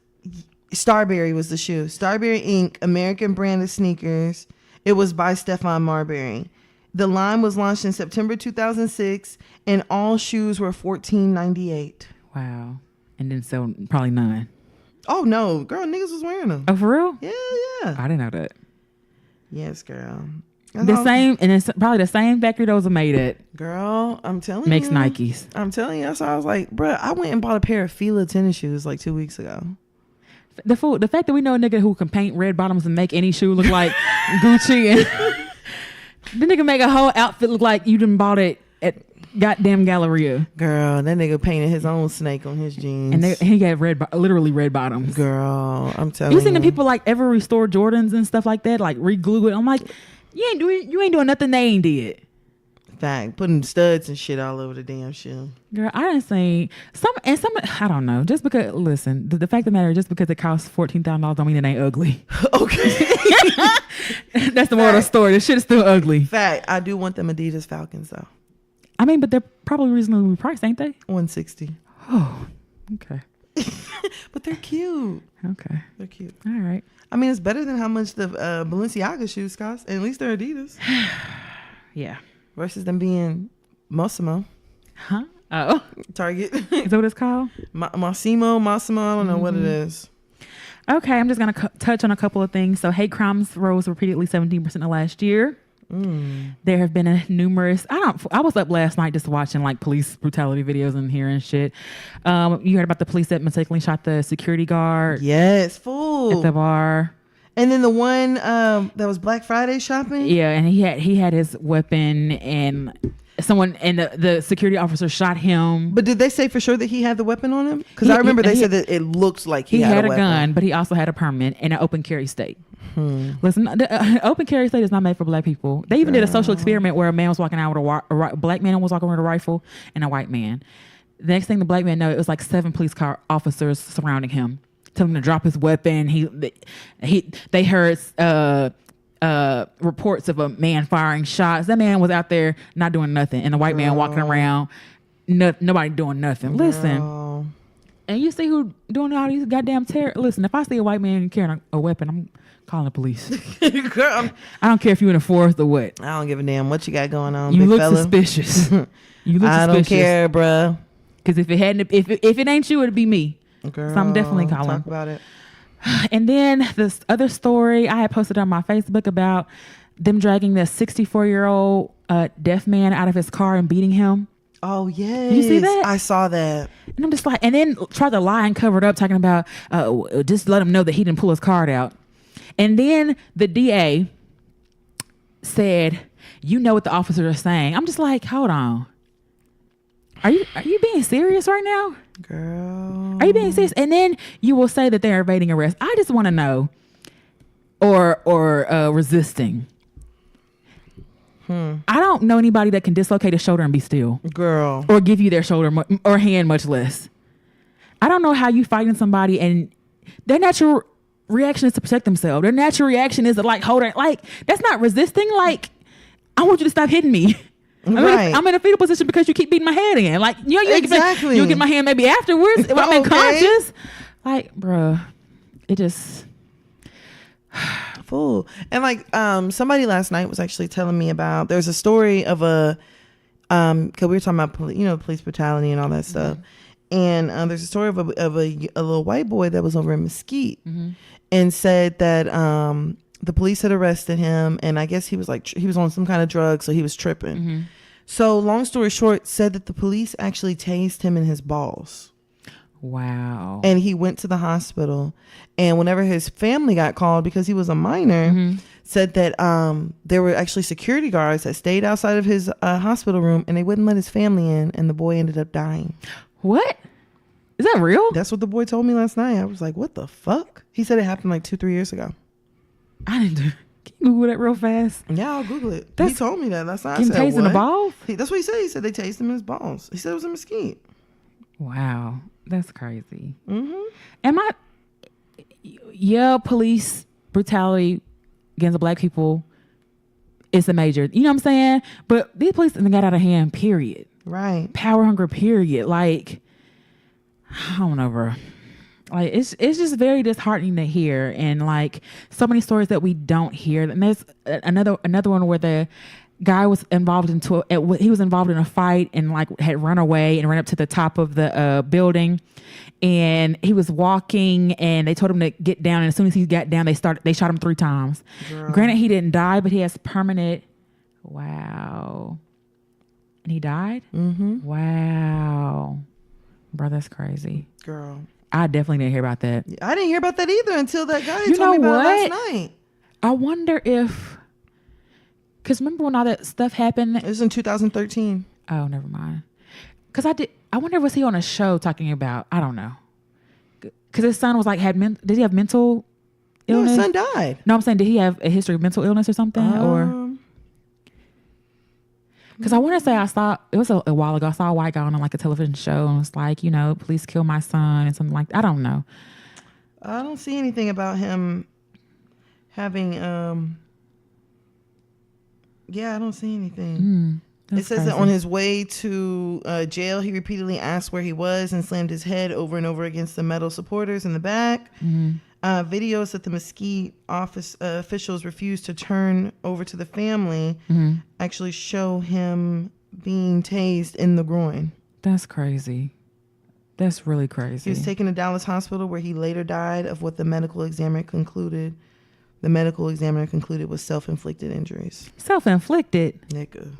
Speaker 2: Starberry was the shoe. Starberry Inc., American brand of sneakers. It was by Stephon Marbury. The line was launched in September 2006, and all shoes were $14.98.
Speaker 1: Wow. And didn't sell probably none.
Speaker 2: Oh no, girl, niggas was wearing them.
Speaker 1: Oh, for real?
Speaker 2: Yeah.
Speaker 1: I didn't know that.
Speaker 2: Yes, girl.
Speaker 1: The same, and it's probably the same factory those are made at.
Speaker 2: Girl, I'm telling you.
Speaker 1: Makes Nikes.
Speaker 2: I'm telling you. So I was like, bruh, I went and bought a pair of Fila tennis shoes like 2 weeks ago.
Speaker 1: The fact that we know a nigga who can paint red bottoms and make any shoe look like Gucci, and the nigga make a whole outfit look like you done bought it at goddamn Galleria.
Speaker 2: Girl, that nigga painted his own snake on his jeans.
Speaker 1: And he had literally red bottoms.
Speaker 2: Girm, I'm telling you.
Speaker 1: You seen the people like ever restore Jordans and stuff like that, like re-glue it? I'm like, you ain't doing nothing they ain't did.
Speaker 2: Fact, putting studs and shit all over the damn shoe.
Speaker 1: Girl, I didn't say some. I don't know. Just because, listen, the fact of the matter, just because it costs $14,000 don't mean it ain't ugly.
Speaker 2: Okay.
Speaker 1: That's the moral of the story. This shit is still ugly.
Speaker 2: Fact, I do want them Adidas Falcons though.
Speaker 1: I mean, but they're probably reasonably priced, ain't they?
Speaker 2: $160.
Speaker 1: Oh, okay.
Speaker 2: But they're cute.
Speaker 1: Okay.
Speaker 2: They're cute.
Speaker 1: All right.
Speaker 2: I mean, it's better than how much the Balenciaga shoes cost. And at least they're Adidas.
Speaker 1: Yeah.
Speaker 2: Versus them being Massimo.
Speaker 1: Huh? Oh.
Speaker 2: Target.
Speaker 1: Is that what it's called?
Speaker 2: Massimo, I don't know what it is.
Speaker 1: Okay, I'm just going to touch on a couple of things. So hate crimes rose repeatedly 17% in the last year. There have been numerous. I was up last night just watching like police brutality videos and hearing shit. You heard about the police that mistakenly shot the security guard
Speaker 2: Yes, fool.
Speaker 1: at the bar.
Speaker 2: And then the one that was Black Friday shopping.
Speaker 1: Yeah, and he had his weapon, and the security officer shot him.
Speaker 2: But did they say for sure that he had the weapon on him? Because I remember they said that it looked like he had a weapon.
Speaker 1: gun, but he also had a permit and an open carry state. Listen, the open carry state is not made for black people. They even did a social experiment where a man was walking out with a black man was walking with a rifle and a white man. The next thing the black man know, it was like 7 police car officers surrounding him, telling him to drop his weapon. They heard reports of a man firing shots. That man was out there not doing nothing, and a white man walking around, nobody doing nothing. Listen, and you see who doing all these goddamn terror. Listen, if I see a white man carrying a weapon, I'm calling the police.
Speaker 2: Girl,
Speaker 1: I don't care if you're in the forest or what.
Speaker 2: I don't give a damn what you got going on.
Speaker 1: You
Speaker 2: big
Speaker 1: look
Speaker 2: fella.
Speaker 1: suspicious. You look
Speaker 2: I
Speaker 1: suspicious.
Speaker 2: don't care, bruh.
Speaker 1: Because if it ain't you, it'd be me.
Speaker 2: Girl,
Speaker 1: So I'm definitely calling.
Speaker 2: Talk about it.
Speaker 1: And then this other story I had posted on my Facebook about them dragging the 64-year-old deaf man out of his car and beating him.
Speaker 2: Oh yes,
Speaker 1: You see that?
Speaker 2: I saw that.
Speaker 1: And I'm just like, and then try to lie and cover it up, talking about just let him know that he didn't pull his card out. And then the DA said, "You know what the officers are saying." I'm just like, hold on. Are you being serious right now?
Speaker 2: Girl,
Speaker 1: Are you being serious? And then you will say that they're evading arrest. I just want to know, or resisting. I don't know anybody that can dislocate a shoulder and be still,
Speaker 2: girl,
Speaker 1: or give you their shoulder or hand, much less. I don't know how you fighting somebody and their natural reaction is to protect themselves. Their natural reaction is to like hold it. Like that's not resisting. Like I want you to stop hitting me.
Speaker 2: Right.
Speaker 1: I'm in a fetal position because you keep beating my head in. Like you
Speaker 2: Exactly.
Speaker 1: You'll get my hand maybe afterwards if I'm
Speaker 2: Okay.
Speaker 1: unconscious. Like, bruh, it just.
Speaker 2: fool. And like somebody last night was actually telling me about there's a story of a because we were talking about police brutality and all that stuff. And there's a story of a little white boy that was over in Mesquite and said that the police had arrested him, and I guess he was on some kind of drug, so he was tripping. So long story short, said that the police actually tased him in his balls.
Speaker 1: Wow.
Speaker 2: And he went to the hospital, and whenever his family got called, because he was a minor, said that there were actually security guards that stayed outside of his hospital room, and they wouldn't let his family in, and the boy ended up dying.
Speaker 1: What? Is that real?
Speaker 2: That's what the boy told me last night. I was like, what the fuck? He said it happened like 2-3 years ago.
Speaker 1: I didn't do. Can you Google that real fast?
Speaker 2: Yeah, I'll Google it. He
Speaker 1: That's-
Speaker 2: told me that. That's not. I
Speaker 1: Getting
Speaker 2: said,
Speaker 1: tased in the
Speaker 2: what?
Speaker 1: balls?
Speaker 2: That's what he said. He said they tased him in his balls. He said it was in Mesquite.
Speaker 1: Wow, that's crazy. Police brutality against the black people is a major. You know what I'm saying? But these police got out of hand. Period.
Speaker 2: Right.
Speaker 1: Power hungry, period. Like, I don't know, bro. Like, it's just very disheartening to hear, and like so many stories that we don't hear. And there's another one where the guy was involved he was involved in a fight and like had run away and ran up to the top of the building, and he was walking and they told him to get down, and as soon as he got down they shot him 3 times.
Speaker 2: Girl.
Speaker 1: Granted, he didn't die, but he has permanent. Wow. And he died. Wow, bro, that's crazy.
Speaker 2: Girl,
Speaker 1: I definitely didn't hear about that.
Speaker 2: I didn't hear about that either until that guy
Speaker 1: You
Speaker 2: told me
Speaker 1: know
Speaker 2: about it
Speaker 1: what?
Speaker 2: last night.
Speaker 1: I wonder if, because remember when all that stuff happened?
Speaker 2: It was in 2013.
Speaker 1: Oh, never mind. Because I wonder, was he on a show talking about, I don't know. Because his son was like, did he have mental
Speaker 2: No,
Speaker 1: illness?
Speaker 2: his son died.
Speaker 1: No, I'm saying, did he have a history of mental illness or something? Or, because I want to say it was a while ago, I saw a white guy on like a television show and was like, police kill my son and something like that. I don't know.
Speaker 2: I don't see anything about him having I don't see anything. It says that on his way to jail, he repeatedly asked where he was and slammed his head over and over against the metal supporters in the back. Videos that the Mesquite office officials refused to turn over to the family actually show him being tased in the groin.
Speaker 1: That's crazy. That's really crazy.
Speaker 2: He was taken to Dallas Hospital, where he later died of what the medical examiner concluded. Was self-inflicted injuries.
Speaker 1: Self-inflicted?
Speaker 2: Nigga.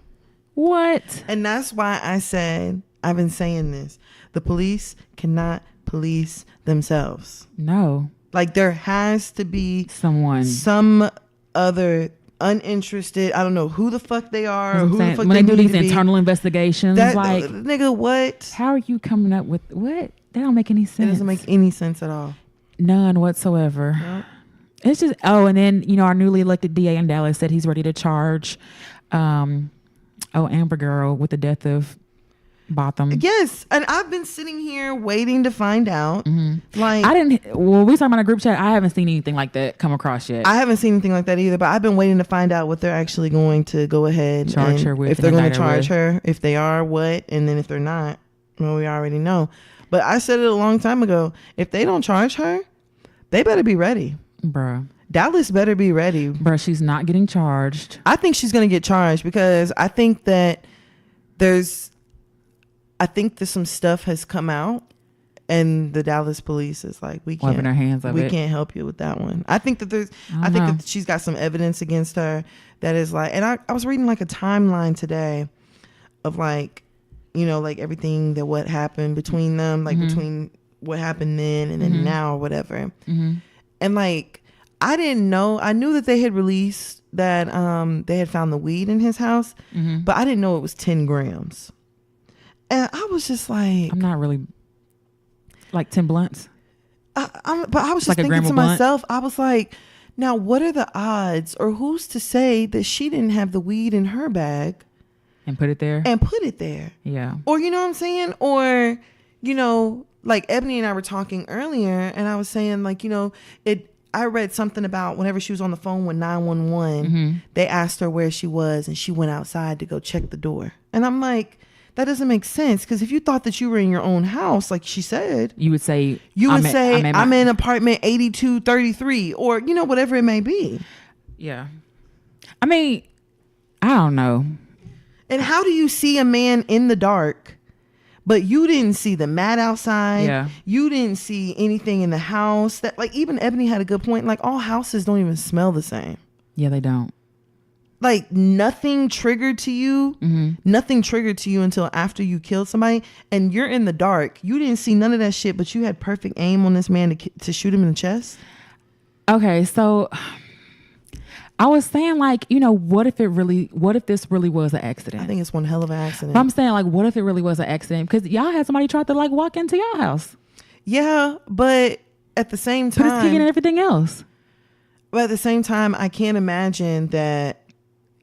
Speaker 1: What?
Speaker 2: And that's why I said, I've been saying this. The police cannot police themselves.
Speaker 1: No.
Speaker 2: Like, there has to be some other uninterested, I don't know who the fuck they are, or who the fuck
Speaker 1: when they do these internal investigations, like,
Speaker 2: nigga, what?
Speaker 1: How are you coming up with what? That don't make any sense.
Speaker 2: It doesn't make any sense at all.
Speaker 1: None whatsoever.
Speaker 2: Nope.
Speaker 1: It's just, and then, our newly elected DA in Dallas said he's ready to charge Amber Girl with the death of Botham.
Speaker 2: Yes, and I've been sitting here waiting to find out. Like,
Speaker 1: we talking about a group chat. I haven't seen anything like that come across yet.
Speaker 2: I haven't seen anything like that either, but I've been waiting to find out what they're actually going to go ahead
Speaker 1: charge her with.
Speaker 2: If they're going to charge her, if they are, what, and then if they're not, well, we already know. But I said it a long time ago. If they don't charge her, they better be ready. Bruh. Dallas better be ready.
Speaker 1: Bruh, she's not getting charged.
Speaker 2: I think she's going to get charged because I think that there's some stuff has come out and the Dallas police is like, we can't,
Speaker 1: their hands of
Speaker 2: we can't help you with that one. I think that that she's got some evidence against her that is like, and I was reading like a timeline today of like, like everything what happened between them, like between what happened then and then now or whatever. And like, I didn't know, I knew that they had released that they had found the weed in his house, but I didn't know it was 10 grams. And I was just like,
Speaker 1: I'm not really like 10 blunts.
Speaker 2: But I was just like thinking to myself, I was like, now what are the odds, or who's to say that she didn't have the weed in her bag
Speaker 1: and put it there?
Speaker 2: Yeah. Or, you know what I'm saying? Or, like Ebony and I were talking earlier and I was saying like, I read something about whenever she was on the phone with 911, they asked her where she was and she went outside to go check the door. And I'm like, that doesn't make sense, because if you thought that you were in your own house, like she said,
Speaker 1: you would say,
Speaker 2: I'm in apartment 8233, or, whatever it may be.
Speaker 1: Yeah. I mean, I don't know.
Speaker 2: And how do you see a man in the dark, but you didn't see the mat outside?
Speaker 1: Yeah.
Speaker 2: You didn't see anything in the house. That, like, even Ebony had a good point. Like, all houses don't even smell the same.
Speaker 1: Yeah, they don't.
Speaker 2: Like, nothing triggered to you. Nothing triggered to you until after you killed somebody, and you're in the dark. You didn't see none of that shit, but you had perfect aim on this man to shoot him in the chest.
Speaker 1: Okay, so I was saying, like, what if this really was an accident?
Speaker 2: I think it's one hell of an accident.
Speaker 1: But I'm saying, like, what if it really was an accident? Because y'all had somebody try to like walk into y'all house.
Speaker 2: Yeah, but at the same time,
Speaker 1: put his key in and everything else.
Speaker 2: But at the same time, I can't imagine that.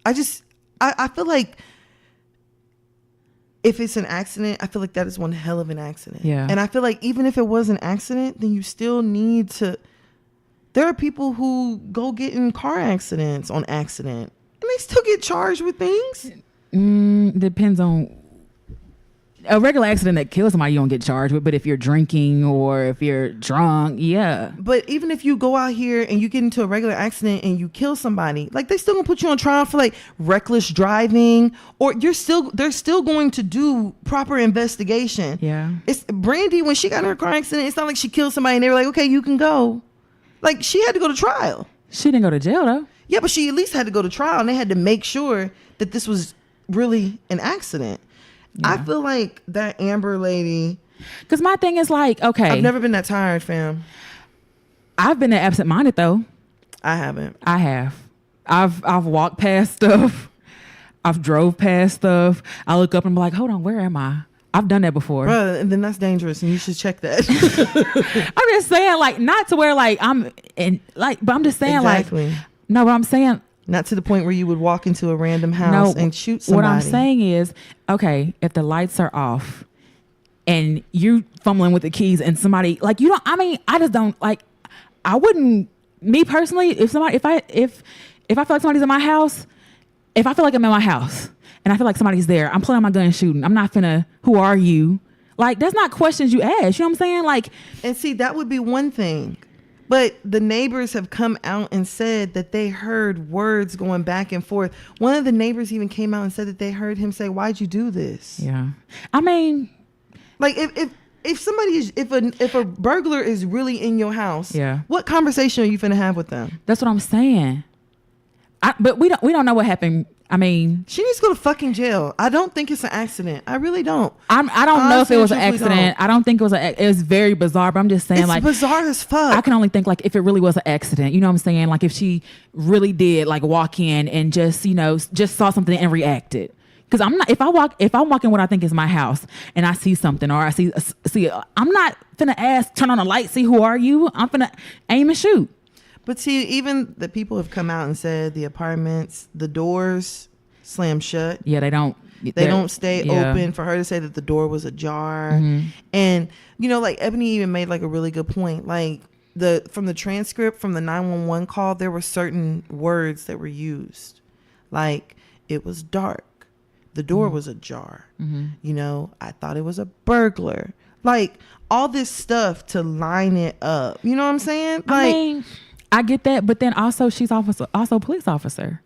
Speaker 2: I feel like if it's an accident, I feel like that is one hell of an accident.
Speaker 1: Yeah.
Speaker 2: And I feel like even if it was an accident, then you still need to. There are people who go get in car accidents on accident, and they still get charged with things.
Speaker 1: Depends on a regular accident that kills somebody, you don't get charged with. But if you're drinking or if you're drunk, yeah.
Speaker 2: But even if you go out here and you get into a regular accident and you kill somebody, like they still gonna put you on trial for like reckless driving, or they're still going to do proper investigation.
Speaker 1: Yeah.
Speaker 2: It's Brandy, when she got in her car accident, it's not like she killed somebody and they were like, okay, you can go. Like, she had to go to trial.
Speaker 1: She didn't go to jail though.
Speaker 2: Yeah, but she at least had to go to trial, and they had to make sure that this was really an accident.
Speaker 1: Yeah.
Speaker 2: I feel like that Amber lady.
Speaker 1: Because my thing is like, okay,
Speaker 2: I've never been that tired, fam.
Speaker 1: I've been absent-minded though.
Speaker 2: I haven't.
Speaker 1: I have. I've walked past stuff. I've drove past stuff. I look up and be like, hold on, where am I? I've done that before.
Speaker 2: Bruh, and then that's dangerous, and you should check that.
Speaker 1: I'm just saying, like, not to where like I'm in, like, but I'm just saying,
Speaker 2: Exactly.
Speaker 1: like, no, but I'm saying,
Speaker 2: Not to the point where you would walk into a random house and shoot somebody.
Speaker 1: what I'm saying is, okay, if the lights are off and you fumbling with the keys and somebody, like, you don't, I mean, I just don't, like, I wouldn't, me personally, if I feel like somebody's in my house, if I feel like I'm in my house and I feel like somebody's there, I'm pulling out my gun and shooting. I'm not finna, who are you? Like, that's not questions you ask. You know what I'm saying? Like,
Speaker 2: And see, that would be one thing. But the neighbors have come out and said that they heard words going back and forth. One of the neighbors even came out and said that they heard him say, "Why'd you do this?"
Speaker 1: yeah. I mean,
Speaker 2: Like, if somebody is, if a burglar is really in your house,
Speaker 1: Yeah.
Speaker 2: what conversation are you finna have with them?
Speaker 1: that's what I'm saying. But we don't know what happened. I mean,
Speaker 2: She needs to go to fucking jail. I don't think it's an accident. I really don't.
Speaker 1: I don't know if it was an
Speaker 2: Honestly,
Speaker 1: accident. I don't think it was it was very bizarre, but I'm just saying,
Speaker 2: It's
Speaker 1: like,
Speaker 2: bizarre as fuck.
Speaker 1: I can only think like if it really was an accident. You know what I'm saying? Like if she really did like walk in and just, you know, just saw something and reacted. Because I'm not, if I'm walking what I think is my house and I see something or I see, I'm not finna ask, turn on a light, see who are you? I'm finna aim and shoot.
Speaker 2: But see, even the people have come out and said the apartments, the doors slam shut.
Speaker 1: Yeah, they don't
Speaker 2: Stay
Speaker 1: yeah.
Speaker 2: open. For her to say that the door was ajar. And, you know, like Ebony even made like a really good point. Like from the transcript from the 911 call, there were certain words that were used. Like, it was dark. The door was ajar. You know, I thought it was a burglar. Like, all this stuff to line it up. You know what I'm saying? Like,
Speaker 1: I mean, I get that, but then also she's also a police officer.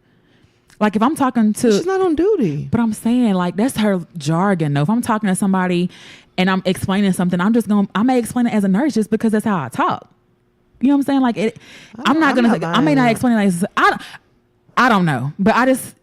Speaker 1: Like if I'm talking to,
Speaker 2: she's not on duty.
Speaker 1: but I'm saying like that's her jargon though. If I'm talking to somebody and I'm explaining something, I may explain it as a nurse just because that's how I talk. You know what I'm saying? Like I may not explain it like I don't know, but I just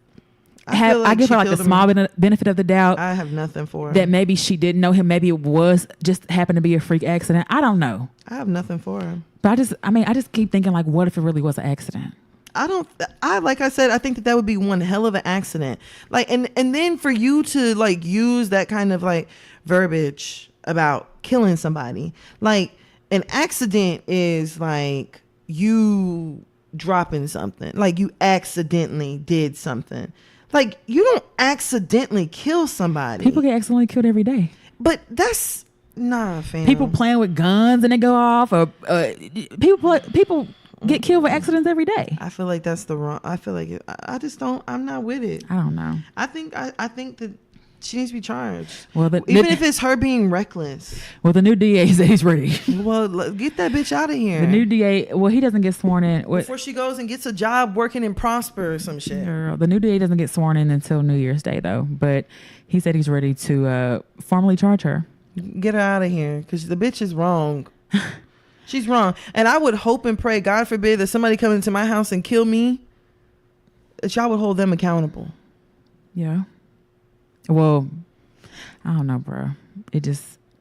Speaker 1: I give her like the small benefit of the doubt.
Speaker 2: I have nothing for her.
Speaker 1: That maybe she didn't know him. Maybe it was just happened to be a freak accident. I don't know.
Speaker 2: I have nothing for her.
Speaker 1: But I just keep thinking like, what if it really was an accident?
Speaker 2: Like I said, I think that would be one hell of an accident. Like, and then for you to like use that kind of like verbiage about killing somebody, like an accident is like you dropping something, like you accidentally did something. Like, you don't accidentally kill somebody.
Speaker 1: People get accidentally killed every day.
Speaker 2: But that's nah, fam.
Speaker 1: People playing with guns and they go off, or people get killed with accidents every day.
Speaker 2: I feel like that's the wrong. I feel like I just don't. I'm not with it.
Speaker 1: I don't know.
Speaker 2: I think that she needs to be charged.
Speaker 1: Well,
Speaker 2: even if it's her being reckless.
Speaker 1: Well, the new DA said he's ready.
Speaker 2: Well, get that bitch out of here.
Speaker 1: The new DA. Well, he doesn't get sworn in
Speaker 2: before she goes and gets a job working in Prosper or some shit.
Speaker 1: Girl, the new DA doesn't get sworn in until New Year's Day, though. But he said he's ready to formally charge her.
Speaker 2: Get her out of here, because the bitch is wrong. She's wrong, and I would hope and pray, God forbid, that somebody come into my house and kill me, that y'all would hold them accountable.
Speaker 1: Yeah. Well, I don't know, bro.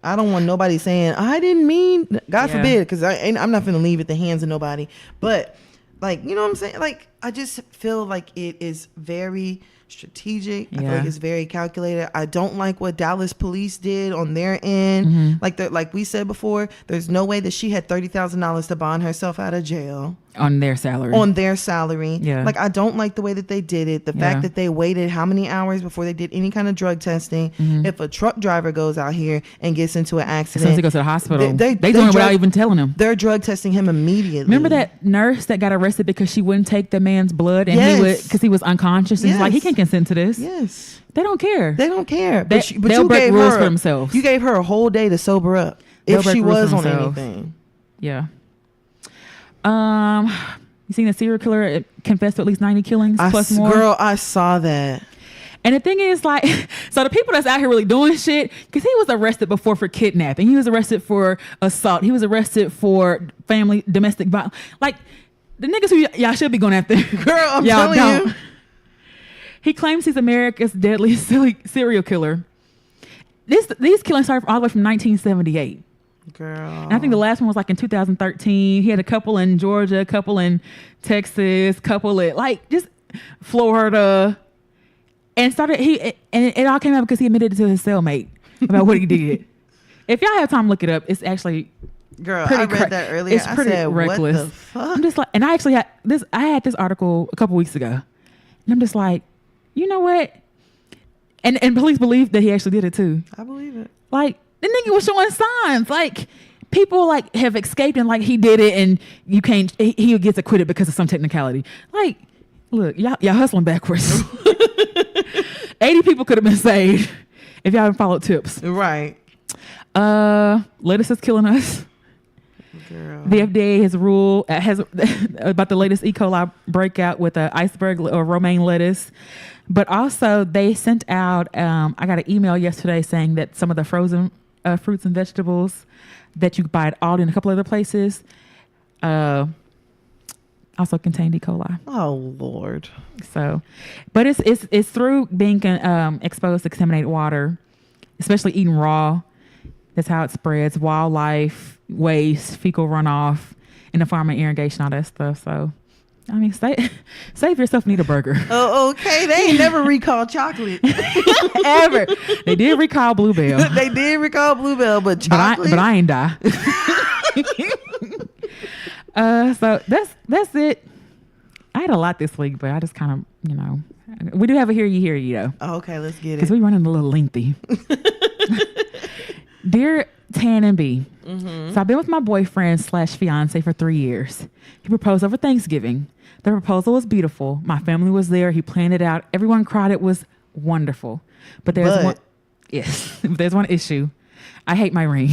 Speaker 2: I don't want nobody saying I didn't mean. God forbid, because I'm not gonna leave at the hands of nobody. But like, you know what I'm saying? Like, I just feel like it is very strategic. I feel like it's very calculated. I don't like what Dallas police did on their end. Like we said before, there's no way that she had $30,000 to bond herself out of jail.
Speaker 1: On their salary.
Speaker 2: Yeah. Like, I don't like the way that they did it. The fact that they waited how many hours before they did any kind of drug testing. If a truck driver goes out here and gets into an accident,
Speaker 1: as soon as he goes to the hospital, they doing it without even telling him.
Speaker 2: They're drug testing him immediately.
Speaker 1: Remember that nurse that got arrested because she wouldn't take the man's blood and
Speaker 2: Yes.
Speaker 1: because he was unconscious. And he's like, he
Speaker 2: Yes.
Speaker 1: can't consent to this.
Speaker 2: Yes.
Speaker 1: They don't care.
Speaker 2: They don't care.
Speaker 1: They-
Speaker 2: But
Speaker 1: they'll
Speaker 2: you
Speaker 1: break
Speaker 2: gave
Speaker 1: rules
Speaker 2: her
Speaker 1: for themselves.
Speaker 2: You gave her a whole day to sober up
Speaker 1: They'll
Speaker 2: if
Speaker 1: break
Speaker 2: she
Speaker 1: rules
Speaker 2: was
Speaker 1: for
Speaker 2: on
Speaker 1: themselves.
Speaker 2: anything.
Speaker 1: Yeah. You seen a serial killer confessed to at least 90 killings plus more?
Speaker 2: Girl, I saw that.
Speaker 1: And the thing is, like, so the people that's out here really doing shit, because he was arrested before for kidnapping. He was arrested for assault. He was arrested for domestic violence. Like, the niggas who y'all should be going after.
Speaker 2: Girl, I'm
Speaker 1: y'all
Speaker 2: telling
Speaker 1: don't.
Speaker 2: you.
Speaker 1: He claims he's America's deadliest serial killer. These killings started all the way from 1978.
Speaker 2: Girl.
Speaker 1: And I think the last one was like in 2013. He had a couple in Georgia, a couple in Texas, couple in like just Florida. And it all came out because he admitted to his cellmate about what he did. If y'all have time, look it up. It's actually
Speaker 2: Girl,
Speaker 1: pretty
Speaker 2: I read that earlier.
Speaker 1: It's pretty
Speaker 2: I said,
Speaker 1: reckless.
Speaker 2: What the fuck?
Speaker 1: I'm just like, and I actually had this. I had this article a couple weeks ago, and I'm just like, you know what? And police believe that he actually did it too.
Speaker 2: I believe it.
Speaker 1: Like the nigga was showing signs. Like people like have escaped and like he did it, and you can't. He gets acquitted because of some technicality. Like, look, y'all hustling backwards. 80 people could have been saved if y'all hadn't followed tips.
Speaker 2: Right.
Speaker 1: Lettuce is killing us.
Speaker 2: Girl.
Speaker 1: The FDA has ruled about the latest E. coli breakout with iceberg or romaine lettuce, but also they sent out. I got an email yesterday saying that some of the frozen fruits and vegetables that you can buy at Aldi and a couple other places also contained E. coli.
Speaker 2: Oh Lord.
Speaker 1: So, but it's through being exposed to contaminated water, especially eating raw. That's how it spreads. Wildlife waste, fecal runoff, in the farm and irrigation, all that stuff. So, I mean, save yourself, need a burger.
Speaker 2: Oh, okay. They ain't never recalled chocolate.
Speaker 1: Ever. They did recall Bluebell.
Speaker 2: They did recall Bluebell, but chocolate.
Speaker 1: But I ain't die. So that's it. I had a lot this week, but I just kind of, we do have a hear you though.
Speaker 2: Oh, okay, let's get
Speaker 1: Because
Speaker 2: it.
Speaker 1: we're running a little lengthy. Dear Tan and B, so I've been with my boyfriend / fiance for 3 years. He proposed over Thanksgiving. The proposal was beautiful. My family was there. He planned it out. Everyone cried. It was wonderful. But there's one issue. I hate my ring.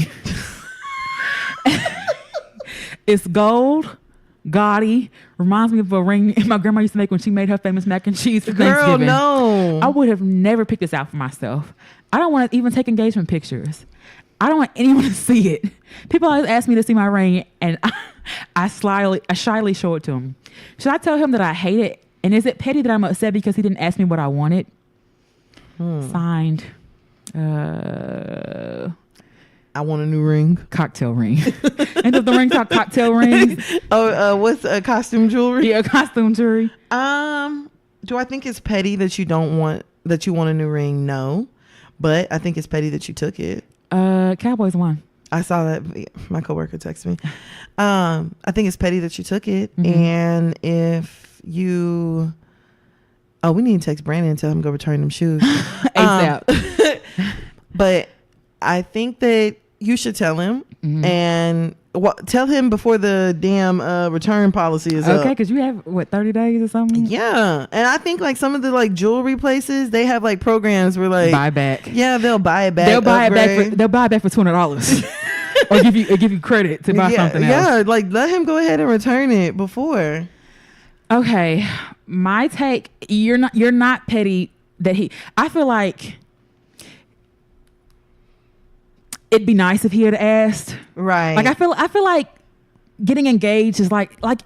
Speaker 1: It's gold, gaudy, reminds me of a ring my grandma used to make when she made her famous mac and cheese for
Speaker 2: Girl,
Speaker 1: Thanksgiving.
Speaker 2: no.
Speaker 1: I would have never picked this out for myself. I don't want to even take engagement pictures. I don't want anyone to see it. People always ask me to see my ring, and I shyly show it to him. Should I tell him that I hate it? And is it petty that I'm upset because he didn't ask me what I wanted? Signed,
Speaker 2: I want a new ring.
Speaker 1: cocktail ring. And if the ring called cocktail rings,
Speaker 2: What's costume jewelry?
Speaker 1: yeah, costume jewelry.
Speaker 2: Do I think it's petty that you want a new ring? No. But I think it's petty that you took it.
Speaker 1: Cowboys won.
Speaker 2: I saw that my coworker texted me. I think it's petty that you took it. And if you, we need to text Brandon and tell him to go return them shoes.
Speaker 1: ASAP.
Speaker 2: But I think that you should tell him and tell him before the damn return policy is up.
Speaker 1: Okay, because you have 30 days or something.
Speaker 2: Yeah, and I think like some of the like jewelry places, they have like programs where like
Speaker 1: Buy back.
Speaker 2: Yeah, they'll buy it back.
Speaker 1: They'll buy
Speaker 2: upgrade.
Speaker 1: it back for $200, or give you credit to buy something else.
Speaker 2: Yeah, like let him go ahead and return it before.
Speaker 1: Okay, my take. You're not petty that I feel like it'd be nice if he had asked.
Speaker 2: Right.
Speaker 1: Like I feel like getting engaged is like I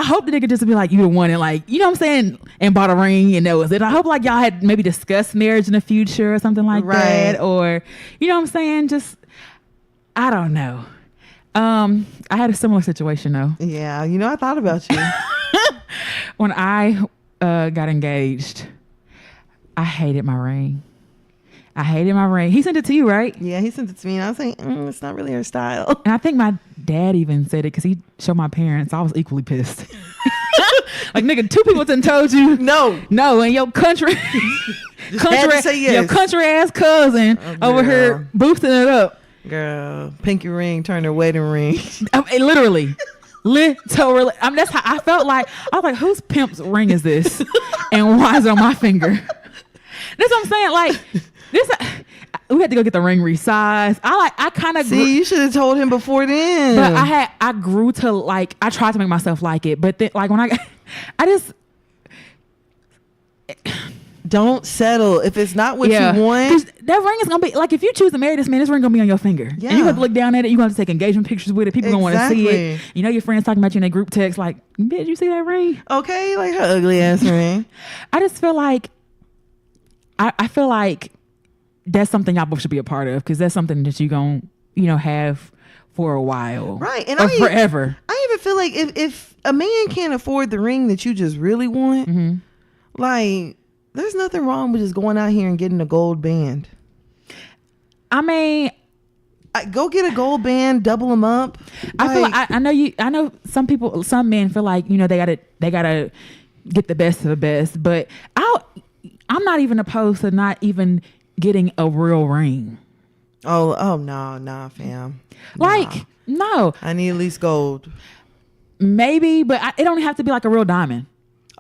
Speaker 1: hope the nigga just be like, you the one, and like, you know what I'm saying, and bought a ring and that was it. I hope like y'all had maybe discussed marriage in the future or something like that, or you know what I'm saying. Just I don't know. I had a similar situation though.
Speaker 2: Yeah, I thought about you.
Speaker 1: When I got engaged, I hated my ring. He sent it to you, right?
Speaker 2: Yeah, he sent it to me, and I was like, it's not really her style.
Speaker 1: And I think my dad even said it because he showed my parents. I was equally pissed. Like, nigga, 2 people done told you
Speaker 2: No,
Speaker 1: and your country
Speaker 2: had to say yes.
Speaker 1: your country ass cousin over here boosting it up.
Speaker 2: girl, pinky ring turned her wedding ring.
Speaker 1: Literally. Literally. I mean, that's how I felt like. I was like, whose pimp's ring is this? And why is it on my finger? That's what I'm saying. Like, this, we had to go get the ring resized. I kind of
Speaker 2: See, you should have told him before then.
Speaker 1: but I grew to like, I tried to make myself like it. But then, like, when I just,
Speaker 2: don't settle if it's not what you want.
Speaker 1: 'Cause that ring is gonna be like, if you choose to marry this man, this ring gonna be on your finger.
Speaker 2: Yeah.
Speaker 1: And you have to look down at it. You gonna have to take engagement pictures with it. People gonna want to see it.
Speaker 2: Exactly.
Speaker 1: You know, your friends talking about you in their group text, like, did you see that ring?
Speaker 2: Okay, like her ugly ass ring.
Speaker 1: I just feel like, I feel like that's something y'all both should be a part of, because that's something that you gonna, you know, have for a while,
Speaker 2: Right. And
Speaker 1: or forever.
Speaker 2: I even feel like if a man can't afford the ring that you just really want,
Speaker 1: Mm-hmm.
Speaker 2: like, there's nothing wrong with just going out here and getting a gold band.
Speaker 1: I mean,
Speaker 2: Go get a gold band, double them up.
Speaker 1: I feel like I know some men feel like, you know, they gotta get the best of the best, but I'm not even opposed to not even getting a real ring.
Speaker 2: Oh no, nah, fam.
Speaker 1: Like, no,
Speaker 2: I need at least gold.
Speaker 1: maybe, but it don't have to be like a real diamond.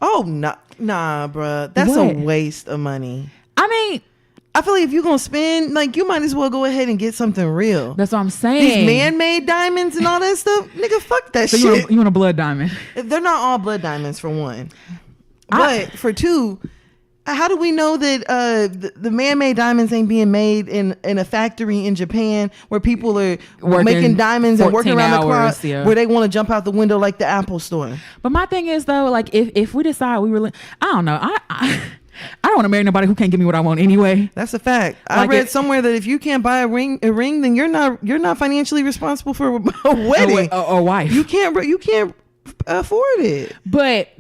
Speaker 2: Oh nah, bruh. That's
Speaker 1: What?
Speaker 2: a waste of money.
Speaker 1: I mean,
Speaker 2: I feel like if you're gonna spend, like, you might as well go ahead and get something real.
Speaker 1: that's what I'm saying.
Speaker 2: These man-made diamonds and all that stuff, nigga, fuck that
Speaker 1: so
Speaker 2: shit.
Speaker 1: you want a blood diamond?
Speaker 2: They're not all blood diamonds, for one. But for two, how do we know that the man-made diamonds ain't being made in a factory in Japan where people are making diamonds and working
Speaker 1: 14
Speaker 2: around the
Speaker 1: hours,
Speaker 2: clock,
Speaker 1: yeah.
Speaker 2: where they want to jump out the window like the Apple store?
Speaker 1: But my thing is, though, like, if we decide we really, I don't know, I don't want to marry nobody who can't give me what I want anyway.
Speaker 2: That's a fact. I
Speaker 1: Like
Speaker 2: read somewhere that if you can't buy a ring, then you're not financially responsible for a wedding.
Speaker 1: Or wife.
Speaker 2: You can't afford it.
Speaker 1: But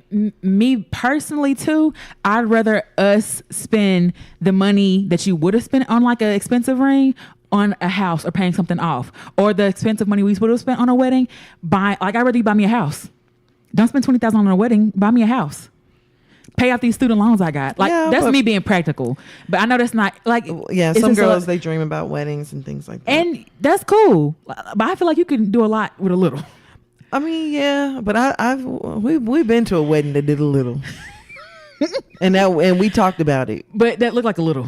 Speaker 1: me personally too, I'd rather us spend the money that you would have spent on like an expensive ring on a house or paying something off, or the expensive money we would have spent on a wedding. I'd rather you buy me a house. Don't spend $20,000 on a wedding. Buy me a house. Pay off these student loans I got. Like,
Speaker 2: Yeah,
Speaker 1: that's
Speaker 2: but-
Speaker 1: me being practical. But I know that's not like,
Speaker 2: Yeah,
Speaker 1: it's
Speaker 2: some
Speaker 1: just
Speaker 2: girls, they dream about weddings and things like that.
Speaker 1: and that's cool. But I feel like you can do a lot with a little.
Speaker 2: I mean, yeah, but we've been to a wedding that did a little, and we talked about it.
Speaker 1: But that looked like a little.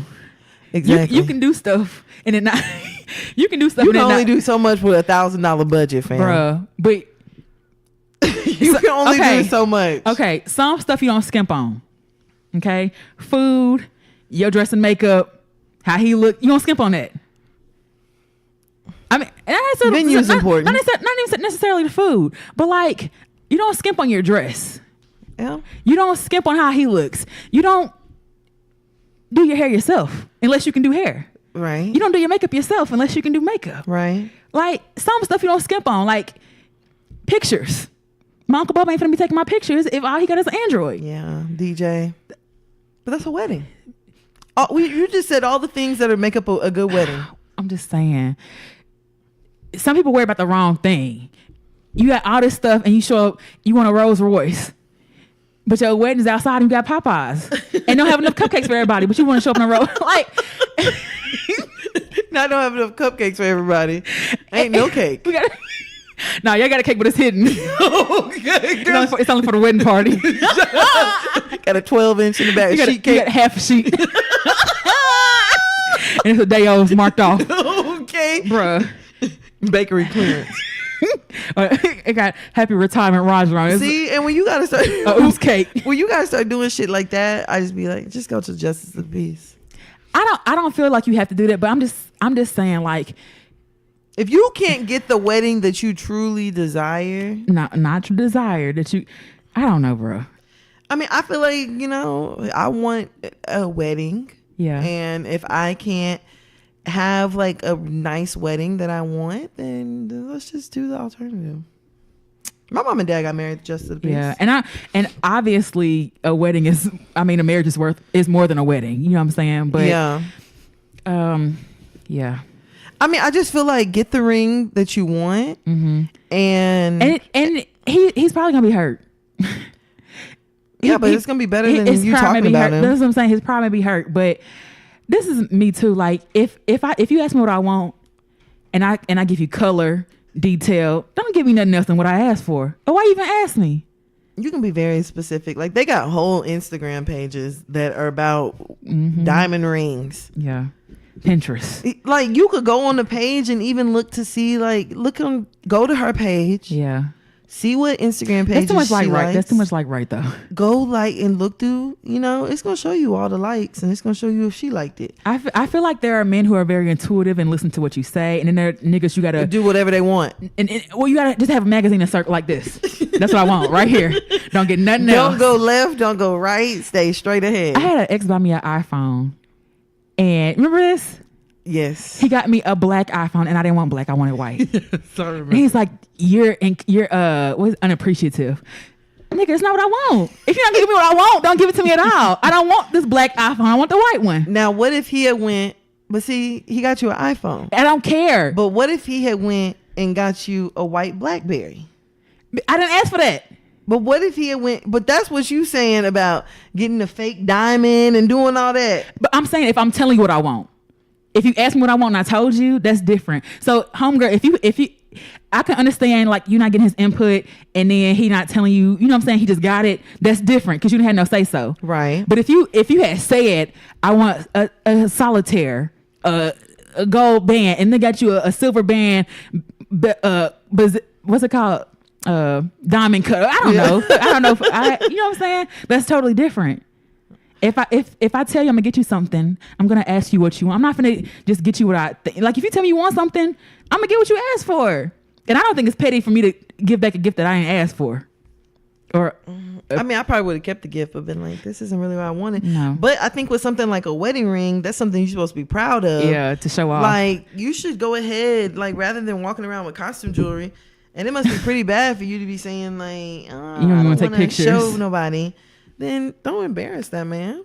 Speaker 2: Exactly.
Speaker 1: You can do stuff and then not. You can do stuff.
Speaker 2: You
Speaker 1: and
Speaker 2: can
Speaker 1: then
Speaker 2: only
Speaker 1: not,
Speaker 2: do so much with $1,000 budget, fam.
Speaker 1: bruh. But
Speaker 2: You can only
Speaker 1: okay.
Speaker 2: do so much.
Speaker 1: okay, some stuff you don't skimp on. Okay, food, your dress and makeup, how he look. You don't skimp on that. I mean, and that's
Speaker 2: Venue's important.
Speaker 1: Not even necessarily the food, but like, you don't skimp on your dress.
Speaker 2: Yeah.
Speaker 1: You don't skimp on how he looks. You don't do your hair yourself unless you can do hair.
Speaker 2: Right.
Speaker 1: You don't do your makeup yourself unless you can do makeup.
Speaker 2: Right.
Speaker 1: Like, some stuff you don't skimp on, like pictures. My Uncle Bob ain't finna be taking my pictures if all he got is an Android.
Speaker 2: Yeah. DJ. But that's a wedding. Oh, you just said all the things that make up a good wedding.
Speaker 1: I'm just saying. Some people worry about the wrong thing. You got all this stuff and you show up, you want a Rolls Royce. But your wedding's outside and you got Popeyes. And don't have enough cupcakes for everybody, but you want to show up in a row. Like,
Speaker 2: I don't have enough cupcakes for everybody. Ain't no cake.
Speaker 1: we got no, y'all got a cake, but it's hidden.
Speaker 2: Okay,
Speaker 1: It's only for the wedding party.
Speaker 2: Got a 12-inch in the back.
Speaker 1: You got,
Speaker 2: Sheet
Speaker 1: you
Speaker 2: cake.
Speaker 1: got half a sheet. And it's a day old marked off.
Speaker 2: Okay.
Speaker 1: Bruh.
Speaker 2: Bakery clearance.
Speaker 1: It got happy retirement Roger on it.
Speaker 2: See, and when you gotta start,
Speaker 1: Oops cake.
Speaker 2: when you gotta start doing shit like that, I just be like, just go to Justice of the Peace.
Speaker 1: I don't feel like you have to do that, but I'm just saying, like,
Speaker 2: If you can't get the wedding that you truly desire,
Speaker 1: not your desire that you, I don't know, bro.
Speaker 2: I mean, I feel like, I want a wedding.
Speaker 1: Yeah.
Speaker 2: And if I can't have like a nice wedding that I want, then let's just do the alternative. My mom and dad got married just to the peace.
Speaker 1: Yeah, and obviously a wedding is, I mean, a marriage is more than a wedding. You know what I'm saying? But
Speaker 2: yeah.
Speaker 1: Yeah.
Speaker 2: I mean, I just feel like get the ring that you want, and
Speaker 1: he's probably gonna be hurt.
Speaker 2: yeah, but it's gonna be better than
Speaker 1: his
Speaker 2: you
Speaker 1: pride may
Speaker 2: talking
Speaker 1: be
Speaker 2: about
Speaker 1: hurt.
Speaker 2: him.
Speaker 1: That's what I'm saying. His pride may be hurt, but this is me too. Like, if you ask me what I want, and I give you color, detailed. Don't give me nothing else than what I asked for. Oh, why even ask me?
Speaker 2: You can be very specific. Like, they got whole Instagram pages that are about diamond rings.
Speaker 1: Yeah. Pinterest.
Speaker 2: Like, you could go on the page and even look to see, like, go to her page.
Speaker 1: Yeah.
Speaker 2: See what Instagram pages
Speaker 1: That's too much like
Speaker 2: she
Speaker 1: right.
Speaker 2: likes.
Speaker 1: That's too much like right though.
Speaker 2: Go like and look through, it's going to show you all the likes, and it's going to show you if she liked it.
Speaker 1: I feel like there are men who are very intuitive and listen to what you say, and then there are niggas you gotta
Speaker 2: Do whatever they want.
Speaker 1: and well, you gotta just have a magazine and circle like this. That's what I want right here. Don't get nothing else.
Speaker 2: Don't go left, don't go right, stay straight ahead.
Speaker 1: I had an ex buy me an iPhone, and remember this?
Speaker 2: Yes.
Speaker 1: He got me a black iPhone, and I didn't want black. I wanted white.
Speaker 2: Sorry,
Speaker 1: And he's like, you're unappreciative. Nigga, it's not what I want. If you're not giving me what I want, don't give it to me at all. I don't want this black iPhone. I want the white one.
Speaker 2: Now, what if he had went, but see, he got you an iPhone.
Speaker 1: I don't care.
Speaker 2: But what if he had went and got you a white BlackBerry?
Speaker 1: I didn't ask for that.
Speaker 2: But what if he had went, but that's what you saying about getting a fake diamond and doing all that.
Speaker 1: But I'm saying if I'm telling you what I want. If you ask me what I want and I told you, that's different. So, homegirl, if you, I can understand like you not getting his input and then he not telling you, you know what I'm saying? He just got it. That's different because you didn't have no say so.
Speaker 2: Right.
Speaker 1: But if you had said, I want a solitaire, a gold band, and they got you a silver band, what's it called? Diamond cutter. I don't know. You know what I'm saying? That's totally different. If I tell you I'm gonna get you something, I'm gonna ask you what you want. I'm not gonna just get you what I think. Like if you tell me you want something, I'm gonna get what you asked for. And I don't think it's petty for me to give back a gift that I ain't asked for. Or
Speaker 2: I mean, I probably would have kept the gift, but been like, this isn't really what I wanted.
Speaker 1: No.
Speaker 2: But I think with something like a wedding ring, that's something you're supposed to be proud of.
Speaker 1: yeah, to show off.
Speaker 2: Like, you should go ahead, like, rather than walking around with costume jewelry. And it must be pretty bad for you to be saying, like, oh,
Speaker 1: You don't
Speaker 2: I
Speaker 1: wanna
Speaker 2: don't
Speaker 1: take
Speaker 2: want to
Speaker 1: pictures.
Speaker 2: show nobody. Then don't embarrass that man.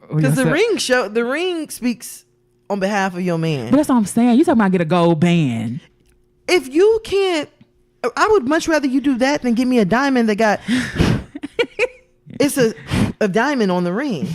Speaker 1: Or
Speaker 2: Because the
Speaker 1: yourself.
Speaker 2: ring speaks on behalf of your man.
Speaker 1: But that's what I'm saying. You talking about get a gold band.
Speaker 2: If you can't, I would much rather you do that than give me a diamond that got it's a diamond on the ring.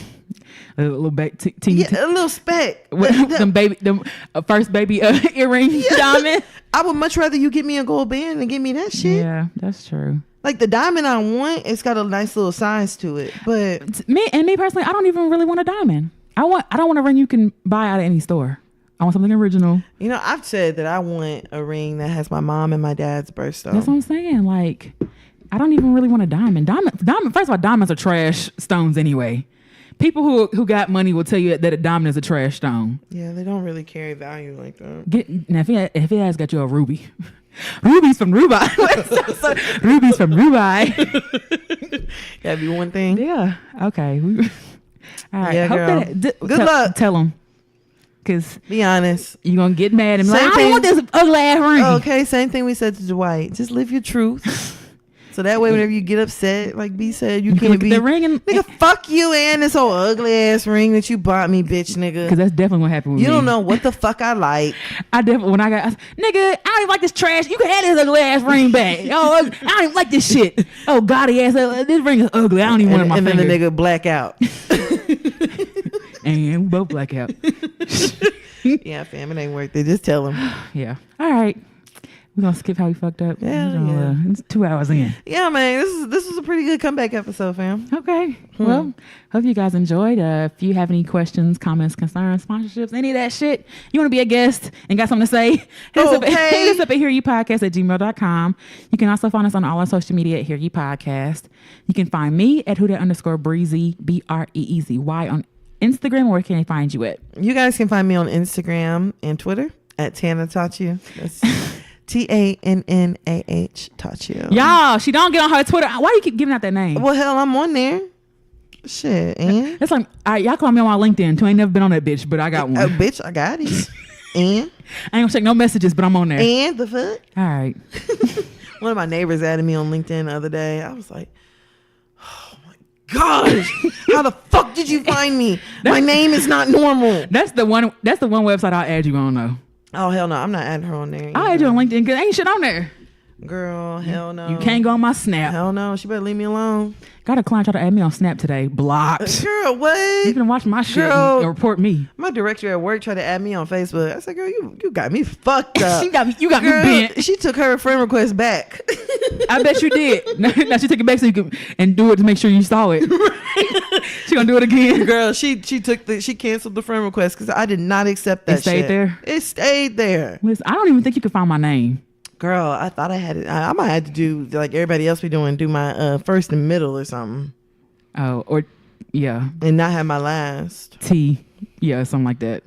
Speaker 1: A little teeny.
Speaker 2: Yeah, a little speck.
Speaker 1: Them first baby earring diamond.
Speaker 2: I would much rather you get me a gold band than give me that shit.
Speaker 1: Yeah, that's true.
Speaker 2: Like the diamond I want, it's got a nice little size to it. But
Speaker 1: Me personally, I don't even really want a diamond. I don't want a ring you can buy out of any store. I want something original.
Speaker 2: I've said that I want a ring that has my mom and my dad's birthstone.
Speaker 1: That's what I'm saying. Like, I don't even really want a diamond. Diamond. First of all, diamonds are trash stones anyway. People who got money will tell you that a diamond is a trash stone.
Speaker 2: Yeah, they don't really carry value like that.
Speaker 1: Now if he has got you a ruby, rubies from Rubai, rubies from Rubai.
Speaker 2: That'd be one thing.
Speaker 1: Yeah. Okay. All right.
Speaker 2: Yeah, girl. Good luck.
Speaker 1: Tell him, cause
Speaker 2: Be honest.
Speaker 1: you're gonna get mad and be like,
Speaker 2: Same
Speaker 1: I don't want this ugly ass ring.
Speaker 2: Okay, same thing we said to Dwight. Just live your truth. So that way, whenever you get upset, like B said, you
Speaker 1: You can
Speaker 2: can't
Speaker 1: look at
Speaker 2: be
Speaker 1: the ring and
Speaker 2: nigga. Fuck you and this whole ugly ass ring that you bought me, bitch, nigga.
Speaker 1: because that's definitely what happened with
Speaker 2: You
Speaker 1: me.
Speaker 2: don't know what the fuck I like.
Speaker 1: I definitely nigga, I don't even like this trash. You can have this ugly ass ring back. Oh, I don't even like this shit. Oh, gaudy ass. This ring is ugly. I don't even want it on my
Speaker 2: And then
Speaker 1: finger.
Speaker 2: the nigga black out.
Speaker 1: And we both black out.
Speaker 2: Yeah, fam, it ain't worth it. Just tell him.
Speaker 1: Yeah. All right. We're gonna skip how we fucked up.
Speaker 2: Yeah.
Speaker 1: It's 2 hours in.
Speaker 2: Yeah, man, this was a pretty good comeback episode, fam.
Speaker 1: Okay. Well, hope you guys enjoyed. If you have any questions, comments, concerns, sponsorships, any of that shit, you want to be a guest and got something to say, hit us up at hearyupodcast@gmail.com. You can also find us on all our social media at Hear You Podcast. You can find me at @Huda_Breezy, BREEZY on Instagram. Where can I find you at?
Speaker 2: You guys can find me on Instagram and Twitter at Tana Taught You. That's TANNAH Taught You.
Speaker 1: Y'all, she don't get on her Twitter. Why do you keep giving out that name?
Speaker 2: Well, hell, I'm on there. Shit, and
Speaker 1: That's like, all right, y'all call me on my LinkedIn too. I ain't never been on that bitch, but I got one.
Speaker 2: bitch, I got it. And
Speaker 1: I ain't gonna check no messages, but I'm on there.
Speaker 2: and the fuck.
Speaker 1: All right.
Speaker 2: One of my neighbors added me on LinkedIn the other day. I was like, oh my gosh, how the fuck did you find me? My name is not normal.
Speaker 1: That's the one website I'll add you on though.
Speaker 2: Oh hell no, I'm not adding her on there.
Speaker 1: I'll add you on LinkedIn because ain't shit on there.
Speaker 2: Girl, hell no.
Speaker 1: You can't go on my Snap.
Speaker 2: Hell no, she better leave me alone.
Speaker 1: Got a client try to add me on Snap today. Blocked.
Speaker 2: Girl, what?
Speaker 1: You can watch my shit
Speaker 2: Girl.
Speaker 1: and report me.
Speaker 2: My director at work tried to add me on Facebook. I said, girl, you got me fucked up.
Speaker 1: You got me
Speaker 2: Girl,
Speaker 1: bent.
Speaker 2: she took her friend request back.
Speaker 1: I bet you did. Now she take it back so you can and do it to make sure you saw it. She gonna do it again.
Speaker 2: Girl, she canceled the friend request because I did not accept that.
Speaker 1: It stayed
Speaker 2: shit.
Speaker 1: there?
Speaker 2: It stayed there.
Speaker 1: Listen, I don't even think you could find my name.
Speaker 2: Girl, I thought I had it. I might have to do like everybody else be doing, do my first and middle or something,
Speaker 1: Oh, or yeah,
Speaker 2: and not have my last.
Speaker 1: T. Yeah, something like that.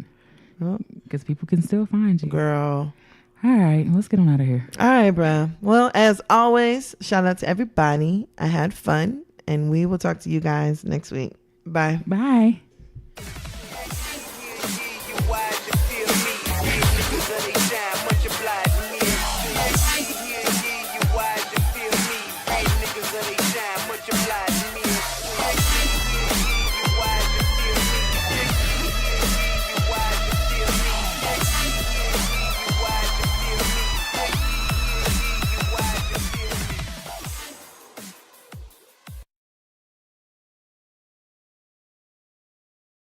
Speaker 2: Oh,
Speaker 1: Because people can still find you.
Speaker 2: girl.
Speaker 1: All right, let's get on out of here.
Speaker 2: All right, bruh. Well, as always, shout out to everybody. I had fun, and we will talk to you guys next week. Bye.
Speaker 1: Bye.